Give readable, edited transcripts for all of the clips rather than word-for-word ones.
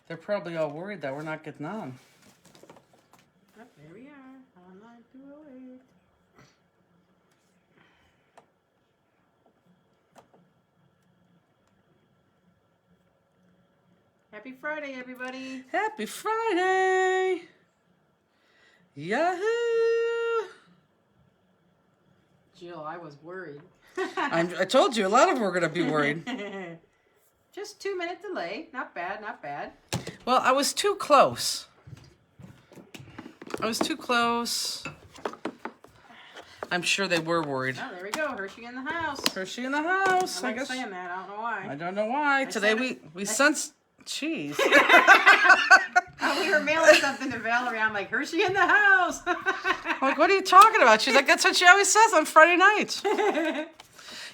They're probably all worried that we're not getting on. Oh, there we are. Online 208. Happy Friday, everybody. Happy Friday! Yahoo! Jill, I was worried. I told you, a lot of them were going to be worried. Just 2-minute delay. Not bad, not bad. Well, I was too close. I was too close. I'm sure they were worried. Oh, there we go. Hershey in the house. Hershey in the house. I I like guess. saying that. I don't know why. I don't know why. Today we sensed cheese. Oh, we were mailing something to Valerie. I'm like, Hershey in the house. I'm like, what are you talking about? She's like, that's what she always says on Friday nights.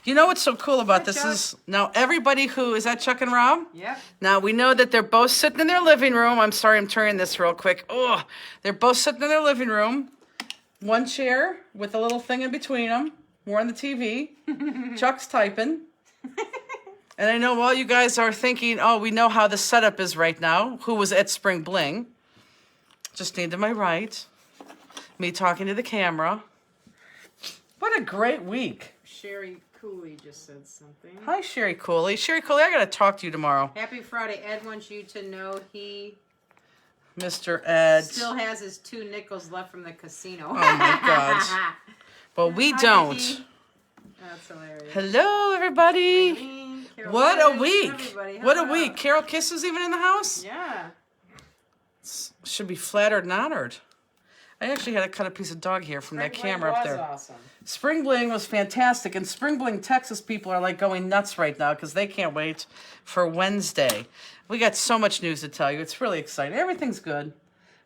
You know what's so cool about this Chuck. is now everybody who is that Chuck and Rob? Yep. Now we know that they're both sitting in their living room. I'm sorry, I'm turning this real quick. Oh, they're both sitting in their living room. One chair with a little thing in between them. We're on the TV. Chuck's typing. And I know all you guys are thinking, oh, we know how the setup is right now. Who was at Spring Bling? Justine to my right. Me talking to the camera. What a great week. Sherry Cooley just said something. Hi, Sherry Cooley. Sherry Cooley, I got to talk to you tomorrow. Happy Friday. Ed wants you to know he Mr. Ed. still has his 2 nickels left from the casino. Oh, my God. But we Hi, don't. Vicky. That's hilarious. Hello, everybody. Eileen, Carol What a Myers, week. everybody. What a Hello. week. Carol Kiss is even in the house? Yeah. Should be flattered and honored. I actually had to cut a piece of dog hair from that Spring camera Bling up was there. Awesome. Spring Bling was fantastic, and Spring Bling Texas people are like going nuts right now because they can't wait for Wednesday. We got so much news to tell you. It's really exciting. Everything's good.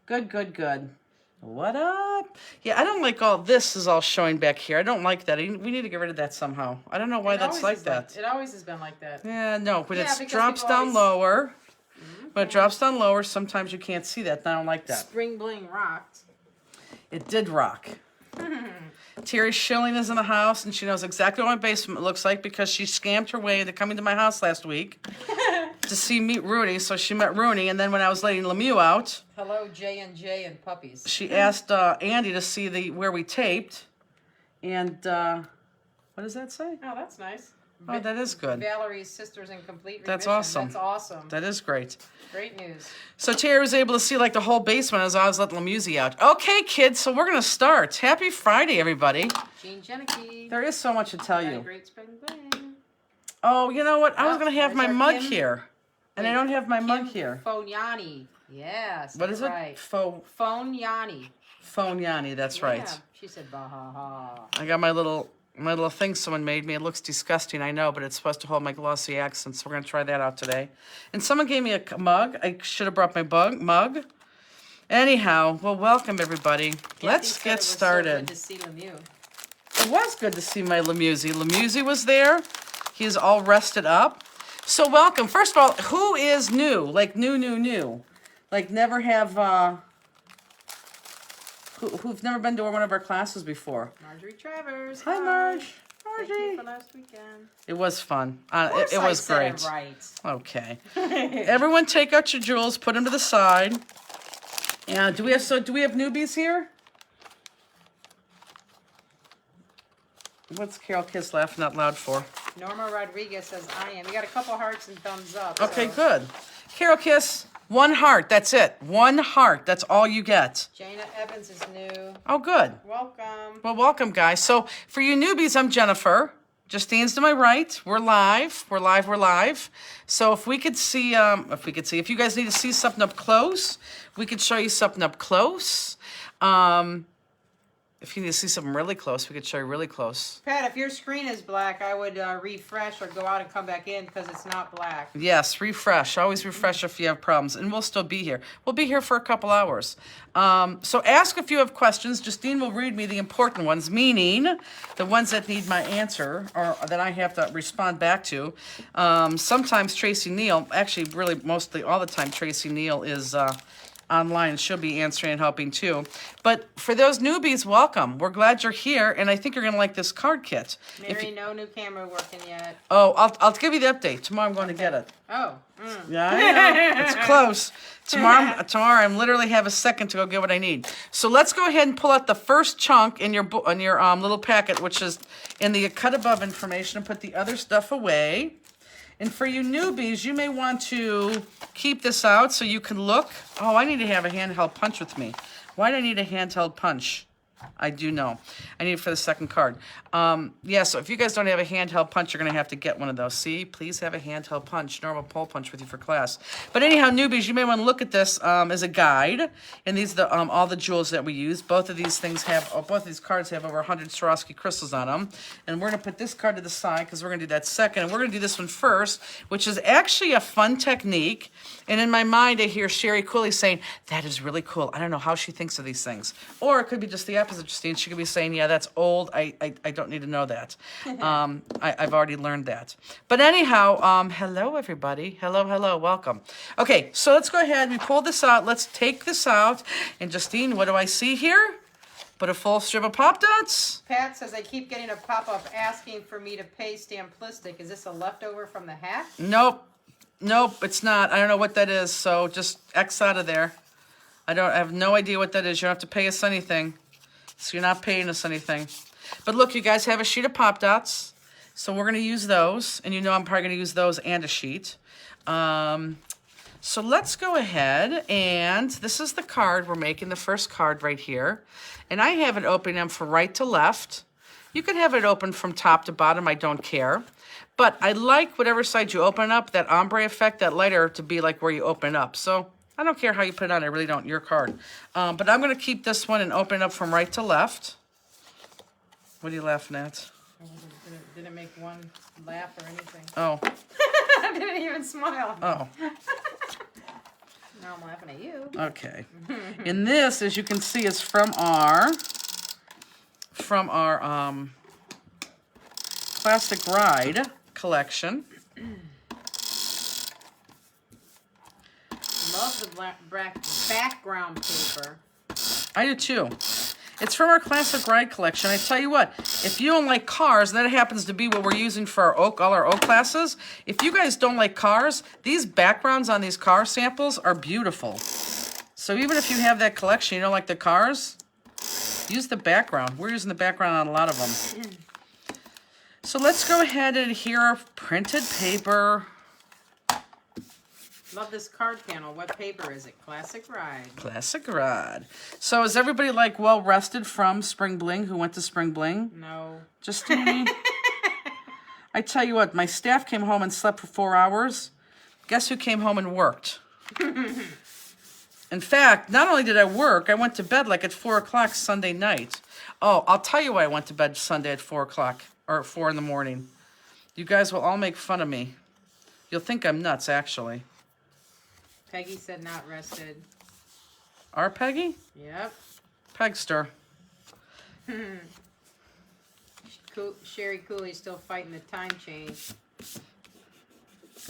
Good, good, good. What up? Yeah, I don't like all this is all showing back here. I don't like that. We need to get rid of that somehow. I don't know why It that's always like is that. It always has been like that. Yeah, no, when Yeah, it because drops people down always- lower, when it drops down lower, sometimes you can't see that, and I don't like that. Spring Bling rocked. It did rock. Terry Schilling is in the house, and she knows exactly what my basement looks like because she scammed her way into coming to my house last week to meet Rooney. So she met Rooney, and then when I was letting Lemieux out, Hello, J&J and puppies. she asked Andy to see where we taped, and what does that say? Oh, that's nice. Oh, that is good. Valerie's Sisters in Complete Remission. That's awesome. That's awesome. That is great. Great news. So Terry was able to see like the whole basement as I was letting Lemieux out. Okay, kids, so we're gonna start. Happy Friday, everybody. Jean Jenicky. There is so much to tell Got a you. great Spring Bling. Oh, you know what? I was Oh, gonna have there's my our mug Kim. here, and I don't have my mug here. Fonyani. Yes. What is it? Right. Faux Fonyani. Yanni. That's right. Yeah. She said bah ha ha. I got my little thing someone made me. It looks disgusting, I know, but it's supposed to hold my glossy accent, so we're gonna try that out today. And someone gave me a mug. I should have brought my mug. Anyhow, well, welcome everybody. Let's get So started. good to see Lemieux. It was good to see my Lemuse. Lemuse was there. He's all rested up. So welcome. First of all, who is new? Like new. Like never have, who've never been to one of our classes before. Marjorie Travers. Hi, Marge. Thank Margie. you for last weekend. It was fun. Of course It I was said great. it right. Okay. Everyone take out your jewels, put them to the side. And do we have newbies here? What's Carol Kiss laughing out loud for? Norma Rodriguez says I am. We got a couple hearts and thumbs up. Okay, so. good. Carol Kiss, 1 heart. That's it. 1 heart. That's all you get. Jana Evans is new. Oh, good. Welcome. Well, welcome, guys. So for you newbies, I'm Jennifer. Justine's to my right. We're live. We're live. So if you guys need to see something up close, we could show you something up close. If you need to see something really close, we could show you really close. Pat, if your screen is black, I would refresh or go out and come back in because it's not black. Yes, refresh. Always refresh if you have problems. And we'll still be here. We'll be here for a couple hours. So ask if you have questions. Justine will read me the important ones, meaning the ones that need my answer or that I have to respond back to. Sometimes Tracy Neal, actually really mostly all the time Tracy Neal is online. She'll be answering and helping too. But for those newbies, welcome. We're glad you're here, and I think you're gonna like this card kit. Mary, no new camera working yet. Oh, I'll give you the update tomorrow. I'm going to get it. Oh. Yeah, I know. It's close. Tomorrow I literally have a second to go get what I need. So let's go ahead and pull out the first chunk in your little packet, which is in the cut above information, and put the other stuff away. And for you newbies, you may want to keep this out so you can look. Oh, I need to have a handheld punch with me. Why do I need a handheld punch? I do know. I need it for the second card. Yeah, so if you guys don't have a handheld punch, you're going to have to get one of those. See, please have a handheld punch, normal pole punch with you for class. But anyhow, newbies, you may want to look at this as a guide. And these are the, all the jewels that we use. Both of these things have, both of these cards have over 100 Swarovski crystals on them. And we're going to put this card to the side because we're going to do that second. And we're going to do this one first, which is actually a fun technique. And in my mind, I hear Sherry Cooley saying, that is really cool. I don't know how she thinks of these things. Or it could be just the opposite, Justine. She could be saying, yeah, that's old. I don't need to know that. I've already learned that. But anyhow, hello, everybody. Hello, welcome. Okay, so let's go ahead. We pull this out. Let's take this out. And Justine, what do I see here? Put a full strip of Pop Dots. Pat says, I keep getting a pop-up asking for me to pay Stamplistic. Is this a leftover from the hack? Nope, it's not. I don't know what that is, so just X out of there. I have no idea what that is. You don't have to pay us anything. So you're not paying us anything. But look, you guys have a sheet of Pop Dots. So we're going to use those. And you know I'm probably going to use those and a sheet. So let's go ahead. And this is the card. We're making the first card right here. And I have it opening them from right to left. You can have it open from top to bottom. I don't care. But I like whatever side you open up, that ombre effect, that lighter, to be like where you open up. So I don't care how you put it on. I really don't. Your card. But I'm going to keep this one and open it up from right to left. What are you laughing at? Didn't make one laugh or anything. Oh. I didn't even smile. Oh. Now I'm laughing at you. Okay. And this, as you can see, is from our Classic Ride collection. Love the background paper. I do too. It's from our Classic Ride collection. I tell you what, if you don't like cars, and that happens to be what we're using for our all our oak classes, if you guys don't like cars, these backgrounds on these car samples are beautiful. So even if you have that collection, you don't like the cars, use the background. We're using the background on a lot of them. So let's go ahead and adhere our printed paper. Love this card panel. What paper is it? Classic Ride. Classic Ride. So is everybody like well rested from Spring Bling? Who went to Spring Bling? No. Just me. I tell you what, my staff came home and slept for 4 hours. Guess who came home and worked? In fact, not only did I work, I went to bed like at 4 o'clock Sunday night. Oh, I'll tell you why I went to bed Sunday at 4 o'clock, or 4 in the morning. You guys will all make fun of me. You'll think I'm nuts, actually. Peggy said not rested. Our Peggy? Yep. Pegster. Sherry Cooley's still fighting the time change.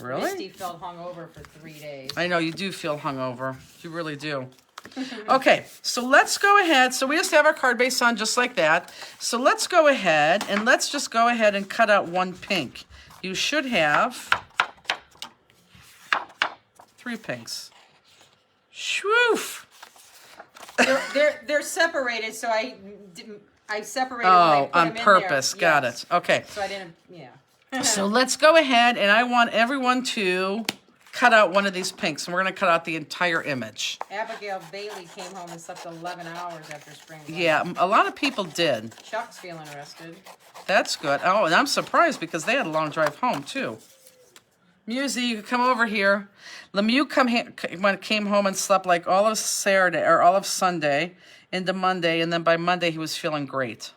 Really? Misty felt hungover for 3 days. I know, you do feel hungover. You really do. Okay, so let's go ahead. So we just have our card base on just like that. So let's go ahead and let's just go ahead and cut out one pink. You should have 3 pinks. Shwoof! They're separated, so I separated. Oh, on purpose. Got it. Okay. So I didn't. Yeah. So let's go ahead, and I want everyone to cut out one of these pinks, and we're going to cut out the entire image. Abigail Bailey came home and slept 11 hours after spring break. Yeah, a lot of people did. Chuck's feeling rested. That's good. Oh, and I'm surprised because they had a long drive home, too. Musy, you come over here. Lemieux came home and slept like all of Saturday, or all of Sunday into Monday, and then by Monday he was feeling great.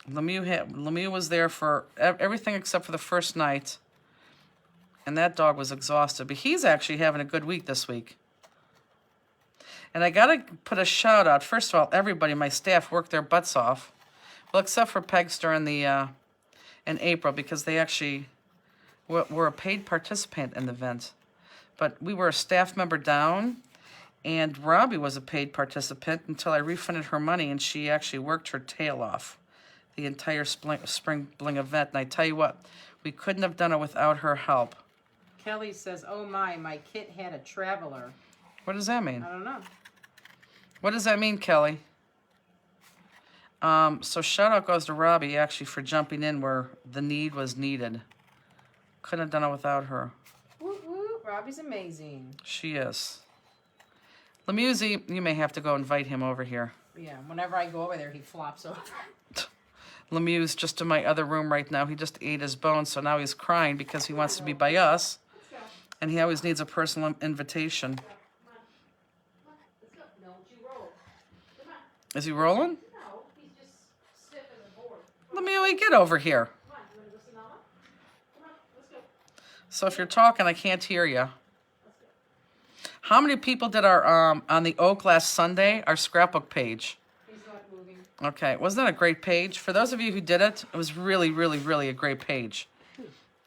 Lemieux was there for everything except for the first night, and that dog was exhausted. But he's actually having a good week this week. And I got to put a shout out. First of all, everybody, my staff, worked their butts off. Well, except for Pegster and April, because they actually were a paid participant in the event. but we were a staff member down, and Robbie was a paid participant until I refunded her money, and she actually worked her tail off the entire spring bling event. And I tell you what, we couldn't have done it without her help. Kelly says, "Oh my kit had a traveler." What does that mean? I don't know. What does that mean, Kelly? So shout out goes to Robbie, actually, for jumping in where the need was needed. Couldn't have done it without her. Woo woo, Robbie's amazing. She is. Lemusey, you may have to go invite him over here. Yeah, whenever I go over there, he flops over. Lemieux just in my other room right now. He just ate his bones, so now he's crying because he wants to be by us. And he always needs a personal invitation. Is he rolling? No, he's just stiff as a board. Lemieux, get over here. Come on, you want to go see Mama? Come on, let's go. So if you're talking, I can't hear you. How many people did our, on the Oak last Sunday, our scrapbook page? He's not moving. Okay, wasn't that a great page? For those of you who did it, it was really, really, really a great page.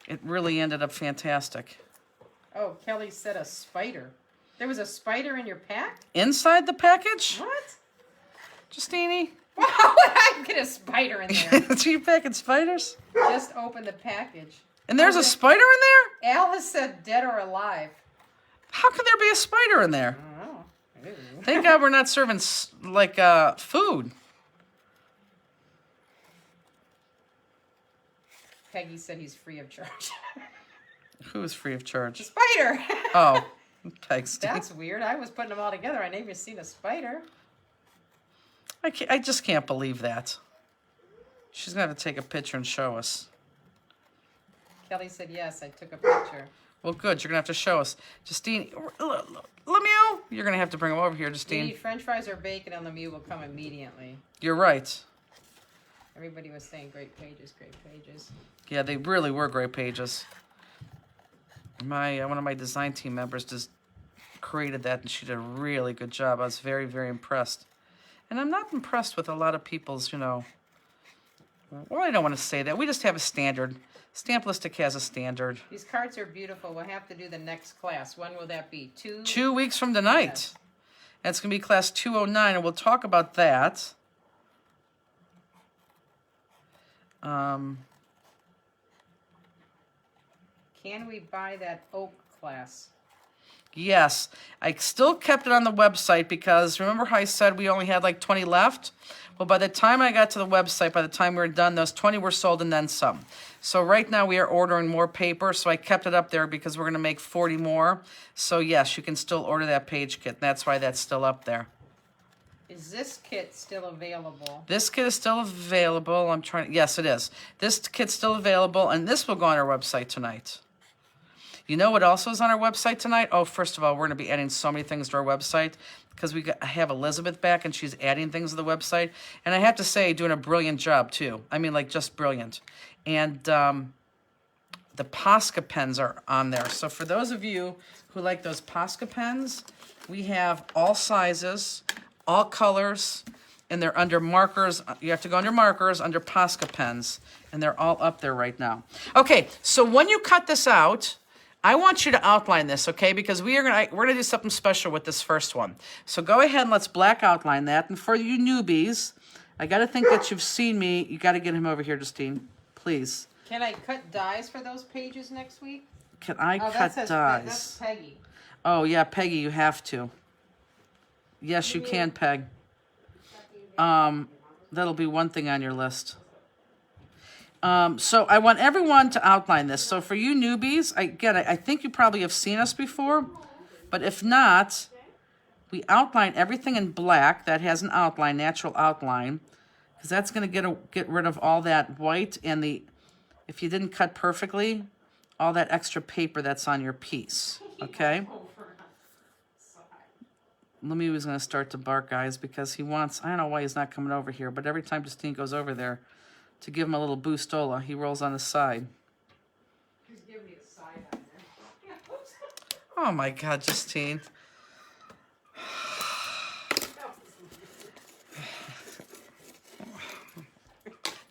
It really ended up fantastic. Oh, Kelly said a spider. There was a spider in your pack? Inside the package? What? Justine? How would I get a spider in there? So you packing spiders? Just open the package. And there's a spider in there? Al has said dead or alive. How could there be a spider in there? I don't know. Ew. Thank God we're not serving food. Peggy said he's free of charge. Who's free of charge? Spider! Oh, thanks. That's weird. I was putting them all together. I never even seen a spider. I just can't believe that. She's going to have to take a picture and show us. Kelly said yes. I took a picture. Well, good. You're going to have to show us. Justine, Lemieux, you're going to have to bring him over here, We Justine. need French fries or bacon, and Lemieux will come immediately. You're right. Everybody was saying great pages, great pages. Yeah, they really were great pages. One of my design team members just created that, and she did a really good job. I was very, very impressed. And I'm not impressed with a lot of people's, well, I don't want to say that. We just have a standard. Stamplistic has a standard. These cards are beautiful. We'll have to do the next class. When will that be? 2 weeks from tonight. Yes. And it's going to be class 209, and we'll talk about that. Can we buy that oak class? Yes, I still kept it on the website because remember how I said we only had like 20 left? Well, by the time I got to the website, by the time we were done, those 20 were sold and then some. So right now we are ordering more paper, so I kept it up there because we're going to make 40 more. So yes, you can still order that page kit, and that's why that's still up there. Is this kit still available? This kit is still available. Yes, it is. This kit's still available, and this will go on our website tonight. You know what also is on our website tonight? Oh, first of all, we're going to be adding so many things to our website because I have Elizabeth back and she's adding things to the website. And I have to say, doing a brilliant job too. I mean, like just brilliant. And the Posca pens are on there. So for those of you who like those Posca pens, we have all sizes, all colors, and they're under markers. You have to go under markers, under Posca pens, and they're all up there right now. Okay, so when you cut this out, I want you to outline this, okay? Because we're gonna do something special with this first one. So go ahead and let's black outline that. And for you newbies, I gotta think that you've seen me. You gotta get him over here, Justine, please. Can I cut dies for those pages next week? Can I that cut says dies? That's Peggy. Oh yeah, Peggy, you have to. Yes, you can, Peg. That'll be one thing on your list. So I want everyone to outline this. So for you newbies, I think you probably have seen us before, but if not, we outline everything in black that has an outline, natural outline, because that's going to get rid of all that white and if you didn't cut perfectly, all that extra paper that's on your piece, okay? Lemieux is going to start to bark, guys, because he wants, I don't know why he's not coming over here, but every time Justine goes over there, to give him a little boostola, he rolls on his side. He's giving me a side on there. Oh my God, Justine.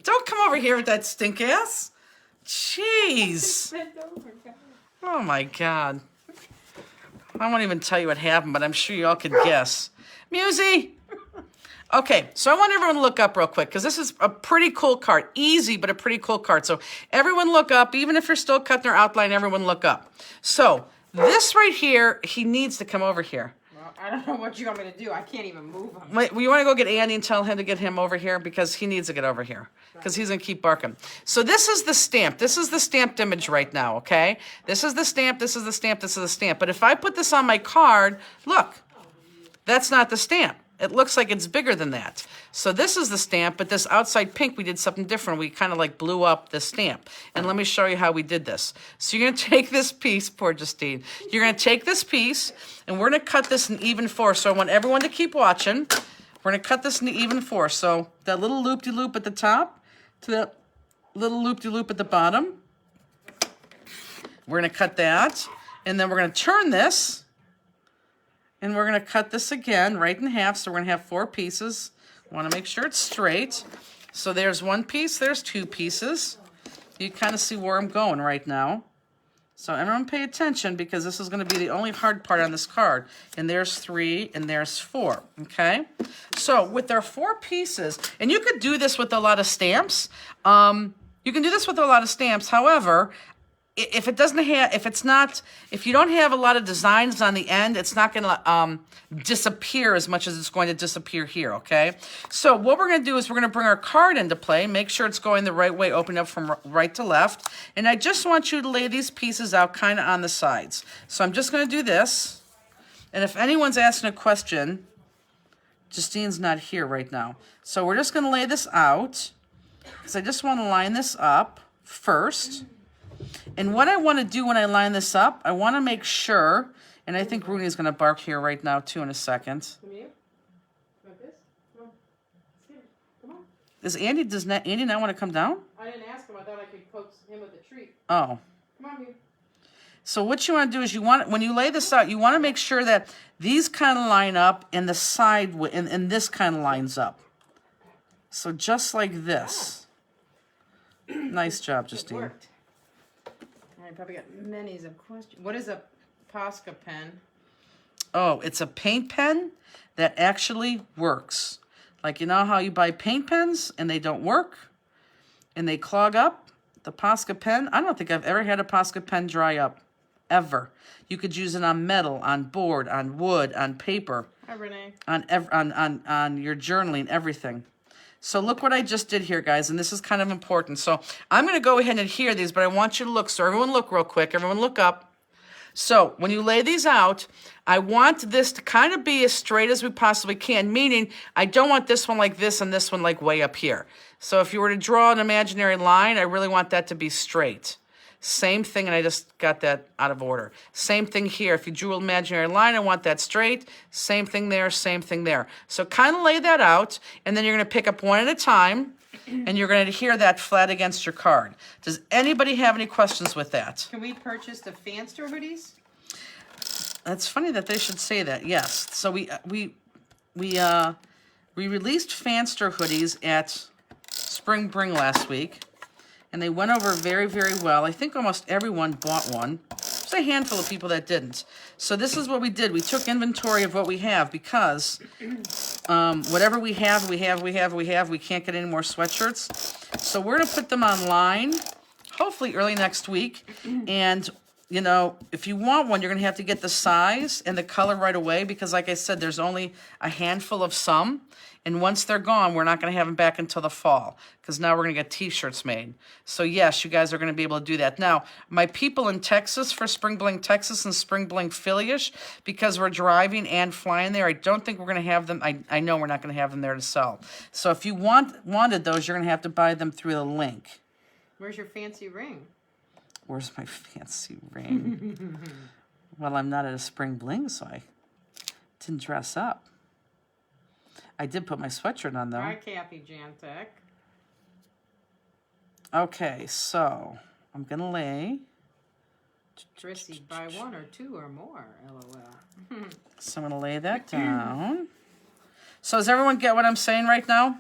Don't come over here with that stink ass. Jeez. Oh my God. I won't even tell you what happened, but I'm sure you all could guess. Musy! Okay, so I want everyone to look up real quick because this is a pretty cool card. Easy, but a pretty cool card. So everyone look up. Even if you're still cutting their outline, everyone look up. So this right here, he needs to come over here. Well, I don't know what you want me to do. I can't even move him. Wait, you want to go get Andy and tell him to get him over here because he needs to get over here because he's going to keep barking. So this is the stamp. This is the stamped image right now, okay? This is the stamp, this is the stamp, this is the stamp. But if I put this on my card, look, that's not the stamp. It looks like it's bigger than that. So this is the stamp, but this outside pink, we did something different. We kind of like blew up the stamp. And let me show you how we did this. So you're going to take this piece, poor Justine. You're going to take this piece, and we're going to cut this in even four. So I want everyone to keep watching. We're going to cut this in even four. So that little loop-de-loop at the top to that little loop-de-loop at the bottom. We're going to cut that. And then we're going to turn this. And we're going to cut this again right in half. So we're going to have 4 pieces. Want to make sure it's straight. So there's 1 piece, there's 2 pieces. You kind of see where I'm going right now. So everyone pay attention because this is going to be the only hard part on this card. And there's 3 and there's 4, okay? So with our 4 pieces, and you could do this with a lot of stamps. You can do this with a lot of stamps. However, if it doesn't have, if you don't have a lot of designs on the end, it's not going to disappear as much as it's going to disappear here, okay? So what we're going to do is we're going to bring our card into play, make sure it's going the right way, open up from right to left. And I just want you to lay these pieces out kind of on the sides. So I'm just going to do this. And if anyone's asking a question, Justine's not here right now. So we're just going to lay this out because I just want to line this up first. And what I want to do when I line this up, I want to make sure, and I think Rooney's going to bark here right now too in a second. Come here. Like this? Come on. Come on. Does Andy not want to come down? I didn't ask him. I thought I could coax him with a treat. Oh. Come on here. So what you want to do is when you lay this out, you want to make sure that these kind of line up and the side, and this kind of lines up. So just like this. Nice job, Justine. It worked. I probably got many of questions. What is a Posca pen? Oh, it's a paint pen that actually works. Like, you know how you buy paint pens and they don't work and they clog up? The Posca pen, I don't think I've ever had a Posca pen dry up, ever. You could use it on metal, on board, on wood, on paper. Hi, Renee. On your journaling, everything. So look what I just did here, guys, and this is kind of important. So I'm going to go ahead and adhere these, but I want you to look. So everyone look real quick. Everyone look up. So when you lay these out, I want this to kind of be as straight as we possibly can, meaning I don't want this one like this and this one like way up here. So if you were to draw an imaginary line, I really want that to be straight. Same thing, and I just got that out of order. Same thing here. If you drew an imaginary line, I want that straight. Same thing there, same thing there. So kind of lay that out, and then you're going to pick up one at a time, and you're going to adhere that flat against your card. Does anybody have any questions with that? Can we purchase the Fanster hoodies? That's funny that they should say that. Yes. So we released Fanster hoodies at Spring Bring last week. And they went over very, very well. I think almost everyone bought one. There's a handful of people that didn't. So this is what we did. We took inventory of what we have because whatever we have, we can't get any more sweatshirts. So we're going to put them online, hopefully early next week. And, you know, if you want one, you're going to have to get the size and the color right away because, like I said, there's only a handful of some. And once they're gone, we're not going to have them back until the fall because now we're going to get T-shirts made. So, yes, you guys are going to be able to do that. Now, my people in Texas for Spring Bling Texas and Spring Bling Philly-ish, because we're driving and flying there, I don't think we're going to have them. I know we're not going to have them there to sell. So if you wanted those, you're going to have to buy them through the link. Where's your fancy ring? Where's my fancy ring? Well, I'm not at a Spring Bling, so I didn't dress up. I did put my sweatshirt on, though. Hi, Kathy Jantek. Okay, so I'm going to lay. Chrissy, buy 1 or 2 or more, LOL. So I'm going to lay that down. So does everyone get what I'm saying right now?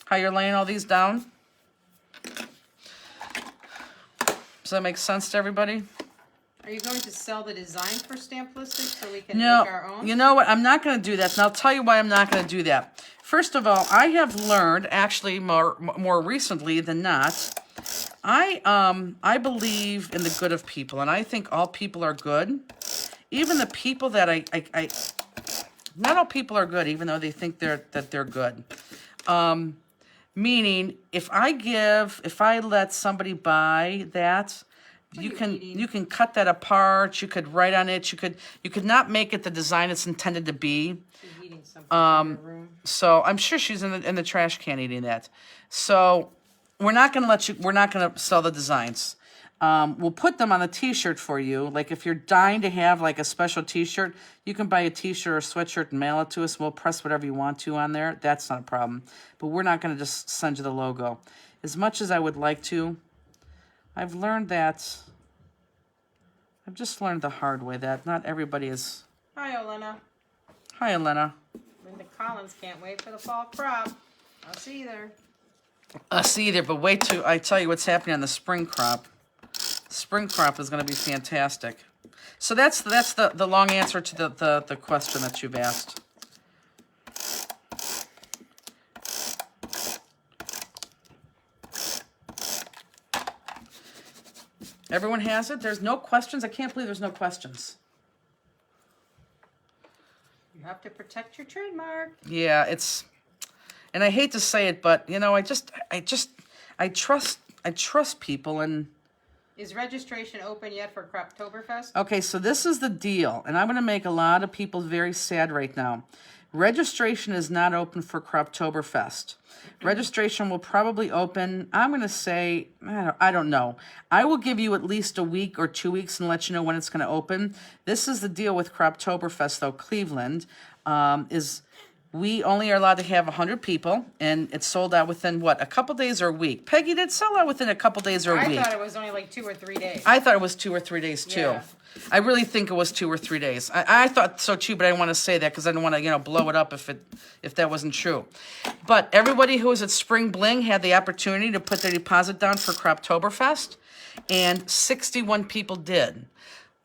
How you're laying all these down? Does that make sense to everybody? Are you going to sell the design for Stamplistic so we can No, make our own? you know what? I'm not going to do that, and I'll tell you why I'm not going to do that. First of all, I have learned, actually more recently than not, I believe in the good of people, and I think all people are good. Even the people that not all people are good, even though they think they're good. Meaning, if I let somebody buy that, you can cut that apart. You could write on it. You could not make it the design it's intended to be. She's eating something in her room. So I'm sure she's in the trash can eating that. So we're not going to let you. We're not going to sell the designs. We'll put them on a T-shirt for you. Like if you're dying to have like a special T-shirt, you can buy a T-shirt or a sweatshirt and mail it to us. We'll press whatever you want to on there. That's not a problem. But we're not going to just send you the logo. As much as I would like to, I've learned that. I've just learned the hard way that not everybody is. Hi, Olena. Hi, Elena. Linda Collins can't wait for the fall crop. Us either. Us either, but wait till I tell you what's happening on the spring crop. Spring crop is going to be fantastic. So that's the long answer to the question that you've asked. Everyone has it? There's no questions? I can't believe there's no questions. You have to protect your trademark. Yeah, and I hate to say it, but you know, I trust people. And Is registration open yet for Croptoberfest? okay, so this is the deal, and I'm going to make a lot of people very sad right now. Registration is not open for Croptoberfest. Registration will probably open, I'm going to say, I don't know. I will give you at least a week or 2 weeks and let you know when it's going to open. This is the deal with Croptoberfest, though. Cleveland is... We only are allowed to have 100 people, and it's sold out within, what, a couple days or a week? Peggy, did it sell out within a couple days or a week? I thought it was only like 2 or 3 days. I thought it was 2 or 3 days, too. Yeah. I really think it was 2 or 3 days. I thought so, too, but I didn't want to say that because I didn't want to, blow it up if that wasn't true. But everybody who was at Spring Bling had the opportunity to put their deposit down for Croptoberfest, and 61 people did,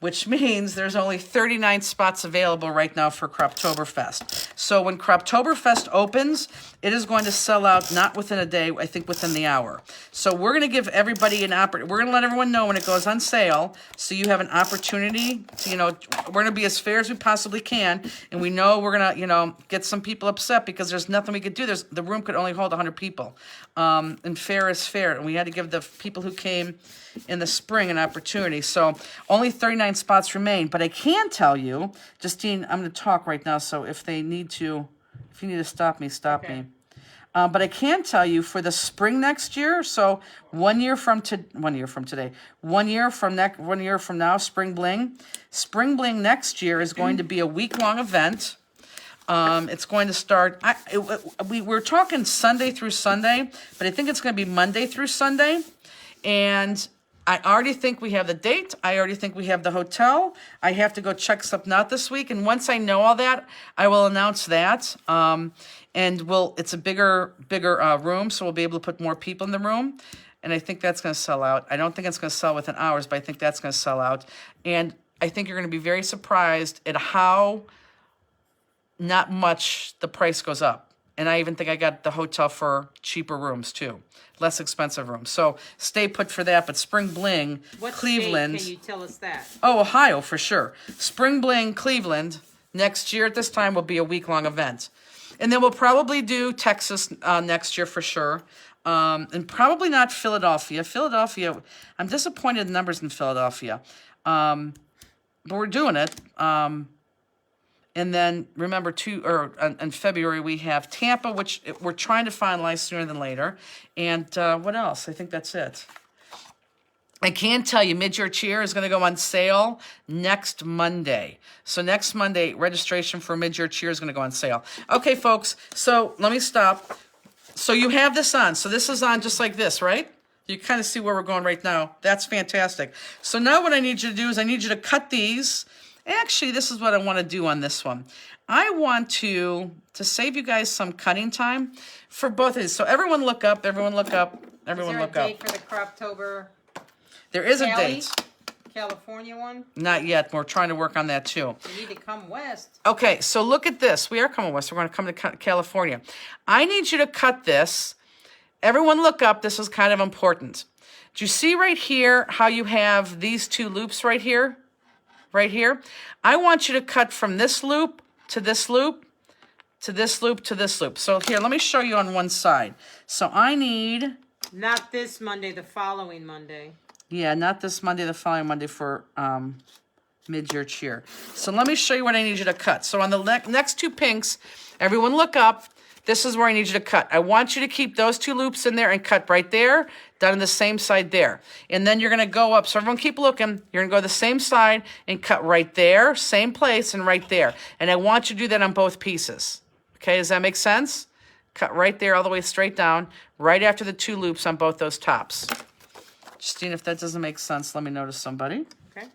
which means there's only 39 spots available right now for Croptoberfest. So when Croptoberfest opens, it is going to sell out not within a day, I think within the hour. So we're going to give everybody an opportunity. We're going to let everyone know when it goes on sale, so you have an opportunity to, we're going to be as fair as we possibly can, and we know we're going to, get some people upset because there's nothing we could do. The room could only hold 100 people, and fair is fair, and we had to give the people who came in the spring an opportunity. So only 39 spots remain, but I can tell you, Justine, I'm going to talk right now, so if you need to stop me, stop me. But I can tell you for the spring next year, so 1 year from today, 1 year from now, Spring Bling next year is going to be a week-long event. It's going to start, we're talking Sunday through Sunday, but I think it's going to be Monday through Sunday. And I already think we have the date. I already think we have the hotel. I have to go check something out this week. And once I know all that, I will announce that. And it's a bigger room, so we'll be able to put more people in the room. And I think that's going to sell out. I don't think it's going to sell within hours, but I think that's going to sell out. And I think you're going to be very surprised at how not much the price goes up. And I even think I got the hotel for cheaper rooms, too. Less expensive rooms. So stay put for that. But Spring Bling, What Cleveland. state can you tell us that? Oh, Ohio, for sure. Spring Bling, Cleveland, next year at this time will be a week-long event. And then we'll probably do Texas next year for sure. And probably not Philadelphia. Philadelphia, I'm disappointed in the numbers in Philadelphia. But we're doing it. And then remember, in February we have Tampa, which we're trying to finalize sooner than later. And what else? I think that's it. I can tell you, Mid-Year Cheer is going to go on sale next Monday. So next Monday, registration for Mid-Year Cheer is going to go on sale. Okay, folks, so let me stop. So you have this on. So this is on just like this, right? You kind of see where we're going right now. That's fantastic. So now what I need you to do is I need you to cut these. Actually, this is what I want to do on this one. I want to save you guys some cutting time for both of these. So everyone look up, everyone look up, everyone look up. Is there a date for the Croptober? There is a Callie? date. California one? Not yet. We're trying to work on that too. You need to come west. Okay, so look at this. We are coming west. We're going to come to California. I need you to cut this. Everyone look up. This is kind of important. Do you see right here how you have these two loops right here? Right here? I want you to cut from this loop to this loop to this loop to this loop. So here, let me show you on one side. So I need... Not this Monday, the following Monday. Yeah, not this Monday, the following Monday for mid-year cheer. So let me show you what I need you to cut. So on the next two pinks, everyone look up. This is where I need you to cut. I want you to keep those two loops in there and cut right there, down on the same side there. And then you're going to go up. So everyone keep looking. You're going to go the same side and cut right there, same place, and right there. And I want you to do that on both pieces. Okay, does that make sense? Cut right there all the way straight down, right after the two loops on both those tops. Justine, if that doesn't make sense, let me know to somebody. Okay.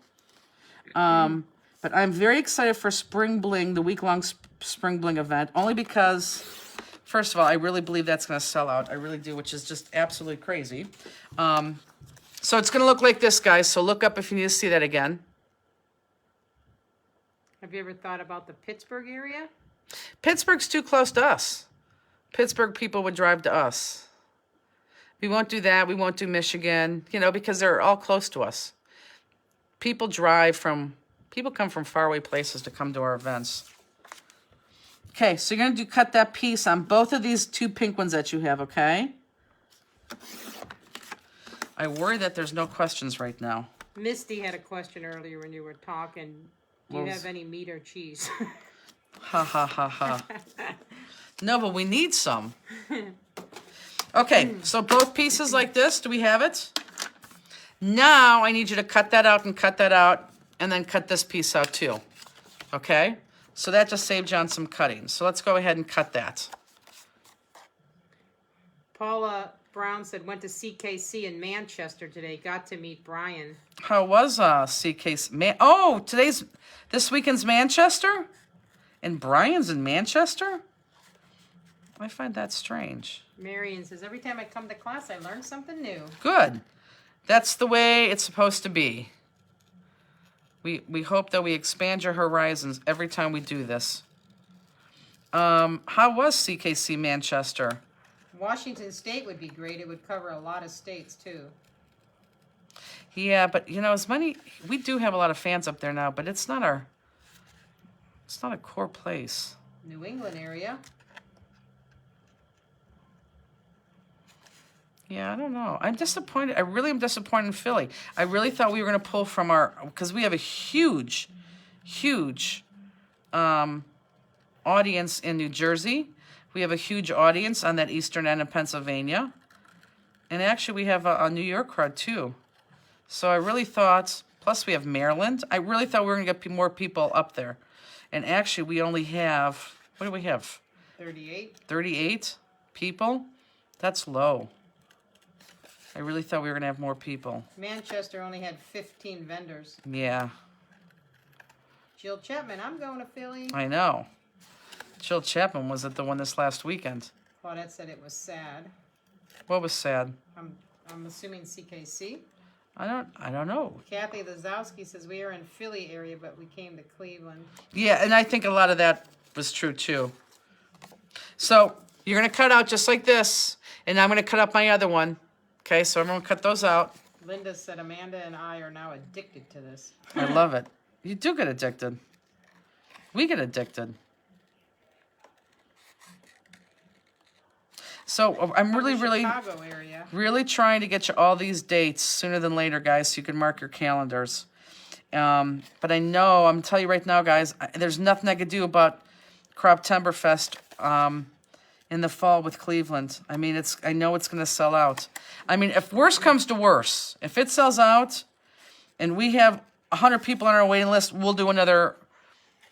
But I'm very excited for Spring Bling, the week-long Spring Bling event, only because... First of all, I really believe that's going to sell out. I really do, which is just absolutely crazy. So it's going to look like this, guys. So look up if you need to see that again. Have you ever thought about the Pittsburgh area? Pittsburgh's too close to us. Pittsburgh people would drive to us. We won't do that. We won't do Michigan, you know, because they're all close to us. People come from faraway places to come to our events. Okay, so you're going to cut that piece on both of these two pink ones that you have, okay? I worry that there's no questions right now. Misty had a question earlier when you were talking. Do you have any meat or cheese? Ha, ha, ha, ha. No, but we need some. Okay, so both pieces like this. Do we have it? Now I need you to cut that out, and then cut this piece out too. Okay? So that just saved John some cutting. So let's go ahead and cut that. Paula Brown said, went to CKC in Manchester today. Got to meet Brian. How was CKC? This weekend's Manchester? And Brian's in Manchester? I find that strange. Marion says, every time I come to class, I learn something new. Good. That's the way it's supposed to be. We hope that we expand your horizons every time we do this. How was CKC Manchester? Washington State would be great. It would cover a lot of states, too. Yeah, but, you know, we do have a lot of fans up there now, but it's not a core place. New England area. Yeah, I don't know. I'm disappointed. I really am disappointed in Philly. I really thought we were going to pull from because we have a huge audience in New Jersey. We have a huge audience on that eastern end of Pennsylvania. And actually, we have a New York crowd, too. So I really thought, plus we have Maryland. I really thought we were going to get more people up there. And actually, we only have, what do we have? 38. 38 people? That's low. I really thought we were going to have more people. Manchester only had 15 vendors. Yeah. Jill Chapman, I'm going to Philly. I know. Jill Chapman was at the one this last weekend. Claudette said it was sad. What was sad? I'm assuming CKC. I don't know. Kathy Lazowski says we are in Philly area, but we came to Cleveland. Yeah, and I think a lot of that was true too. So you're going to cut out just like this, and I'm going to cut up my other one. Okay, so everyone cut those out. Linda said Amanda and I are now addicted to this. I love it. You do get addicted. We get addicted. So I'm Chicago area. really trying to get you all these dates sooner than later, guys, so you can mark your calendars. But I know, I'm telling you right now, guys, there's nothing I could do about Croptemberfest in the fall with Cleveland. I mean, I know it's going to sell out. I mean, if worse comes to worse, if it sells out and we have 100 people on our waiting list, we'll do another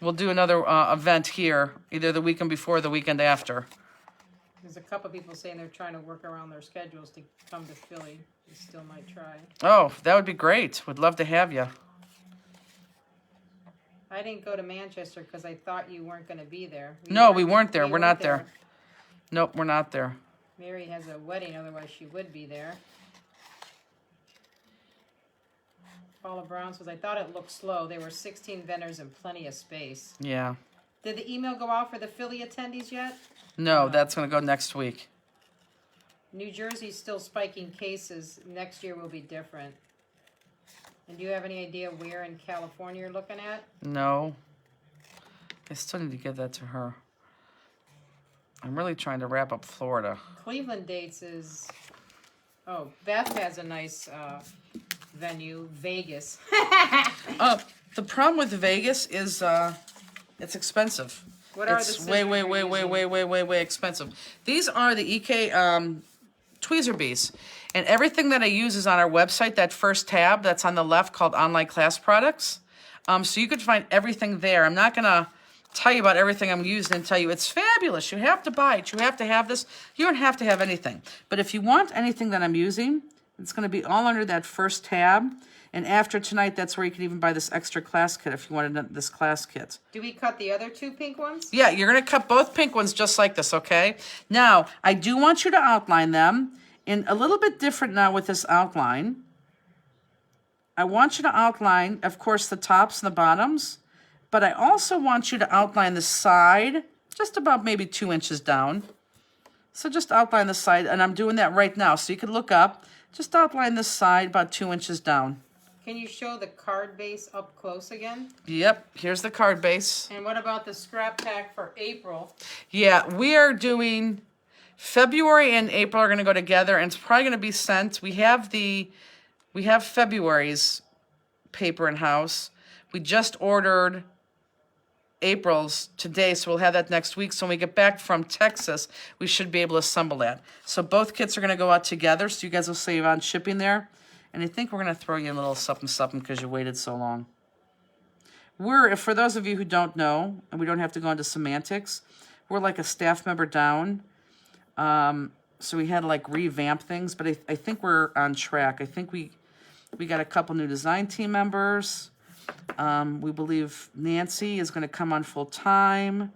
event here, either the weekend before or the weekend after. There's a couple people saying they're trying to work around their schedules to come to Philly. We still might try. Oh, that would be great. Would love to have you. I didn't go to Manchester because I thought you weren't going to be there. We weren't there. We're not there. Nope, we're not there. Mary has a wedding, otherwise she would be there. Paula Brown says, I thought it looked slow. There were 16 vendors and plenty of space. Yeah. Did the email go out for the Philly attendees yet? No, that's going to go next week. New Jersey's still spiking cases. Next year will be different. And do you have any idea where in California you're looking at? No. I still need to give that to her. I'm really trying to wrap up Florida. Cleveland dates is... Oh, Beth has a nice venue. Vegas. The problem with Vegas is it's expensive. What are the It's scissors way you're using? expensive. These are the EK tweezer bees. And everything that I use is on our website, that first tab that's on the left called Online Class Products. So you could find everything there. I'm not going to tell you about everything I'm using and tell you it's fabulous. You have to buy it. You have to have this. You don't have to have anything. But if you want anything that I'm using, it's going to be all under that first tab. And after tonight, that's where you can even buy this extra class kit if you wanted this class kit. Do we cut the other two pink ones? Yeah, you're going to cut both pink ones just like this, okay? Now, I do want you to outline them in a little bit different now with this outline. I want you to outline, of course, the tops and the bottoms, but I also want you to outline the side just about maybe 2 inches down. So just outline the side, and I'm doing that right now, so you can look up. Just outline the side about 2 inches down. Can you show the card base up close again? Yep, here's the card base. And what about the scrap pack for April? Yeah, we are doing February and April are going to go together, and it's probably going to be sent. We have February's paper in house. We just ordered April's today, so we'll have that next week. So when we get back from Texas, we should be able to assemble that. So both kits are going to go out together, so you guys will save on shipping there. And I think we're going to throw you a little something because you waited so long. For those of you who don't know, and we don't have to go into semantics, we're like a staff member down. So we had to like revamp things, but I think we're on track. I think we got a couple new design team members. We believe Nancy is going to come on full time.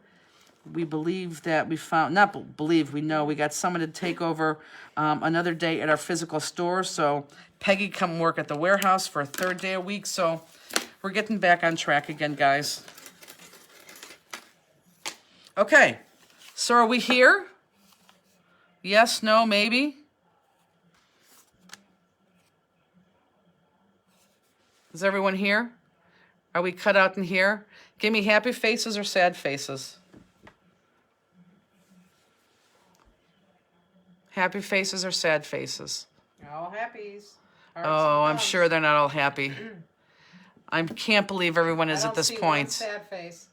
We believe that we know we got someone to take over another day at our physical store. So Peggy come work at the warehouse for a third day a week. So we're getting back on track again, guys. Okay, so are we here? Yes, no, maybe? Is everyone here? Are we cut out in here? Give me happy faces or sad faces. Happy faces or sad faces? All happies. Oh, I'm sure they're not all happy. I can't believe everyone is at this point. Sad face.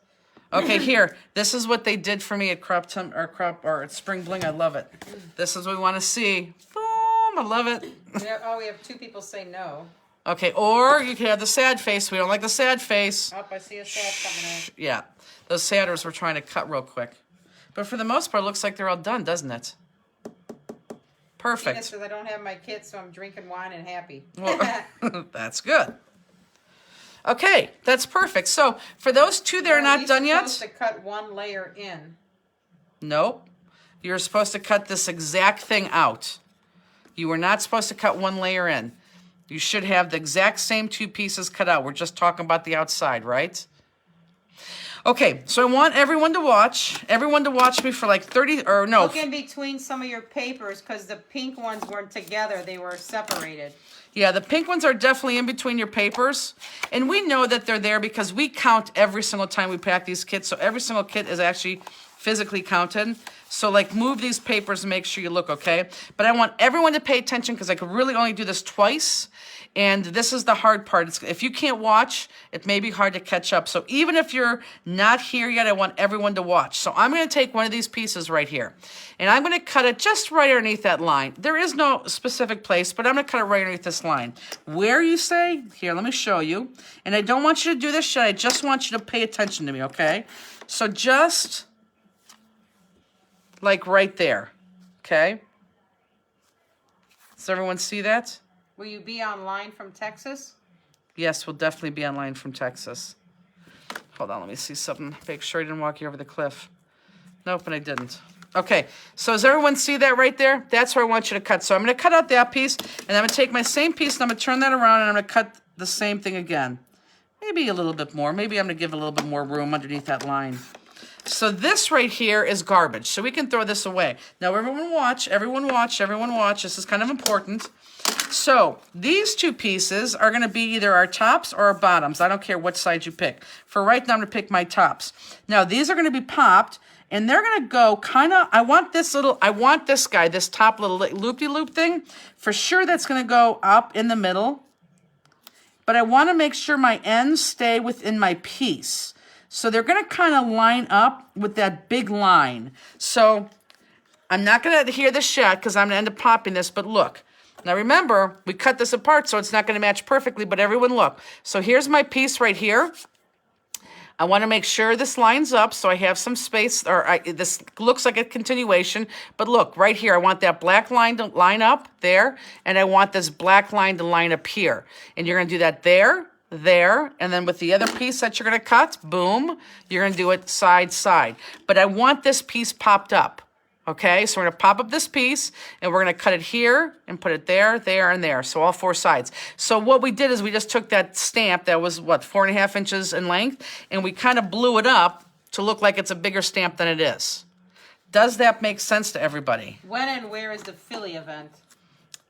Okay, here. This is what they did for me at at Spring Bling. I love it. This is what we want to see. Boom! I love it. We have 2 people say no. Okay, or you can have the sad face. We don't like the sad face. Oh, I see a sad coming in. Yeah, those sadders we're trying to cut real quick. But for the most part, it looks like they're all done, doesn't it? Perfect. Tina says I don't have my kids, so I'm drinking wine and happy. Well, that's good. Okay, that's perfect. So for those 2 that are not done yet, supposed to cut 1 layer in. nope. You're supposed to cut this exact thing out. You are not supposed to cut 1 layer in. You should have the exact same 2 pieces cut out. We're just talking about the outside, right? Okay, so I want everyone to watch me for like 30, or no. Look in between some of your papers because the pink ones weren't together. They were separated. Yeah, the pink ones are definitely in between your papers. And we know that they're there because we count every single time we pack these kits. So every single kit is actually physically counted. So like move these papers and make sure you look okay. But I want everyone to pay attention because I could really only do this twice. And this is the hard part. If you can't watch, it may be hard to catch up. So even if you're not here yet, I want everyone to watch. So I'm going to take one of these pieces right here. And I'm going to cut it just right underneath that line. There is no specific place, but I'm going to cut it right underneath this line. Where you say? Here, let me show you. And I don't want you to do this yet. I just want you to pay attention to me, okay? So just like right there, okay? Does everyone see that? Will you be online from Texas? Yes, we'll definitely be online from Texas. Hold on, let me see something. Make sure I didn't walk you over the cliff. Nope, and I didn't. Okay, so does everyone see that right there? That's where I want you to cut. So I'm going to cut out that piece, and I'm going to take my same piece, and I'm going to turn that around, and I'm going to cut the same thing again. Maybe a little bit more. Maybe I'm going to give a little bit more room underneath that line. So this right here is garbage, so we can throw this away. Now everyone watch, everyone watch, everyone watch. This is kind of important. So these two pieces are going to be either our tops or our bottoms. I don't care which side you pick. For right now, I'm going to pick my tops. Now these are going to be popped, and they're going to go kind of, I want this guy, this top little loop-de-loop thing. For sure that's going to go up in the middle. But I want to make sure my ends stay within my piece. So they're going to kind of line up with that big line. So I'm not going to adhere this yet because I'm going to end up popping this, but look. Now remember, we cut this apart so it's not going to match perfectly, but everyone look. So here's my piece right here. I want to make sure this lines up so I have some space, this looks like a continuation, but look, right here, I want that black line to line up there, and I want this black line to line up here. And you're going to do that there, and then with the other piece that you're going to cut, boom, you're going to do it side, side. But I want this piece popped up. Okay, so we're going to pop up this piece, and we're going to cut it here and put it there, there, and there. So all four sides. So what we did is we just took that stamp that was, what, 4.5 inches in length, and we kind of blew it up to look like it's a bigger stamp than it is. Does that make sense to everybody? When and where is the Philly event?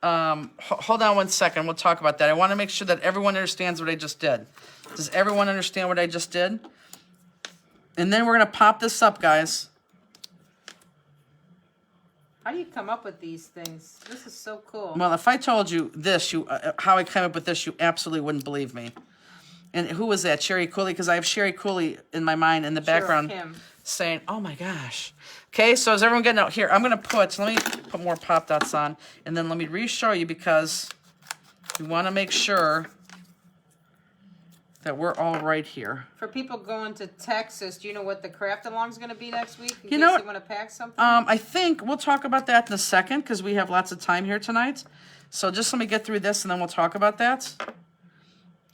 Hold on one second. We'll talk about that. I want to make sure that everyone understands what I just did. Does everyone understand what I just did? And then we're going to pop this up, guys. How do you come up with these things? This is so cool. Well, if I told you this, how I came up with this, you absolutely wouldn't believe me. And who was that? Sherry Cooley? Because I have Sherry Cooley in my mind in the background saying, oh my gosh. Okay, so is everyone getting out? Here, I'm going to put, let me put more pop dots on, and then let me re-show you because we want to make sure that we're all right here. For people going to Texas, do you know what the craft along is going to be next week? You know what? They want to pack something? I think we'll talk about that in a second because we have lots of time here tonight. So just let me get through this and then we'll talk about that.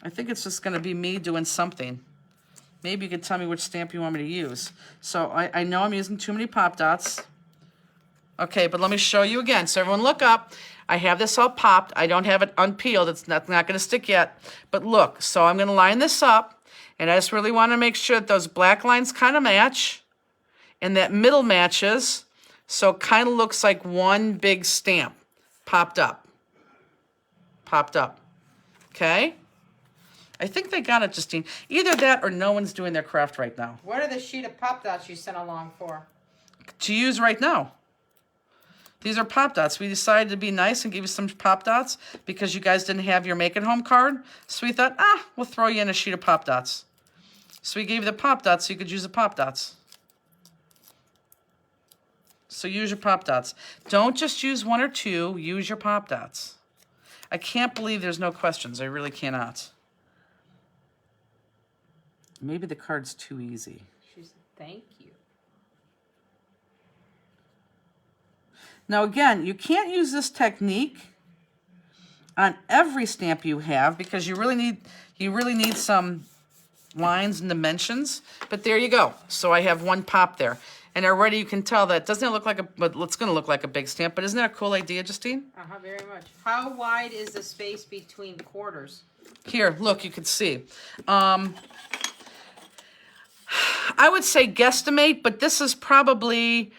I think it's just going to be me doing something. Maybe you could tell me which stamp you want me to use. So I know I'm using too many pop dots. Okay, but let me show you again. So everyone look up. I have this all popped. I don't have it unpeeled. It's not going to stick yet. But look, so I'm going to line this up. And I just really want to make sure that those black lines kind of match. And that middle matches. So it kind of looks like one big stamp. Popped up. Popped up. Okay? I think they got it, Justine. Either that or no one's doing their craft right now. What are the sheet of pop dots you sent along for? To use right now. These are pop dots. We decided to be nice and give you some pop dots because you guys didn't have your Make It Home card. So we thought, we'll throw you in a sheet of pop dots. So we gave you the pop dots so you could use the pop dots. So use your pop dots. Don't just use one or two. Use your pop dots. I can't believe there's no questions. I really cannot. Maybe the card's too easy. She said, thank you. Now again, you can't use this technique on every stamp you have because you really need some lines and dimensions. But there you go. So I have one pop there. And already you can tell that doesn't it look like but it's going to look like a big stamp. But isn't that a cool idea, Justine? Very much. How wide is the space between quarters? Here, look, you can see. I would say guesstimate, but this is probably,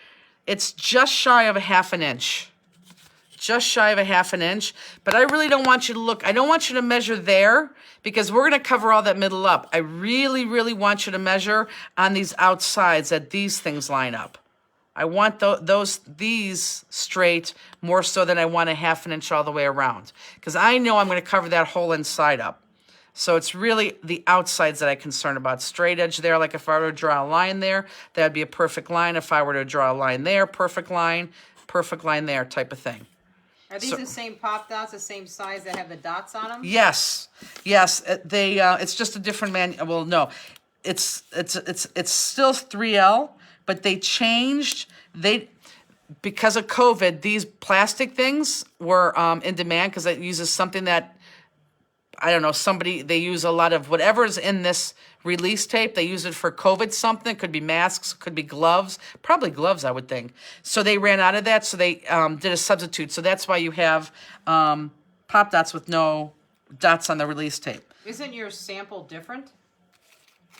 it's just shy of a 1/2 inch. Just shy of a 1/2 inch. But I really don't want you to look, I don't want you to measure there because we're going to cover all that middle up. I really, really want you to measure on these outsides that these things line up. I want these straight more so than I want a 1/2 inch all the way around. Because I know I'm going to cover that whole inside up. So it's really the outsides that I'm concerned about. Straight edge there, like if I were to draw a line there, that would be a perfect line. If I were to draw a line there, perfect line there type of thing. Are these the same pop dots, the same size that have the dots on them? Yes, yes. It's just a different well, no, it's still 3L, but they changed. Because of COVID, these plastic things were in demand because it uses something that I don't know, somebody, they use a lot of whatever's in this release tape. They use it for COVID something. Could be masks, could be gloves. Probably gloves, I would think. So they ran out of that, so they did a substitute. So that's why you have Pop Dots with no dots on the release tape. Isn't your sample different?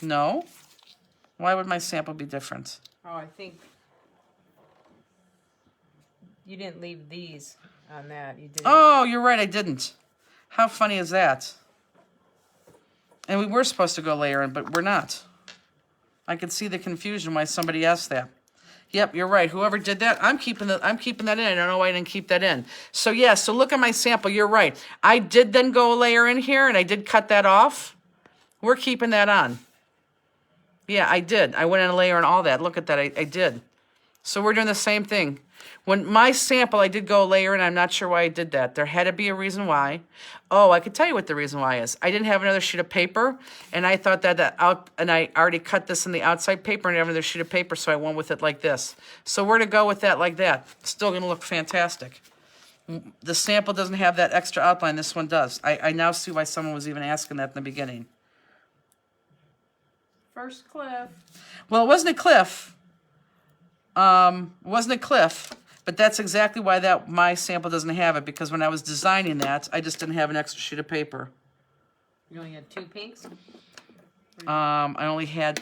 No? Why would my sample be different? Oh, I think you didn't leave these on that. You did. Oh, you're right, I didn't. How funny is that? And we were supposed to go layer in, but we're not. I could see the confusion why somebody asked that. Yep, you're right. Whoever did that, I'm keeping that in. I don't know why I didn't keep that in. So yeah, so look at my sample. You're right. I did then go a layer in here, and I did cut that off. We're keeping that on. Yeah, I did. I went in a layer and all that. Look at that. I did. So we're doing the same thing. When my sample, I did go a layer, and I'm not sure why I did that. There had to be a reason why. Oh, I could tell you what the reason why is. I didn't have another sheet of paper, and I thought that and I already cut this in the outside paper and I have another sheet of paper, so I went with it like this. So we're to go with that like that. Still going to look fantastic. The sample doesn't have that extra outline. This one does. I now see why someone was even asking that in the beginning. First Cliff. Well, it wasn't a cliff. Wasn't a cliff, but that's exactly why my sample doesn't have it, because when I was designing that, I just didn't have an extra sheet of paper. You only had 2 pinks? I only had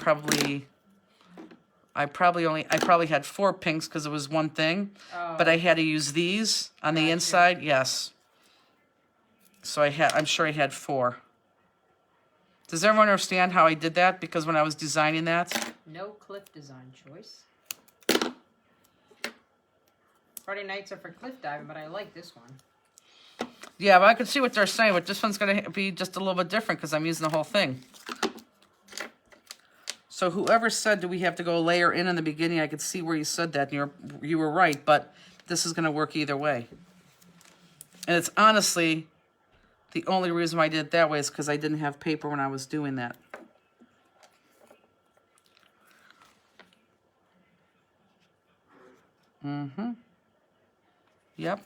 I probably had 4 pinks because it was one thing, but I had to use these on the inside, yes. So I'm sure I had 4. Does everyone understand how I did that? Because when I was designing that, No cliff design choice. Friday nights are for cliff diving, but I like this one. yeah, but I could see what they're saying, but this one's going to be just a little bit different because I'm using the whole thing. So whoever said, do we have to go layer in the beginning, I could see where you said that, and you were right, but this is going to work either way. And it's honestly, the only reason why I did it that way is because I didn't have paper when I was doing that. Yep.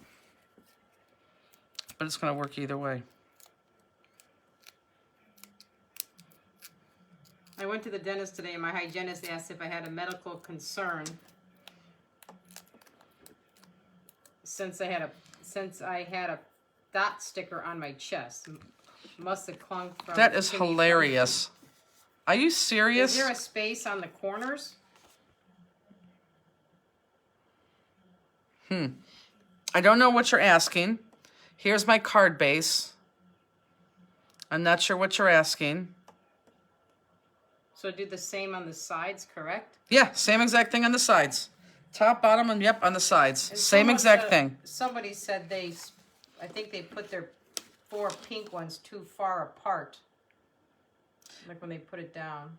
But it's going to work either way. I went to the dentist today, and my hygienist asked if I had a medical concern since I had a dot sticker on my chest. Must have clung from. That is hilarious. Are you serious? Is there a space on the corners? I don't know what you're asking. Here's my card base. I'm not sure what you're asking. So do the same on the sides, correct? Yeah, same exact thing on the sides. Top, bottom, and yep, on the sides. And Same someone exact said- thing. Somebody said I think they put their 4 pink ones too far apart. Like when they put it down.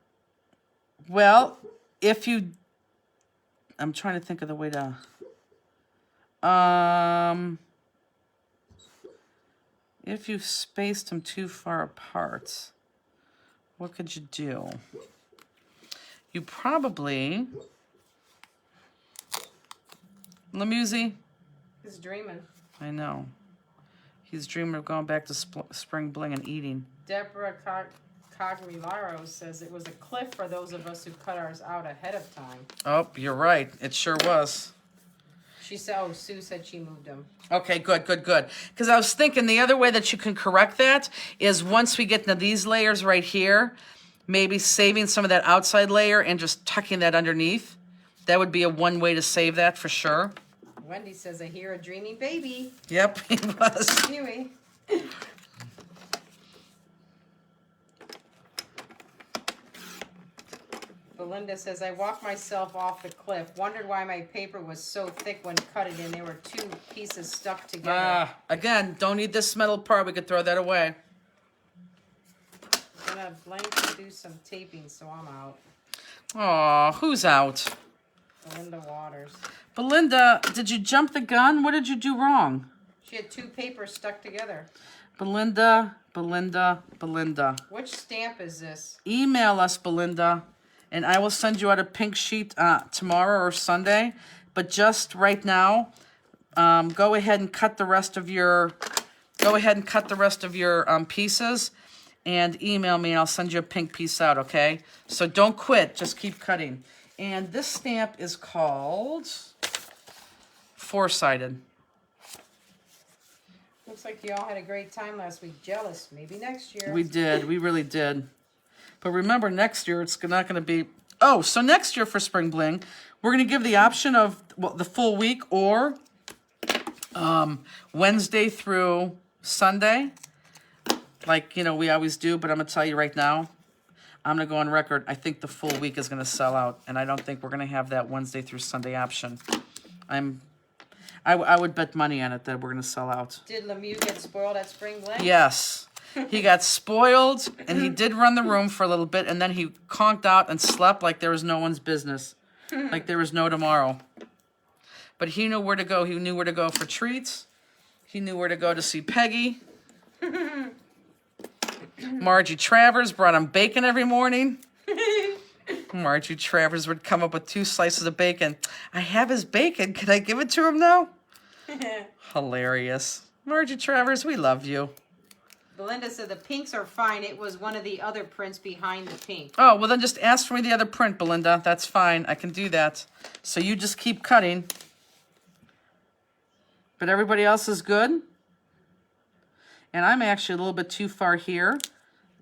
Well, I'm trying to think of the way to, if you spaced them too far apart, what could you do? You probably, Lamuzi, He's dreaming. I know. He's dreaming of going back to spring bling and eating. Deborah Cogrilaro says it was a cliff for those of us who cut ours out ahead of time. Oh, you're right. It sure was. She said, Sue said she moved them. Okay, good. Because I was thinking the other way that you can correct that is once we get into these layers right here, maybe saving some of that outside layer and just tucking that underneath. That would be one way to save that for sure. Wendy says, I hear a dreaming baby. Yep, he was. Huey. Belinda says, I walked myself off the cliff. Wondered why my paper was so thick when cut it in. There were 2 pieces stuck together. Again, don't need this metal part. We could throw that away. I'm gonna blank to do some taping, so I'm out. Aw, who's out? Belinda Waters. Belinda, did you jump the gun? What did you do wrong? She had 2 papers stuck together. Belinda. Which stamp is this? Email us, Belinda, and I will send you out a pink sheet tomorrow or Sunday. But just right now, go ahead and cut the rest of your go ahead and cut the rest of your pieces and email me and I'll send you a pink piece out, okay? So don't quit, just keep cutting. And this stamp is called Four-Sided. Looks like you all had a great time last week. Jealous. Maybe next year. We did, we really did. But remember, next year it's not going to be... Oh, so next year for Spring Bling, we're going to give the option of the full week or Wednesday through Sunday. Like, you know, we always do, but I'm going to tell you right now, I'm going to go on record. I think the full week is going to sell out, and I don't think we're going to have that Wednesday through Sunday option. I would bet money on it that we're going to sell out. Did Lemieux get spoiled at Spring Bling? Yes. He got spoiled, and he did run the room for a little bit, and then he conked out and slept like there was no one's business. Like there was no tomorrow. But he knew where to go. He knew where to go for treats. He knew where to go to see Peggy. Margie Travers brought him bacon every morning. Margie Travers would come up with 2 slices of bacon. I have his bacon. Can I give it to him now? Hilarious. Margie Travers, we love you. Belinda said the pinks are fine. It was one of the other prints behind the pink. Oh, well then just ask for me the other print, Belinda. That's fine. I can do that. So you just keep cutting. But everybody else is good. And I'm actually a little bit too far here,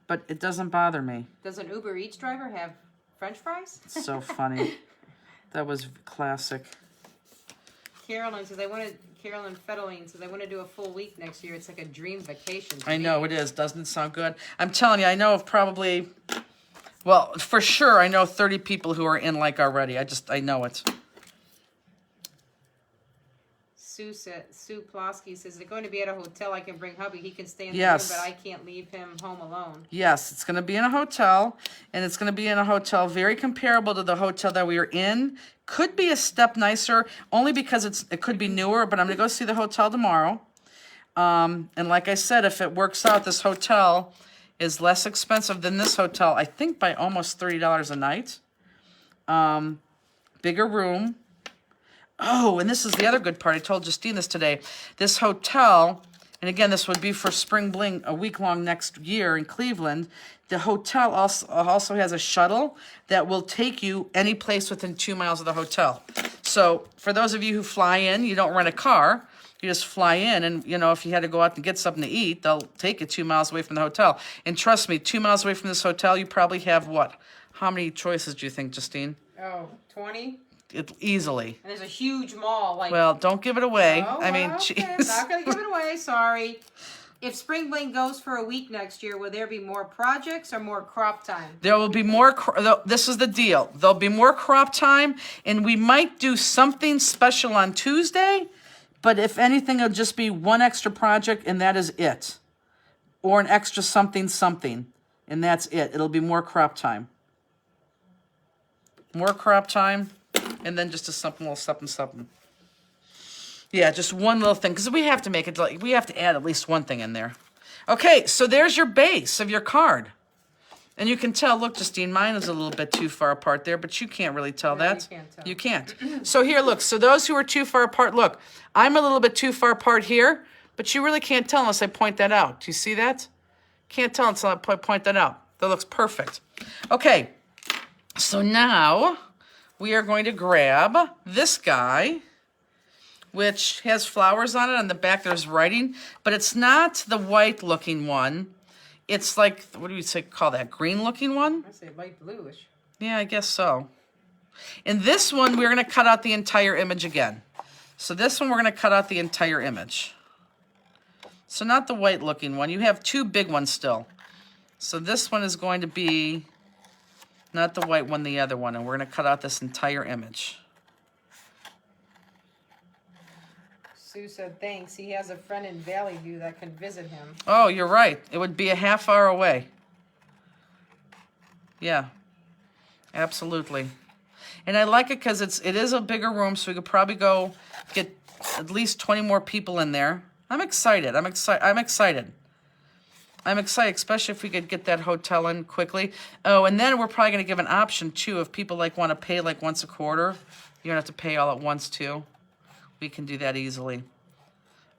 but it doesn't bother me. Does an Uber Eats driver have French fries? It's so funny. That was classic. Carolyn Federline says, I want to do a full week next year. It's like a dream vacation. I know it is. Doesn't it sound good? I'm telling you, I know of probably, well, for sure, I know 30 people who are in like already. I know it. Sue Plosky says, they're going to be at a hotel. I can bring hubby. He can stay in the Yes. room, but I can't leave him home alone. Yes, it's going to be in a hotel, and it's going to be in a hotel very comparable to the hotel that we were in. Could be a step nicer, only because it could be newer, but I'm going to go see the hotel tomorrow. And like I said, if it works out, this hotel is less expensive than this hotel, I think by almost $30 a night. Bigger room. Oh, and this is the other good part. I told Justine this today. This hotel, and again, this would be for Spring Bling a week long next year in Cleveland. The hotel also has a shuttle that will take you any place within 2 miles of the hotel. So for those of you who fly in, you don't rent a car. You just fly in, and, you know, if you had to go out and get something to eat, they'll take you 2 miles away from the hotel. And trust me, 2 miles away from this hotel, you probably have what? How many choices do you think, Justine? Oh, 20? Easily. And there's a huge mall. Like, well, don't give it away. Oh, I mean, okay. jeez. I'm not going to give it away. Sorry. If Spring Bling goes for a week next year, will there be more projects or more crop time? There will be more. This is the deal. There'll be more crop time, and we might do something special on Tuesday. But if anything, it'll just be one extra project, and that is it. Or an extra something, and that's it. It'll be more crop time. More crop time, and then just a little something. Yeah, just one little thing, because we have to make it, like, we have to add at least one thing in there. Okay, so there's your base of your card. And you can tell, look, Justine, mine is a little bit too far apart there, but you can't really tell that. You can't tell. You can't. So here, look, so those who are too far apart, look, I'm a little bit too far apart here, but you really can't tell unless I point that out. Do you see that? Can't tell until I point that out. That looks perfect. Okay, so now we are going to grab this guy, which has flowers on it. On the back there's writing, but it's not the white looking one. It's like, what do you call that? Green looking one? I say light bluish. Yeah, I guess so. In this one, we're going to cut out the entire image again. So this one, we're going to cut out the entire image. So not the white looking one. You have two big ones still. So this one is going to be not the white one, the other one. And we're going to cut out this entire image. Sue said, thanks. He has a friend in Valley View that can visit him. Oh, you're right. It would be a half hour away. Yeah, absolutely. And I like it because it is a bigger room, so we could probably go get at least 20 more people in there. I'm excited. I'm excited, especially if we could get that hotel in quickly. Oh, and then we're probably going to give an option, too, if people want to pay like once a quarter. You don't have to pay all at once, too. We can do that easily.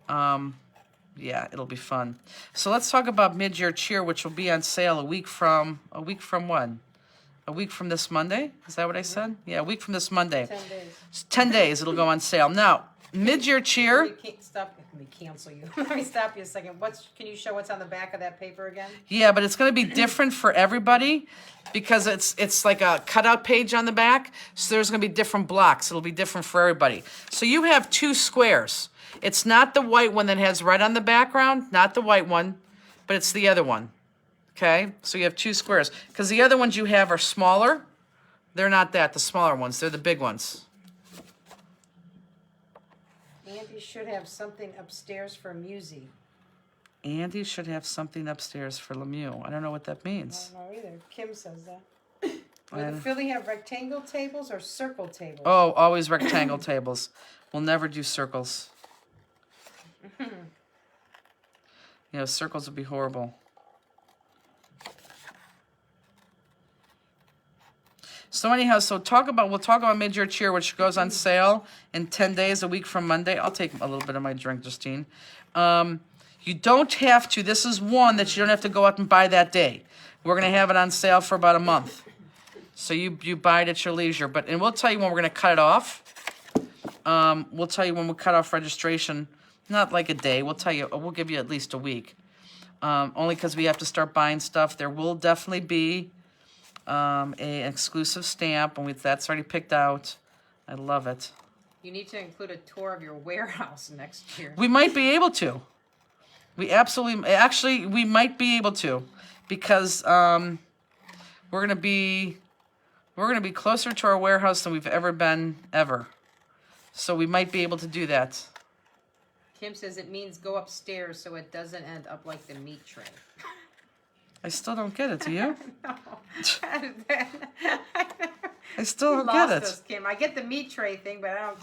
Yeah, Yeah, it'll be fun. So let's talk about mid-year cheer, which will be on sale a week from when? A week from this Monday? Is that what I said? Yeah, a week from this Monday. 10 days. It's 10 days it'll go on sale. Now, mid-year cheer. You can't stop. Let me cancel you. Let me stop you a second. Can you show what's on the back of that paper again? Yeah, but it's going to be different for everybody because it's like a cutout page on the back. So there's going to be different blocks. It'll be different for everybody. So you have 2 squares. It's not the white one that has red on the background, not the white one, but it's the other one. Okay? So you have 2 squares. Because the other ones you have are smaller. They're not that, the smaller ones. They're the big ones. Andy should have something upstairs for Musy. Andy should have something upstairs for Lemieux. I don't know what that I means. don't know either. Kim says that. Will the Philly have rectangle tables or circle tables? Oh, always rectangle tables. We'll never do circles. Circles would be horrible. So anyhow, we'll talk about mid-year cheer, which goes on sale in 10 days, a week from Monday. I'll take a little bit of my drink, Justine. You don't have to. This is one that you don't have to go out and buy that day. We're going to have it on sale for about a month. So you buy it at your leisure. And we'll tell you when we're going to cut it off. We'll tell you when we cut off registration. Not like a day. We'll give you at least a week. Only because we have to start buying stuff. There will definitely be an exclusive stamp, and that's already picked out. I love it. You need to include a tour of your warehouse next year. We might be able to. We might be able to, because we're gonna be closer to our warehouse than we've ever been ever. So we might be able to do that. Kim says it means go upstairs so it doesn't end up like the meat tray. I still don't get it. Do you? No. I still don't Lost get it. us, Kim. I get the meat tray thing, but I don't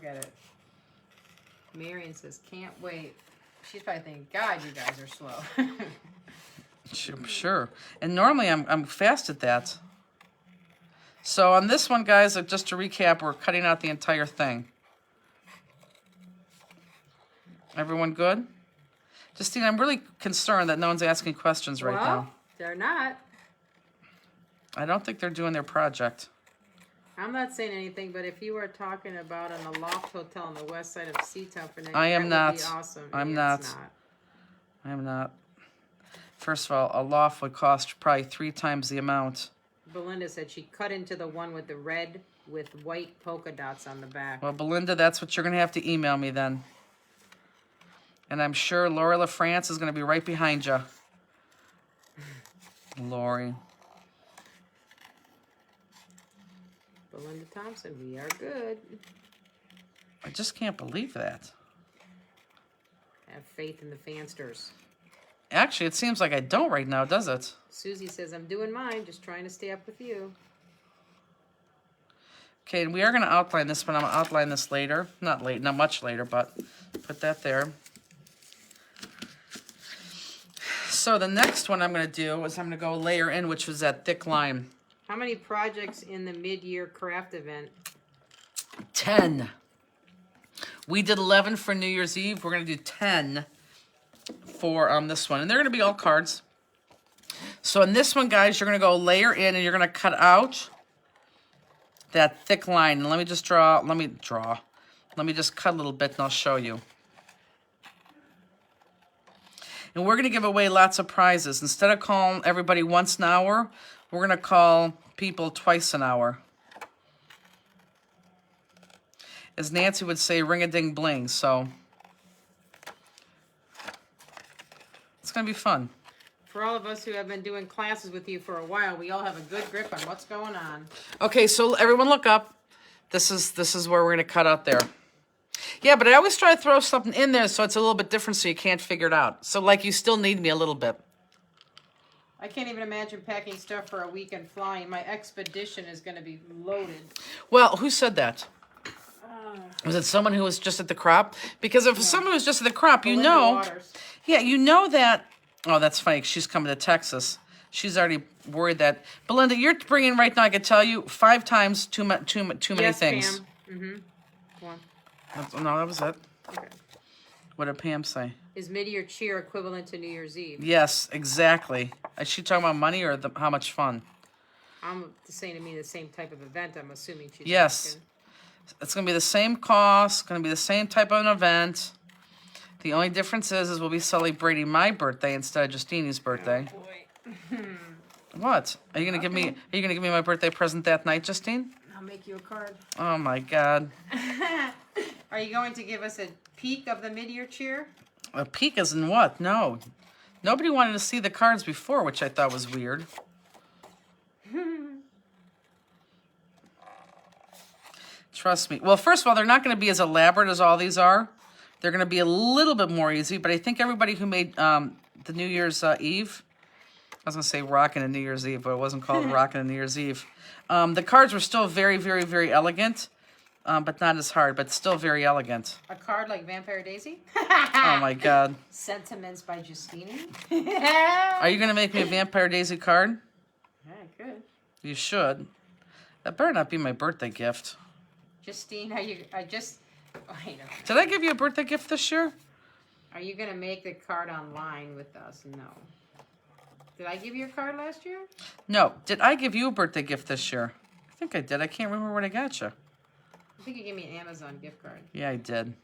get it. Marion says, can't wait. She's probably thinking, God, you guys are slow. Sure. And normally I'm fast at that. So on this one, guys, just to recap, we're cutting out the entire thing. Everyone good? Justine, I'm really concerned that no one's asking questions right now. They're not. I don't think they're doing their project. I'm not saying anything, but if you were talking about an Aloft Hotel on the west side of Seatown for next I am that not. would be awesome. I'm Yeah, not. it's not. I'm not. First of all, a loft would cost probably 3 times the amount. Belinda said she cut into the one with the red with white polka dots on the back. Well, Belinda, that's what you're going to have to email me then. And I'm sure Lori LaFrance is going to be right behind you. Lori. Belinda Thompson, we are good. I just can't believe that. Have faith in the Fansters. Actually, it seems like I don't right now, does it? Susie says, I'm doing mine, just trying to stay up with you. Okay, and we are going to outline this, but I'm going to outline this later. Not much later, but put that there. So the next one I'm going to do is I'm going to go layer in, which was that thick line. How many projects in the mid-year craft event? 10. We did 11 for New Year's Eve. We're going to do 10 for this one. And they're going to be all cards. So in this one, guys, you're going to go layer in and you're going to cut out that thick line. And let me just cut a little bit and I'll show you. And we're going to give away lots of prizes. Instead of calling everybody once an hour, we're going to call people twice an hour. As Nancy would say, ring-a-ding-bling. So it's going to be fun. For all of us who have been doing classes with you for a while, we all have a good grip on what's going on. Okay, so everyone look up. This is where we're going to cut out there. Yeah, but I always try to throw something in there so it's a little bit different so you can't figure it out. So, like, you still need me a little bit. I can't even imagine packing stuff for a week and flying. My expedition is going to be loaded. Well, who said that? Was it someone who was just at the crop? Because if someone was just at the crop, you Belinda know. Waters. Yeah, you know that. Oh, that's funny. She's coming to Texas. She's already worried that. Belinda, you're bringing right now, I can tell you, 5 times too many things. Pam. Mm-hmm. One. No, that was it. Okay. What did Pam say? Is mid-year cheer equivalent to New Year's Eve? Yes, exactly. Is she talking about money or how much fun? I'm saying to me the same type of event, I'm assuming she's Yes. asking. It's going to be the same cost, going to be the same type of an event. The only difference is we'll be celebrating my birthday instead of Justine's birthday. Oh, boy. What? Are you going to give me my birthday present that night, Justine? I'll make you a card. Oh my god. Are you going to give us a peek of the mid-year cheer? A peek as in what? No. Nobody wanted to see the cards before, which I thought was weird. Trust me. Well, first of all, they're not going to be as elaborate as all these are. They're going to be a little bit more easy, but I think everybody who made the New Year's Eve, I was going to say Rockin' a New Year's Eve, but it wasn't called Rockin' a New Year's Eve. The cards were still very, very, very elegant, but not as hard, but still very elegant. A card like Vampire Daisy? Oh my god. Sentiments by Justine? Are you going to make me a Vampire Daisy card? Yeah, I could. You should. That better not be my birthday gift. Justine, wait a minute. Did I give you a birthday gift this year? Are you going to make the card online with us? No. Did I give you a card last year? No. Did I give you a birthday gift this year? I think I did. I can't remember what I got you. I think you gave me an Amazon gift card. Yeah, I did.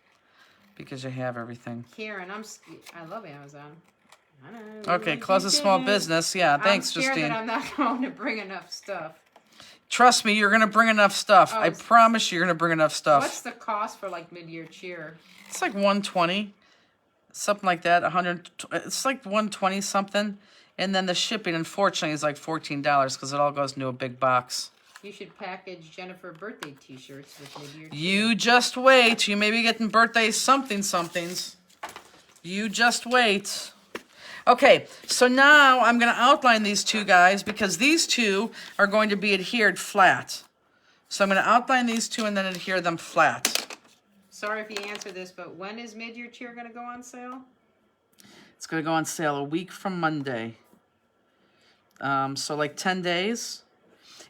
Because you have everything. Karen, I love Amazon. I know. Okay, close a small business. Yeah, thanks, I'm scared Justine. that I'm not going to bring enough stuff. Trust me, you're going to bring enough stuff. Oh, I promise you're going to bring enough stuff. What's the cost for like mid-year cheer? It's like 120, something like that. 100. It's like 120 something, and then the shipping, unfortunately, is like $14 because it all goes into a big box. You should package Jennifer birthday T-shirts with mid-year cheer. You just wait. You may be getting birthday somethings. You just wait. Okay, so now I'm going to outline these two guys because these two are going to be adhered flat. So I'm going to outline these two and then adhere them flat. Sorry if you answered this, but when is mid-year cheer going to go on sale? It's going to go on sale a week from Monday. So like 10 days.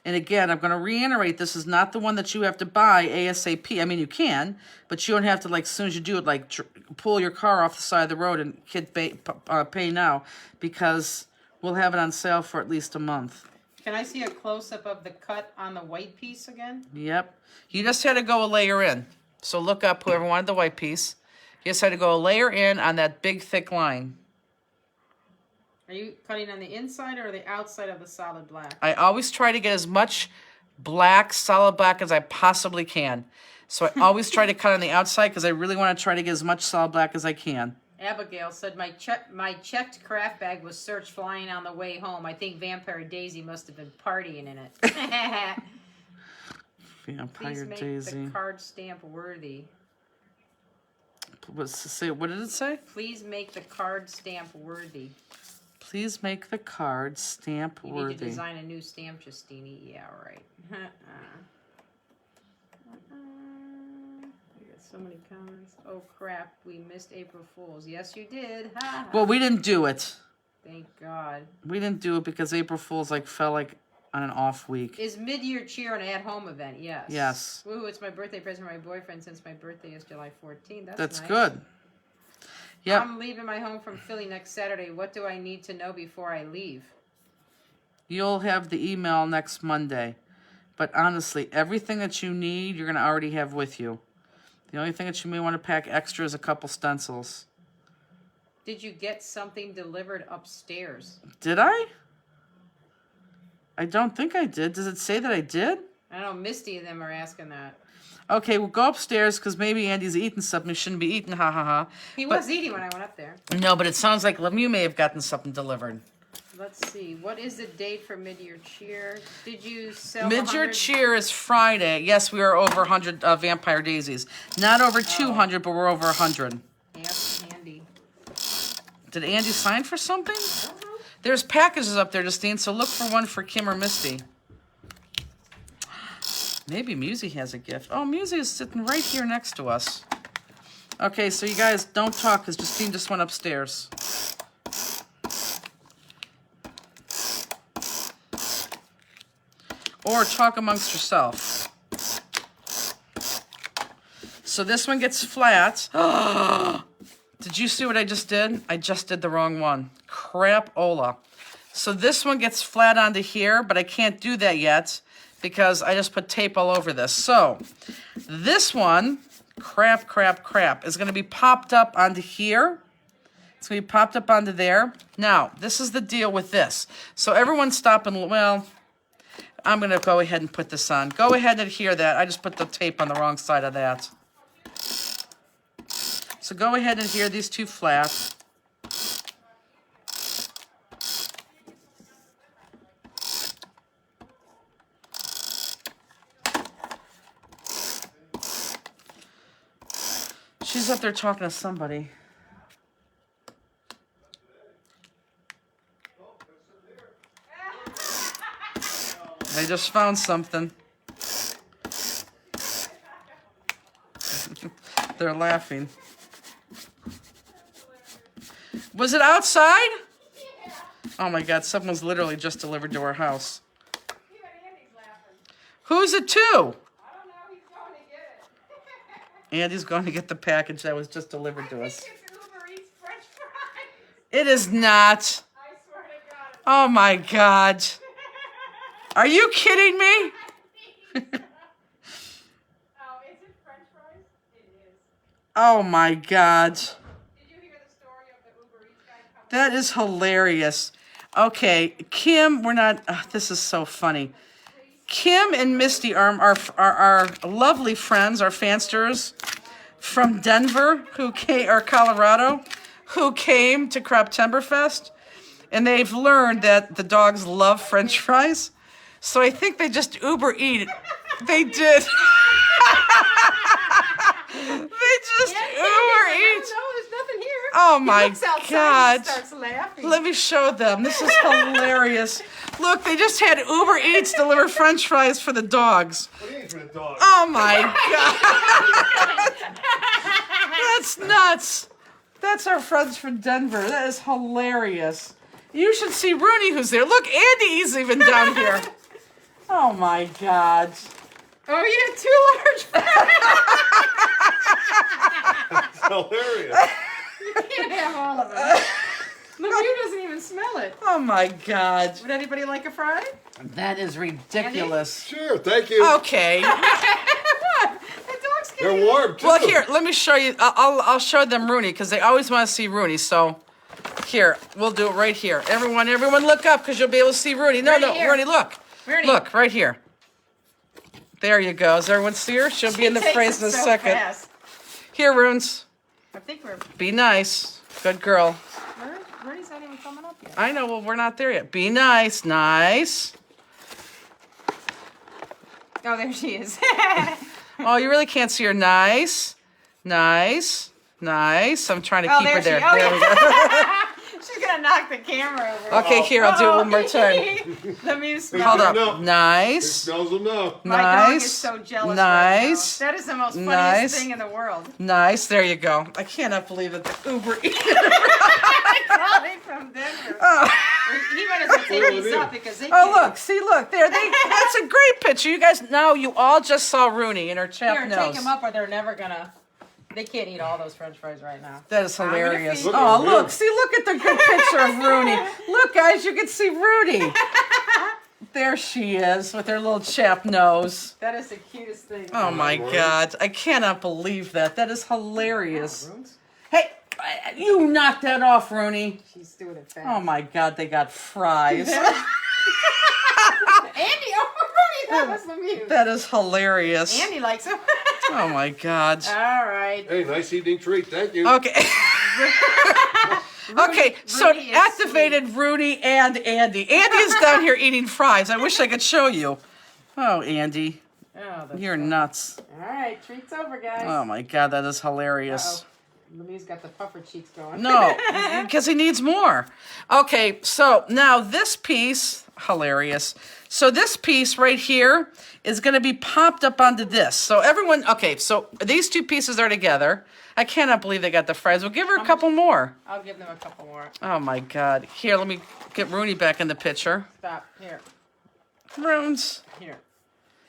And again, I'm going to reiterate, this is not the one that you have to buy ASAP. I mean, you can, but you don't have to, like, as soon as you do it, like, pull your car off the side of the road and hit pay now, because we'll have it on sale for at least a month. Can I see a close-up of the cut on the white piece again? Yep. You just had to go a layer in. So look up, whoever wanted the white piece. You just had to go a layer in on that big, thick line. Are you cutting on the inside or the outside of the solid black? I always try to get as much black, solid black as I possibly can. So I always try to cut on the outside because I really want to try to get as much solid black as I can. Abigail said, my checked craft bag was searched flying on the way home. I think Vampire Daisy must have been partying in it. Vampire Please make Daisy. the card stamp worthy. What did it say? Please make the card stamp worthy. Please make the card stamp You worthy. need to design a new stamp, Justine. Yeah, right. We got so many comments. Oh, crap. We missed April Fool's. Yes, you did. Ha, ha. Well, we didn't do it. Thank God. We didn't do it because April Fool's fell on an off week. Is mid-year cheer an at-home event? Yes. Yes. Woohoo, it's my birthday present for my boyfriend since my birthday is July 14th. That's nice. good. Yep. I'm leaving my home from Philly next Saturday. What do I need to know before I leave? You'll have the email next Monday. But honestly, everything that you need, you're going to already have with you. The only thing that you may want to pack extra is a couple stencils. Did you get something delivered upstairs? Did I? I don't think I did. Does it say that I did? I don't know. Misty and them are asking that. Okay, we'll go upstairs because maybe Andy's eating something he shouldn't be eating. Ha ha ha. He was eating when I went up there. No, but it sounds like you may have gotten something delivered. Let's see. What is the date for mid-year cheer? Did you sell Mid-year 100? cheer is Friday. Yes, we are over 100 Vampire Daisies. Not over 200, but we're over 100. Ask Andy. Did Andy sign for something? There's packages up there, Justine, so look for one for Kim or Misty. Maybe Musi has a gift. Oh, Musi is sitting right here next to us. Okay, so you guys don't talk because Justine just went upstairs. Or talk amongst yourself. So this one gets flat. Did you see what I just did? I just did the wrong one. Crap-ola. So this one gets flat onto here, but I can't do that yet because I just put tape all over this. So this one, crap, is going to be popped up onto here. It's going to be popped up onto there. Now, this is the deal with this. So everyone stop and, well, I'm going to go ahead and put this on. Go ahead and adhere that. I just put the tape on the wrong side of that. So go ahead and adhere these two flat. She's up there talking to somebody. I just found something. They're laughing. Was it outside? Oh my God, someone's literally just delivered to our house. Who's it to? Andy's going to get the package that was just delivered to us. It is not. Oh my God. Are you kidding me? Oh, is it French fries? It is. Oh my God. Did you hear the story of the Uber Eats guy coming? That is hilarious. Okay, Kim, we're not, this is so funny. Kim and Misty are our lovely friends, our fansters from Denver, or Colorado, who came to Craptemberfest, and they've learned that the dogs love French fries. So I think they just Uber Eat. They did. They just Uber Eat. No, there's nothing here. Oh He my looks outside God. and starts laughing. Let me show them. This is hilarious. Look, they just had Uber Eats deliver French fries for the dogs. What do you eat for the dog? Oh my God. That's nuts. That's our friends from Denver. That is hilarious. You should see Rooney who's there. Look, Andy's even down here. Oh my God. Oh, you have two large fries. It's hilarious. You can't have all of it. Lemieux doesn't even smell it. Oh my God. Would anybody like a fry? That is ridiculous. Sure, thank you. Okay. The dog's getting They're warm too. Well, here, let me show you. I'll show them Rooney because they always want to see Rooney. So here, we'll do it right here. Everyone look up because you'll be able to see Rooney. No, Right no, here. Rooney, look. Rooney. Look, right here. There you go. Does everyone see her? She'll be in the Takes phrase in it a so second. fast. Here, Runes. I think we're. Be nice. Good girl. Rooney's not even coming up yet. I know, well, we're not there yet. Be nice. Nice. Oh, there she is. Oh, you really can't see her. Nice. Nice. Nice. I'm trying to Oh, keep her there there. she- oh, There we yeah. go. She's gonna knock the camera over. Okay, here, I'll do it one more time. Lemieux smells. Hold Fair up. enough. It Nice. smells enough. My dog Nice. is so jealous. Nice. Right now. That is the most funniest Nice. thing in the world. Nice. There you go. I cannot believe that the Uber Eats. Calling from Denver. Oh. He might as well take these up because they. Oh, can't- look. See, look. There. That's a great picture. You guys, now you all just saw Rooney in her chap Here, nose. take them up, or they're never gonna. They can't eat all those French fries right now. That is I'm gonna hilarious. feed you. Oh, Look at look. him. See, look at the good picture of Rooney. Look, guys, you can see Rooney. There she is with her little chap nose. That is the cutest thing. Oh, my Lord. God. I cannot believe that. That is hilarious. Runes? Hey, you knocked that off, Rooney. She's doing it fast. Oh, my God. They got fries. Andy, oh, Rooney, that was Lemieux. That is hilarious. Andy likes them. Oh, my God. All right. Hey, nice evening treat. Thank you. Okay. Okay, so Rooney is activated Rooney and Andy. Andy is down here eating fries. I wish I could show you. Oh, Andy, Oh, that's you're fun. nuts. All right, treats over, guys. Oh my God, that is hilarious. Lemieux's got the puffer cheeks going. No, because he needs more. Okay, so now this piece, hilarious. So this piece right here is going to be popped up onto this. So everyone, okay, so these two pieces are together. I cannot believe they got the fries. We'll give her a couple more. I'll give them a couple more. Oh my God. Here, let me get Rooney back in the picture. Stop. Here. Runes. Here.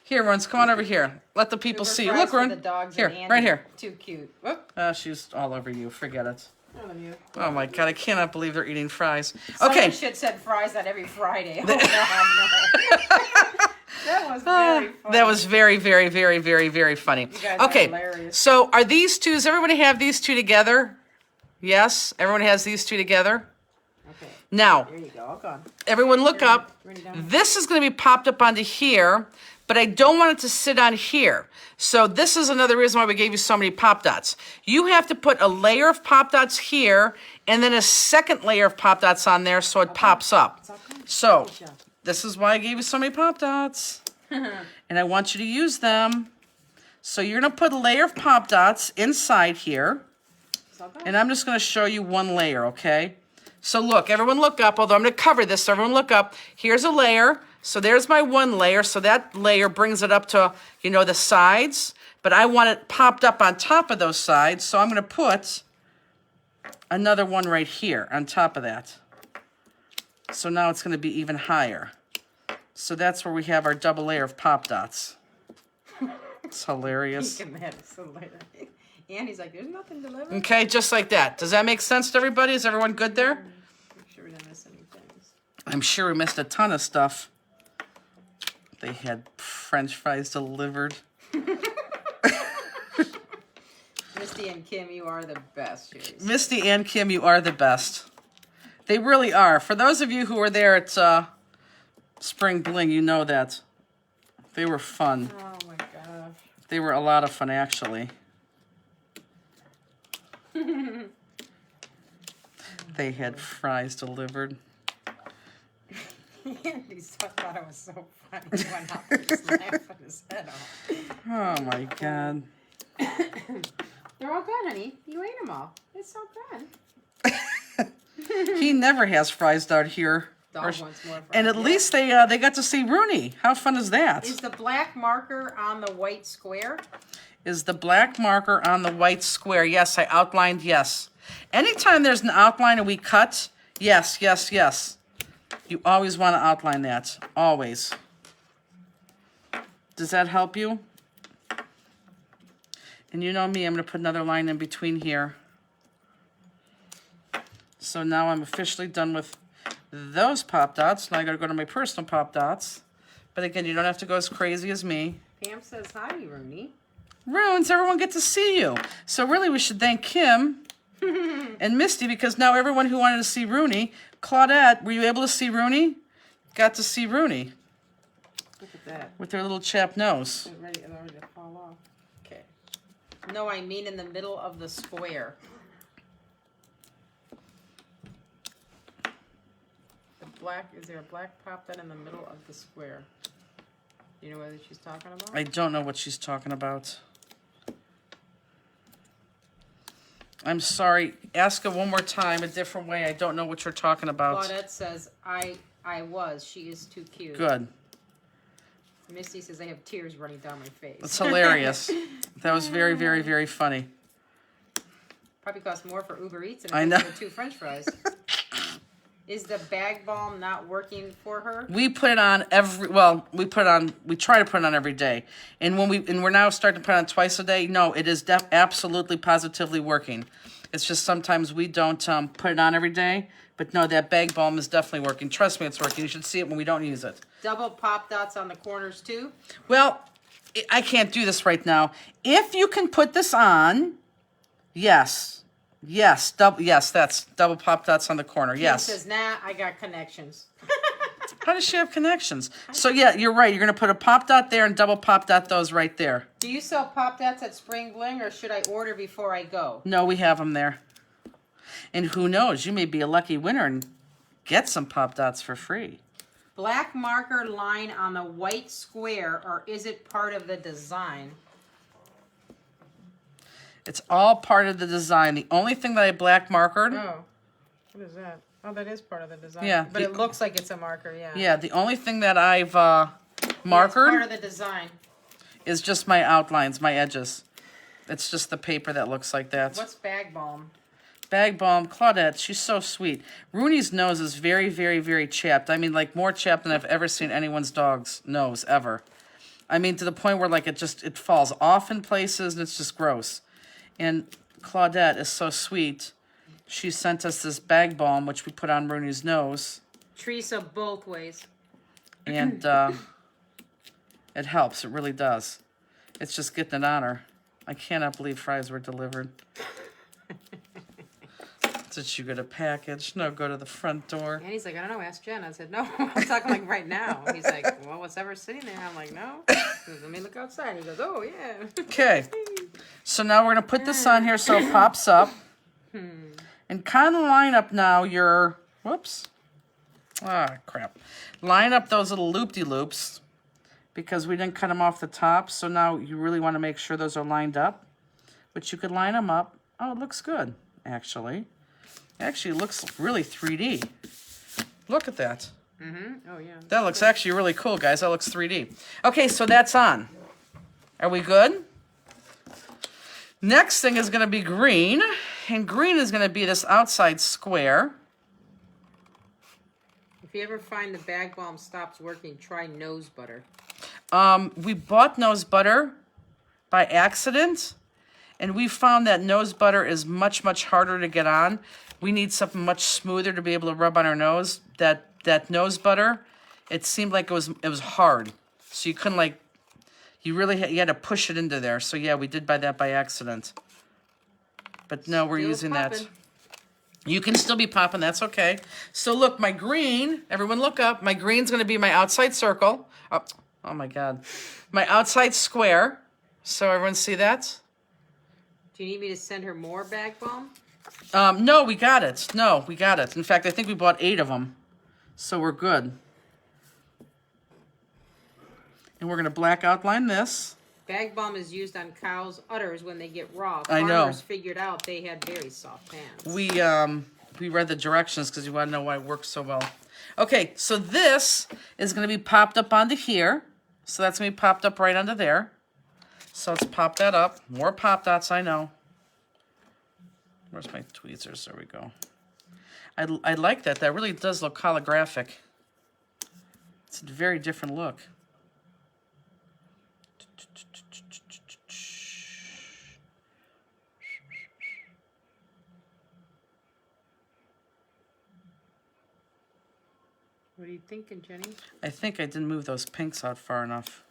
Here, Runes, come on over here. Let the people Uber see. fries Look, for Rune. the dogs Here, and Andy. right here. Too cute. Whoop. She's all over you. Forget it. Oh, Lemieux. Oh my God, I cannot believe they're eating fries. Somebody Okay. should send fries out every Friday. Oh, God, no. That was very funny. That was very, very, very, very, very funny. guys are Okay, hilarious. so are these two, does everybody have these two together? Yes, everyone has these two together? Okay, Now, there you go. All gone. everyone look up. Bring it down. This is going to be popped up onto here, but I don't want it to sit on here. So this is another reason why we gave you so many Pop Dots. You have to put a layer of Pop Dots here and then a second layer of Pop Dots on there so it pops up. So this is why I gave you so many Pop Dots. And I want you to use them. So you're going to put a layer of Pop Dots inside here. It's all gone. And I'm just going to show you one layer, okay? So look, everyone look up, although I'm going to cover this, so everyone look up. Here's a layer. So there's my one layer. So that layer brings it up to, you know, the sides. But I want it popped up on top of those sides. So I'm going to put another one right here on top of that. So now it's going to be even higher. So that's where we have our double layer of Pop Dots. It's hilarious. Look at that. It's hilarious. And he's like, there's nothing delivered. Okay, just like that. Does that make sense to everybody? Is everyone good there? Make sure we don't miss any things. I'm sure we missed a ton of stuff. They had French fries delivered. Misty and Kim, you are the best. Cheers. Misty and Kim, you are the best. They really are. For those of you who were there at Spring Bling, you know that. They were fun. Oh my gosh. They were a lot of fun, actually. They had fries delivered. Andy thought it was so funny. He went out and just laughing his head off. Oh my God. They're all good, honey. You ate them all. It's so good. He never has fries down here. Dog Or- wants more. And at least they got to see Rooney. How fun is that? Is the black marker on the white square? Is the black marker on the white square? Yes, I outlined yes. Anytime there's an outline and we cut, yes, yes, yes. You always want to outline that. Always. Does that help you? And you know me, I'm going to put another line in between here. So now I'm officially done with those Pop Dots. Now I got to go to my personal Pop Dots. But again, you don't have to go as crazy as me. Pam says hi, Rooney. Runes, everyone get to see you. So really we should thank Kim and Misty because now everyone who wanted to see Rooney, Claudette, were you able to see Rooney? Got to see Rooney Look at that. with their little chap nose. It's ready to fall off. Okay. No, I mean in the middle of the square. The black, is there a black pop that in the middle of the square? Do you know what she's talking about? I don't know what she's talking about. I'm sorry. Ask it one more time, a different way. I don't know what you're talking about. Claudette says, I was. She is too cute. Good. Misty says, I have tears running down my face. That's hilarious. That was very, very, very funny. Probably costs more for Uber Eats I and know. for 2 French fries. Is the bag balm not working for her? We put it on we try to put it on every day. And we're now starting to put it on twice a day. No, it is absolutely positively working. It's just sometimes we don't put it on every day. But no, that bag balm is definitely working. Trust me, it's working. You should see it when we don't use it. Double Pop Dots on the corners too? Well, I can't do this right now. If you can put this on, yes. Yes, that's double Pop Dots on the corner. Yes. Kim says, nah, I got connections. How does she have connections? So yeah, you're right. You're going to put a Pop Dot there and double Pop Dot those right there. Do you sell Pop Dots at Spring Bling or should I order before I go? No, we have them there. And who knows, you may be a lucky winner and get some Pop Dots for free. Black marker line on the white square, or is it part of the design? It's all part of the design. The only thing that I black markered, Oh, what is that? Oh, that is part of the design. Yeah, But the- it looks like it's a marker, yeah. yeah, the only thing that I've It's part markered of the design. is just my outlines, my edges. It's just the paper that looks like that. What's bag balm? Bag balm, Claudette, she's so sweet. Rooney's nose is very, very, very chapped. I mean, like more chapped than I've ever seen anyone's dog's nose, ever. I mean, to the point where like it falls off in places and it's just gross. And Claudette is so sweet. she sent us this bag balm, which we put on Rooney's nose. Teresa both ways. And it helps. It really does. It's just getting it on her. I cannot believe fries were delivered. Did you get a package? No, go to the front door. And he's like, I don't know, ask Jen. I said, no, I'm talking like right now. He's like, well, what's ever sitting there? I'm like, no. He goes, let me look outside. He goes, oh, yeah. Okay. So now we're going to put this on here so it pops up. And kind of line up now your, whoops. Ah, crap. Line up those little loop-de-loops because we didn't cut them off the top. So now you really want to make sure those are lined up. But you could line them up. Oh, it looks good, actually. Actually, it looks really 3D. Look at that. Oh, yeah. That looks actually really cool, guys. That looks 3D. Okay, so that's on. Are we good? Next thing is going to be green. And green is going to be this outside square. If you ever find the bag balm stops working, try nose butter. We bought nose butter by accident. And we found that nose butter is much, much harder to get on. We need something much smoother to be able to rub on our nose. That nose butter, it seemed like it was hard. So you couldn't like, you had to push it into there. So yeah, we did buy that by accident. But no, we're Still using popping. that. You can still be popping, that's okay. So look, my green, everyone look up. My green's gonna be my outside circle. Oh my God. My outside square. So everyone see that? Do you need me to send her more bag balm? No, we got it. No, we got it. In fact, I think we bought 8 of them. So we're good. And we're going to black outline this. Bag balm is used on cows' udders when they get raw. I know. Farmers figured out they had very soft hands. We read the directions because you want to know why it works so well. Okay, so this is going to be popped up onto here. So that's going to be popped up right under there. So let's pop that up. More pop dots, I know. Where's my tweezers? There we go. I like that. That really does look holographic. It's a very different look. What are you thinking, Jenny? I think I didn't move those pinks out far enough.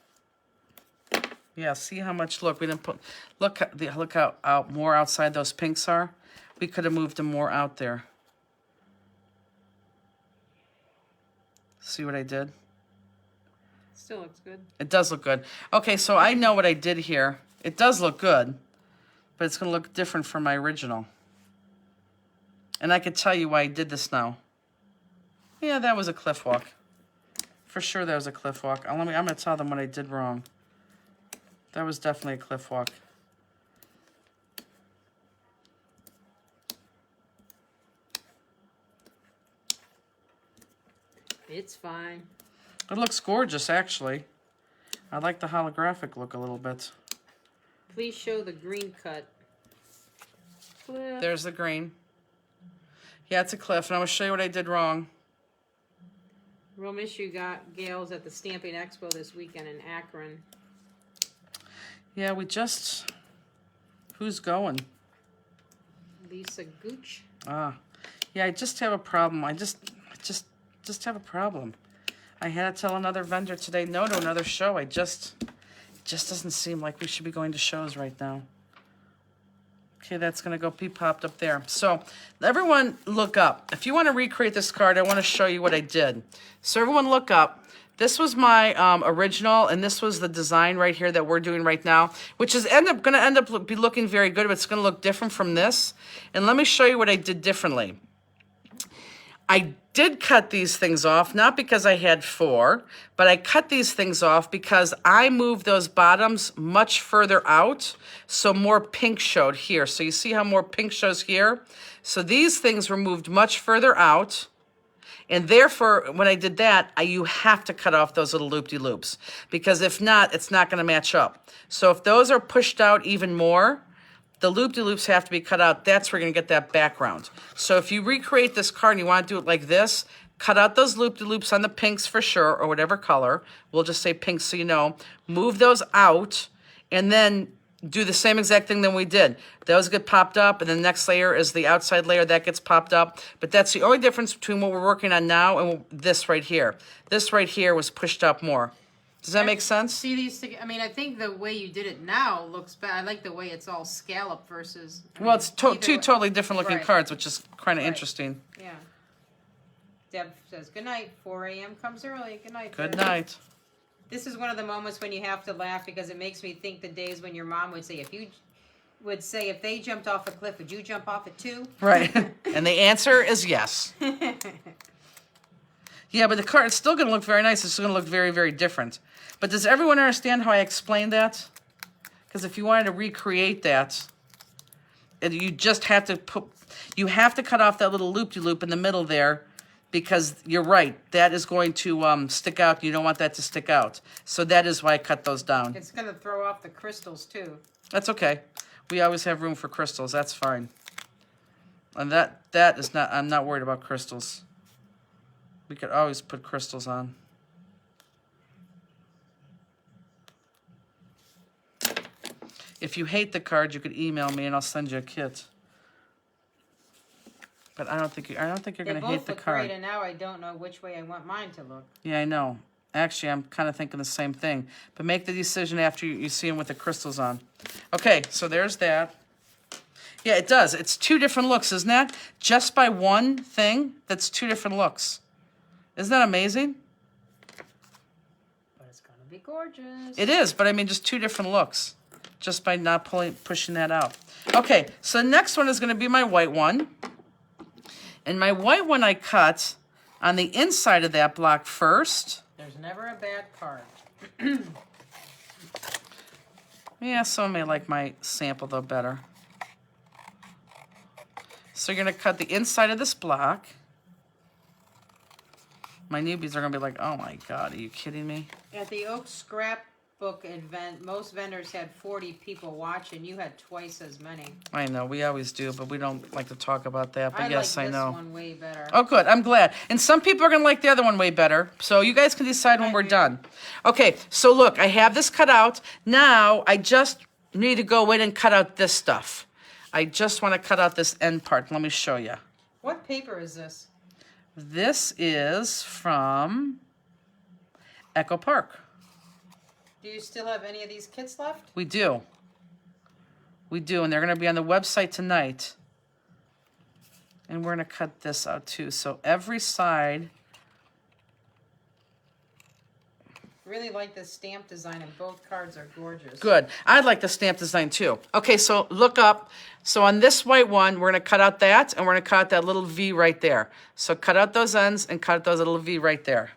Yeah, see how much, look, we didn't put, look how out more outside those pinks are. We could have moved them more out there. See what I did? Still looks good. It does look good. Okay, so I know what I did here. It does look good, but it's going to look different from my original. And I could tell you why I did this now. Yeah, that was a cliff walk. For sure that was a cliff walk. I'm going to tell them what I did wrong. That was definitely a cliff walk. It's fine. It looks gorgeous, actually. I like the holographic look a little bit. Please show the green cut. Flip. There's the green. Yeah, it's a cliff, and I'm going to show you what I did wrong. Real miss you got Gales at the Stamping Expo this weekend in Akron. Yeah, we just... Who's going? Lisa Gooch. Ah. Yeah, I just have a problem. I just have a problem. I had to tell another vendor today no to another show. It just doesn't seem like we should be going to shows right now. Okay, that's going to go be popped up there. So everyone look up. If you want to recreate this card, I want to show you what I did. So everyone look up. This was my original, and this was the design right here that we're doing right now, which is going to end up be looking very good, but it's going to look different from this. And let me show you what I did differently. I did cut these things off, not because I had 4, but I cut these things off because I moved those bottoms much further out, so more pink showed here. So you see how more pink shows here? So these things were moved much further out, and therefore, when I did that, you have to cut off those little loop-de-loops, because if not, it's not going to match up. So if those are pushed out even more, the loop-de-loops have to be cut out. That's where you're going to get that background. So if you recreate this card and you want to do it like this, cut out those loop-de-loops on the pinks for sure, or whatever color. We'll just say pink so you know. Move those out, and then do the same exact thing that we did. Those get popped up, and the next layer is the outside layer that gets popped up. But that's the only difference between what we're working on now and this right here. This right here was pushed up more. Does that make sense? See these? I mean, I think the way you did it now looks bad. I like the way it's all scallop versus. Well, it's either two way. totally different looking Right. cards, which is kind of Right. interesting. Yeah. Deb says, "Good night. 4 a.m. comes early. Good night." Good Deb." night. This is one of the moments when you have to laugh because it makes me think the days when your mom would say, if they jumped off a cliff, would you jump off it too? Right. And the answer is yes. Yeah, but the card, it's still going to look very nice. It's still going to look very, very different. But does everyone understand how I explained that? Because if you wanted to recreate that, you just have to cut off that little loop-de-loop in the middle there, because you're right, that is going to stick out. You don't want that to stick out. So that is why I cut those down. It's going to throw off the crystals too. That's okay. We always have room for crystals. That's fine. And that is not, I'm not worried about crystals. We could always put crystals on. If you hate the card, you could email me and I'll send you a kit. But I don't think you're They going to hate both the look card. great, and now I don't know which way I want mine to look. Yeah, I know. Actually, I'm kind of thinking the same thing. But make the decision after you see them with the crystals on. Okay, so there's that. Yeah, it does. It's two different looks, isn't that? Just by one thing, that's two different looks. Isn't that amazing? But it's going to be gorgeous. It is, but I mean just two different looks. Just by not pushing that out. Okay, so the next one is going to be my white one. And my white one I cut on the inside of that block first. There's never a bad card. Yeah, some may like my sample though better. So you're going to cut the inside of this block. My newbies are going to be like, oh my God, are you kidding me? At the Oak Scrapbook event, most vendors had 40 people watch, and you had twice as many. I know, we always do, but we don't like to talk about that. But yes, like I know. this one way better. Oh, good. I'm glad. And some people are going to like the other one way better. So you guys can decide when we're done. Okay, so look, I have this cut out. Now I just need to go in and cut out this stuff. I just want to cut out this end part. Let me show you. What paper is this? This is from Echo Park. Do you still have any of these kits left? We do. We do, and they're going to be on the website tonight. And we're going to cut this out too. So every side. Really like the stamp design, and both cards are gorgeous. Good. I like the stamp design too. Okay, so look up. So on this white one, we're going to cut out that, and we're going to cut out that little V right there. So cut out those ends and cut out those little V right there.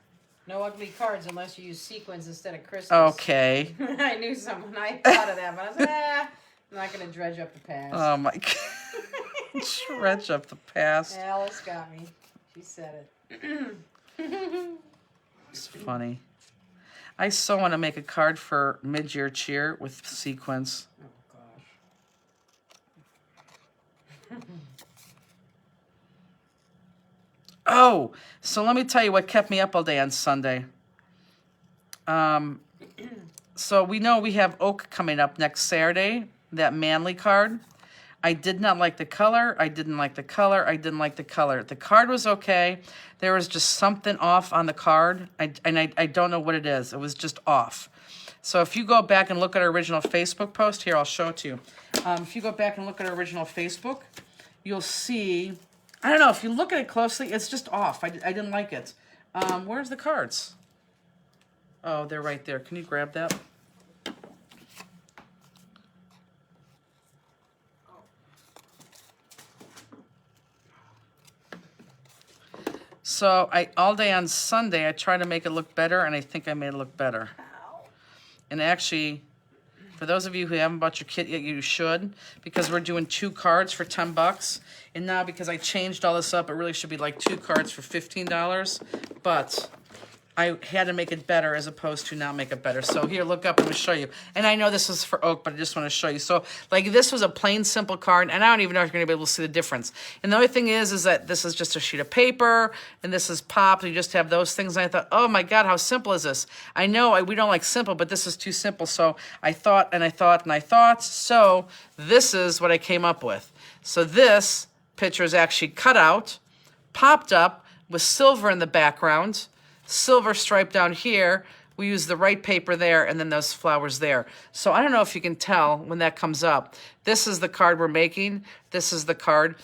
No ugly cards unless you use sequins instead of crystals. Okay. I knew someone. I thought of that, but I was like, I'm not going to dredge up the past. Oh my God. Stretch up the past. Alice got me. She said it. It's funny. I so want to make a card for mid-year cheer with sequins. Oh, gosh. Oh, so let me tell you what kept me up all day on Sunday. So we know we have Oak coming up next Saturday, that Manly card. I did not like the color. I didn't like the color. I didn't like the color. The card was okay. There was just something off on the card. I don't know what it is. It was just off. So if you go back and look at our original Facebook post, here, I'll show it to you. If you go back and look at our original Facebook, you'll see, I don't know, if you look at it closely, it's just off. I didn't like it. Where's the cards? Oh, they're right there. Can you grab that? So all day on Sunday, I tried to make it look better, and I think I made it look better. And actually, for those of you who haven't bought your kit yet, you should, because we're doing 2 cards for $10. And now, because I changed all this up, it really should be like 2 cards for $15. But I had to make it better as opposed to not make it better. So here, look up, I'm gonna show you. And I know this is for oak, but I just wanna show you. So like this was a plain simple card, and I don't even know if you're gonna be able to see the difference. And the other thing is that this is just a sheet of paper, and this is popped, you just have those things. And I thought, oh my God, how simple is this? I know we don't like simple, but this is too simple. So I thought, and I thought, and I thought, so this is what I came up with. So this picture is actually cut out, popped up with silver in the background, silver stripe down here. We use the right paper there, and then those flowers there. So I don't know if you can tell when that comes up. This is the card we're making. This is the card